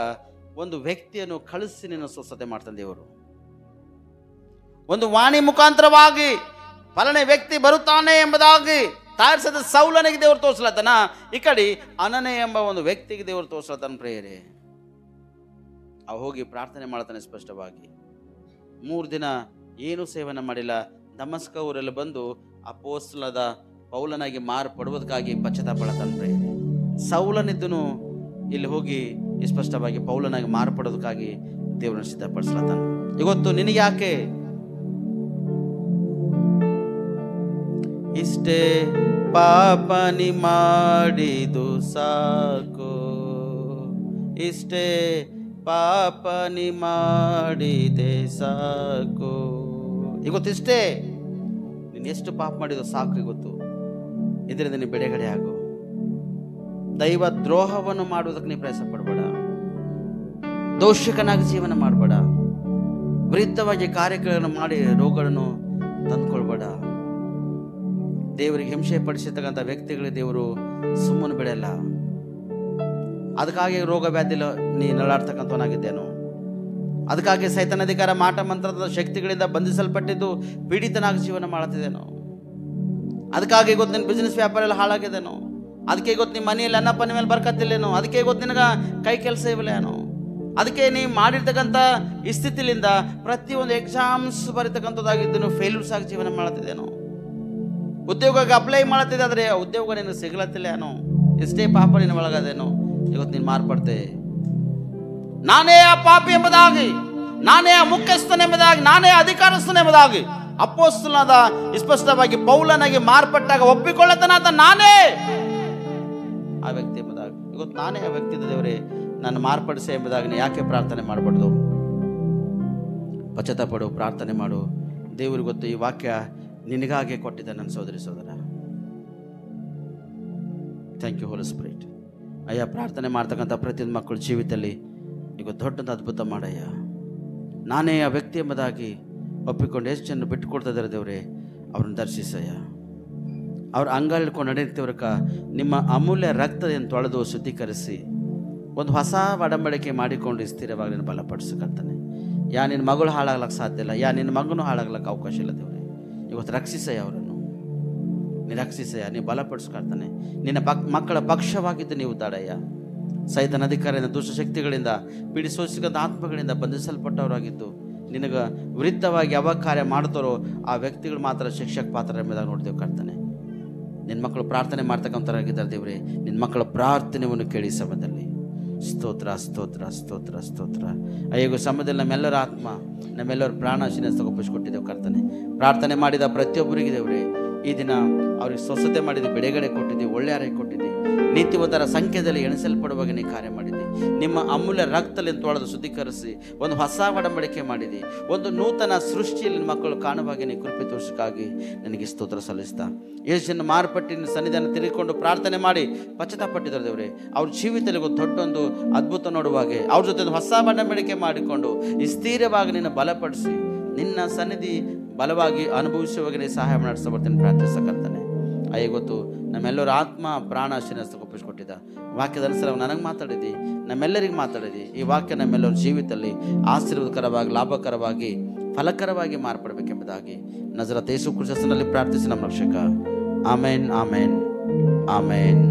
ಒಂದು ವ್ಯಕ್ತಿಯನ್ನು ಕಳಿಸಿ ನೀನು ಸ್ವಸ್ಥತೆ ಮಾಡ್ತಾನೆ ದೇವರು. ಒಂದು ವಾಣಿ ಮುಖಾಂತರವಾಗಿ ಫಲನೆ ವ್ಯಕ್ತಿ ಬರುತ್ತಾನೆ ಎಂಬುದಾಗಿ ತಾರಸದ ಸೌಲನಿಗೆ ದೇವರು ತೋರಿಸ್ಲತ್ತನ, ಈ ಕಡೆ ಅನನ್ಯ ಎಂಬ ಒಂದು ವ್ಯಕ್ತಿಗೆ ದೇವರು ತೋರಿಸ್ಲತ್ತಾನ ಪ್ರೇಯರೇ. ಅವ ಹೋಗಿ ಪ್ರಾರ್ಥನೆ ಮಾಡ್ತಾನೆ ಸ್ಪಷ್ಟವಾಗಿ. 3 ದಿನ ಏನೂ ಸೇವನೆ ಮಾಡಿಲ್ಲ. ದಮಸ್ಕ ಊರಲ್ಲಿ ಬಂದು ಅಪೊಸ್ತಲನಾದ ಪೌಲನಾಗಿ ಮಾರ್ಪಡುವುದಕ್ಕಾಗಿ ಪಶ್ಚಾತ್ತಾಪಡ್ತಾನೆ ಪ್ರೇಯರೇ. ಸೌಲನಿದ್ದನು ಇಲ್ಲಿ ಹೋಗಿ ಸ್ಪಷ್ಟವಾಗಿ ಪೌಲನಾಗಿ ಮಾರ್ಪಡೋದಕ್ಕಾಗಿ ದೇವರನ್ನು ಸಿದ್ಧಪಡಿಸ್ಲತ್ತಾನ. ಇವತ್ತು ನಿನಗೆ ಯಾಕೆ ಇಷ್ಟೇ ಪಾಪನಿ ಮಾಡಿದು ಸಾಕು, ಇಷ್ಟೇ ಪಾಪನಿ ಮಾಡಿದೆ ಸಾಕು. ಇವತ್ತಿಷ್ಟೇ ನೀನು ಎಷ್ಟು ಪಾಪ ಮಾಡಿದೋ ಸಾಕು. ಇವತ್ತು ಇದರಿಂದ ನೀನು ಬಿಡುಗಡೆ ಆಗು. ದೈವ ದ್ರೋಹವನ್ನು ಮಾಡುವುದಕ್ಕೆ ನೀನು ಪ್ರಯಾಸ ಪಡಬೇಡ. ದೋಷಕನಾಗಿ ಜೀವನ ಮಾಡಬೇಡ. ವಿರುದ್ಧವಾಗಿ ಕಾರ್ಯಗಳನ್ನು ಮಾಡಿ ರೋಗಗಳನ್ನು ತಂದುಕೊಳ್ಬೇಡ. ದೇವರಿಗೆ ಹಿಂಸೆ ಪಡಿಸಿರ್ತಕ್ಕಂಥ ವ್ಯಕ್ತಿಗಳಿಗೆ ದೇವರು ಸುಮ್ಮನೆ ಬಿಡಲ್ಲ. ಅದಕ್ಕಾಗಿ ರೋಗ ವ್ಯಾಧಿ ನೀ ನರಳಾಡ್ತಕ್ಕಂಥವನಾಗಿದ್ದೇನು? ಅದಕ್ಕಾಗಿ ಸೈತಾನ ಅಧಿಕಾರ ಮಾಟ ಮಂತ್ರದ ಶಕ್ತಿಗಳಿಂದ ಬಂಧಿಸಲ್ಪಟ್ಟಿದ್ದು ಪೀಡಿತನಾಗಿ ಜೀವನ ಮಾಡುತ್ತಿದ್ದೇನೋ? ಅದಕ್ಕಾಗಿ ಗೊತ್ತು ನಿನ್ನ ಬಿಸ್ನೆಸ್ ವ್ಯಾಪಾರ ಎಲ್ಲ ಹಾಳಾಗಿದ್ದೇನೋ? ಅದಕ್ಕೆ ಗೊತ್ತು ನಿಮ್ಮ ಮನೆಯಲ್ಲಿ ಅನ್ನಪ್ಪನ ಮೇಲೆ ಬರ್ಕತ್ತಿಲ್ಲೇನೋ? ಅದಕ್ಕೆ ಗೊತ್ತು ನಿನಗೆ ಕೈ ಕೆಲಸ ಇರಲೇನೋ? ಅದಕ್ಕೆ ನೀ ಮಾಡಿರ್ತಕ್ಕಂಥ ಈ ಸ್ಥಿತಿಲಿಂದ ಪ್ರತಿಯೊಂದು ಎಕ್ಸಾಮ್ಸ್ ಬರೀತಕ್ಕಂಥದ್ದಾಗಿದ್ದೇನೋ ಫೇಲ್ಯೂರ್ಸ್ ಆಗಿ ಜೀವನ ಮಾಡುತ್ತಿದ್ದೇನೋ? ಉದ್ಯೋಗಕ್ಕೆ ಅಪ್ಲೈ ಮಾಡುತ್ತಿದ್ದೆ, ಆದರೆ ಉದ್ಯೋಗ ನಿನಗೆ ಸಿಗಲತ್ತಿಲ್ಲ ಏನೋ? ಎಷ್ಟೇ ಪಾಪ ನಿನ್ನ ಒಳಗದೇನೋ? ಇವತ್ತು ನೀನು ಮಾರ್ಪಡ್ತೆ. ನಾನೇ ಆ ಪಾಪಿ ಎಂಬುದಾಗಿ, ನಾನೇ ಆ ಮುಖ್ಯಸ್ಥನೆಂಬುದಾಗಿ, ನಾನೇ ಅಧಿಕಾರಸ್ಥನೆಂಬುದಾಗಿ ಅಪೊಸ್ತಲನಾದ ಸ್ಪಷ್ಟವಾಗಿ ಪೌಲನಾಗಿ ಮಾರ್ಪಟ್ಟಾಗ ಒಪ್ಪಿಕೊಳ್ಳತನಾದ ನಾನೇ ಆ ವ್ಯಕ್ತಿ ಎಂಬುದಾಗಿ. ಇವತ್ತು ನಾನೇ ಆ ವ್ಯಕ್ತಿ ದೇವರೇ ನಾನು ಮಾರ್ಪಡಿಸೆ ಎಂಬುದಾಗಿ ನೀ ಯಾಕೆ ಪ್ರಾರ್ಥನೆ ಮಾಡಬಾರ್ದು? ಪಶ್ಚಾತ್ತಾಪಡು, ಪ್ರಾರ್ಥನೆ ಮಾಡು. ದೇವರಿಗೆ ಗೊತ್ತು ಈ ವಾಕ್ಯ ನಿನಗಾಗೆ ಕೊಟ್ಟಿದ್ದ ನನ್ನ ಸೋದರಿ ಸೋದರ. Thank you Holy Spirit. ಅಯ್ಯ, ಪ್ರಾರ್ಥನೆ ಮಾಡ್ತಕ್ಕಂಥ ಪ್ರತಿಯೊಂದು ಮಕ್ಕಳ ಜೀವಿತದಲ್ಲಿ ಈಗ ದೊಡ್ಡದು ಅದ್ಭುತ ಮಾಡಯ್ಯ. ನಾನೇ ಆ ವ್ಯಕ್ತಿ ಎಂಬುದಾಗಿ ಒಪ್ಪಿಕೊಂಡು ಎಷ್ಟು ಜನ ಬಿಟ್ಟು ಕೊಡ್ತಾ ಇದ್ದಾರೆ ದೇವರೇ, ಅವ್ರನ್ನ ದರ್ಶಿಸಯ್ಯ. ಅವ್ರ ಅಂಗಲಿಡ್ಕೊಂಡು ನಡೆಯುತ್ತವ್ರಕ ನಿಮ್ಮ ಅಮೂಲ್ಯ ರಕ್ತದಿಂದ ತೊಳೆದು ಶುದ್ಧೀಕರಿಸಿ ಒಂದು ಹೊಸ ಒಡಂಬಡಿಕೆ ಮಾಡಿಕೊಂಡು ಸ್ಥಿರವಾಗಿ ನೀನು ಬಲಪಡಿಸಕರ್ತಾನೆ. ನಿನ್ನ ಮಗಳು ಹಾಳಾಗ್ಲಕ್ಕೆ ಸಾಧ್ಯ ಇಲ್ಲ, ನಿನ್ನ ಮಗನೂ ಹಾಳಾಗ್ಲಕ್ಕೆ ಅವಕಾಶ ಇಲ್ಲ ದೇವರೇ. ಇವತ್ತು ರಕ್ಷಿಸಯ್ಯ, ಅವರನ್ನು ನೀನು ರಕ್ಷಿಸಯ್ಯ, ನೀವು ಬಲಪಡಿಸ್ಕೊಳ್ತಾನೆ. ನಿನ್ನ ಮಕ್ಕಳ ಪಕ್ಷವಾಗಿದ್ದು ನೀವು ಉದ್ದಾಡಯ್ಯ. ಸೈತಾನ ಅಧಿಕಾರದಿಂದ ದುಷ್ಟಶಕ್ತಿಗಳಿಂದ ಪೀಡಿಸೋಸಿಕೊಂಡ ಆತ್ಮಗಳಿಂದ ಬಂಧಿಸಲ್ಪಟ್ಟವರಾಗಿದ್ದು ನಿನಗೆ ವಿರುದ್ಧವಾಗಿ ಯಾವ ಕಾರ್ಯ ಮಾಡ್ತಾರೋ ಆ ವ್ಯಕ್ತಿಗಳು ಮಾತ್ರ ಶಿಕ್ಷಕ ಪಾತ್ರ ಎಂಬುದಾಗಿ ನೋಡ್ತೇವೆ ಕರ್ತಾನೆ. ನಿನ್ನ ಮಕ್ಕಳು ಪ್ರಾರ್ಥನೆ ಮಾಡ್ತಕ್ಕಂಥವ್ರಾಗಿದ್ದಾರೆ ದೇವರೇ, ನಿನ್ನ ಮಕ್ಕಳ ಪ್ರಾರ್ಥನೆಯನ್ನು ಕೇಳಿ ಸಮಯದಲ್ಲಿ ಸ್ತೋತ್ರ ಸ್ತೋತ್ರ ಸ್ತೋತ್ರ ಸ್ತೋತ್ರ. ಅಯ್ಯೋ ಸಮಯದಲ್ಲಿ ನಮ್ಮೆಲ್ಲರ ಆತ್ಮ ನಮ್ಮೆಲ್ಲರ ಪ್ರಾಣಶೀನ ತಗೊಪ್ಪಿಸ್ಕೊಟ್ಟಿದ್ದೇವೆ ಕರ್ತಾನೆ. ಪ್ರಾರ್ಥನೆ ಮಾಡಿದ ಪ್ರತಿಯೊಬ್ಬರಿಗೆ ದೇವರೇ ಈ ದಿನ ಅವ್ರಿಗೆ ಸ್ವಸ್ಥತೆ ಮಾಡಿದ್ದೆ, ಬಿಡುಗಡೆ ಕೊಟ್ಟಿದ್ದೆ, ಒಳ್ಳೆ ಆರೈಕೆ ಕೊಟ್ಟಿದ್ದೆ, ನೀತಿವಂತರ ಸಂಖ್ಯೆಯಲ್ಲಿ ಎಣಿಸಲ್ಪಡುವಾಗ ನೀ ಕಾರ್ಯ ಮಾಡಿದೆ. ನಿಮ್ಮ ಅಮೂಲ್ಯ ರಕ್ತದಲ್ಲಿ ತೊಳೆದು ಶುದ್ಧೀಕರಿಸಿ ಒಂದು ಹೊಸ ಒಡಂಬಡಿಕೆ ಮಾಡಿದೆ. ಒಂದು ನೂತನ ಸೃಷ್ಟಿಯಲ್ಲಿ ನಿಮ್ಮ ಮಕ್ಕಳು ಕಾಣುವಾಗಿ ನೀ ಕೃಪೆ ತೋರಿಸಕ್ಕಾಗಿ ನನಗೆ ಸ್ತೋತ್ರ ಸಲ್ಲಿಸ್ತಾ ಎಷ್ಟು ಜನ ಮಾರ್ಪಟ್ಟಿನ ಸನ್ನಿಧಾನ ತಿರುಗಿಕೊಂಡು ಪ್ರಾರ್ಥನೆ ಮಾಡಿ ಪಶ್ಚಾತ್ತಾಪಟ್ಟಿದ್ದಾರೆ ದೇವರೇ, ಅವ್ರ ಜೀವಿತದಲ್ಲಿ ಒಂದು ದೊಡ್ಡೊಂದು ಅದ್ಭುತ ನೋಡುವಾಗೆ ಅವ್ರ ಜೊತೆ ಒಂದು ಹೊಸ ಒಡಂಬಡಿಕೆ ಮಾಡಿಕೊಂಡು ಈ ಸ್ಥಿರವಾಗಿ ನಿನ್ನ ಬಲಪಡಿಸಿ ನಿನ್ನ ಸನ್ನಿಧಿ ಬಲವಾಗಿ ಅನುಭವಿಸುವಾಗ ನೀ ಸಹಾಯ ಮಾಡಿಸ್ತಾ ಬರ್ತೀನಿ ಪ್ರಾರ್ಥಿಸಕಂತಾನೆ. ಅಯ್ಯ ಗೊತ್ತು ನಮ್ಮೆಲ್ಲರ ಆತ್ಮ ಪ್ರಾಣ ಒಪ್ಪಿಸ್ಕೊಟ್ಟಿದ್ದ ವಾಕ್ಯದ ಅನುಸಾರ ನನಗೆ ಮಾತಾಡಿದಿ, ನಮ್ಮೆಲ್ಲರಿಗೆ ಮಾತಾಡಿದಿ. ಈ ವಾಕ್ಯ ನಮ್ಮೆಲ್ಲರ ಜೀವಿತದಲ್ಲಿ ಆಶೀರ್ವಾದಕರವಾಗಿ, ಲಾಭಕರವಾಗಿ, ಫಲಕರವಾಗಿ ಮಾರ್ಪಡಬೇಕೆಂಬುದಾಗಿ ನಜರೇತ ಯೇಸು ಕ್ರಿಸ್ತನಲ್ಲಿ ಪ್ರಾರ್ಥಿಸಿ ನಮ್ಮ ರಕ್ಷಕ. ಆಮೇನ್, ಆಮೇನ್, ಆಮೇನ್.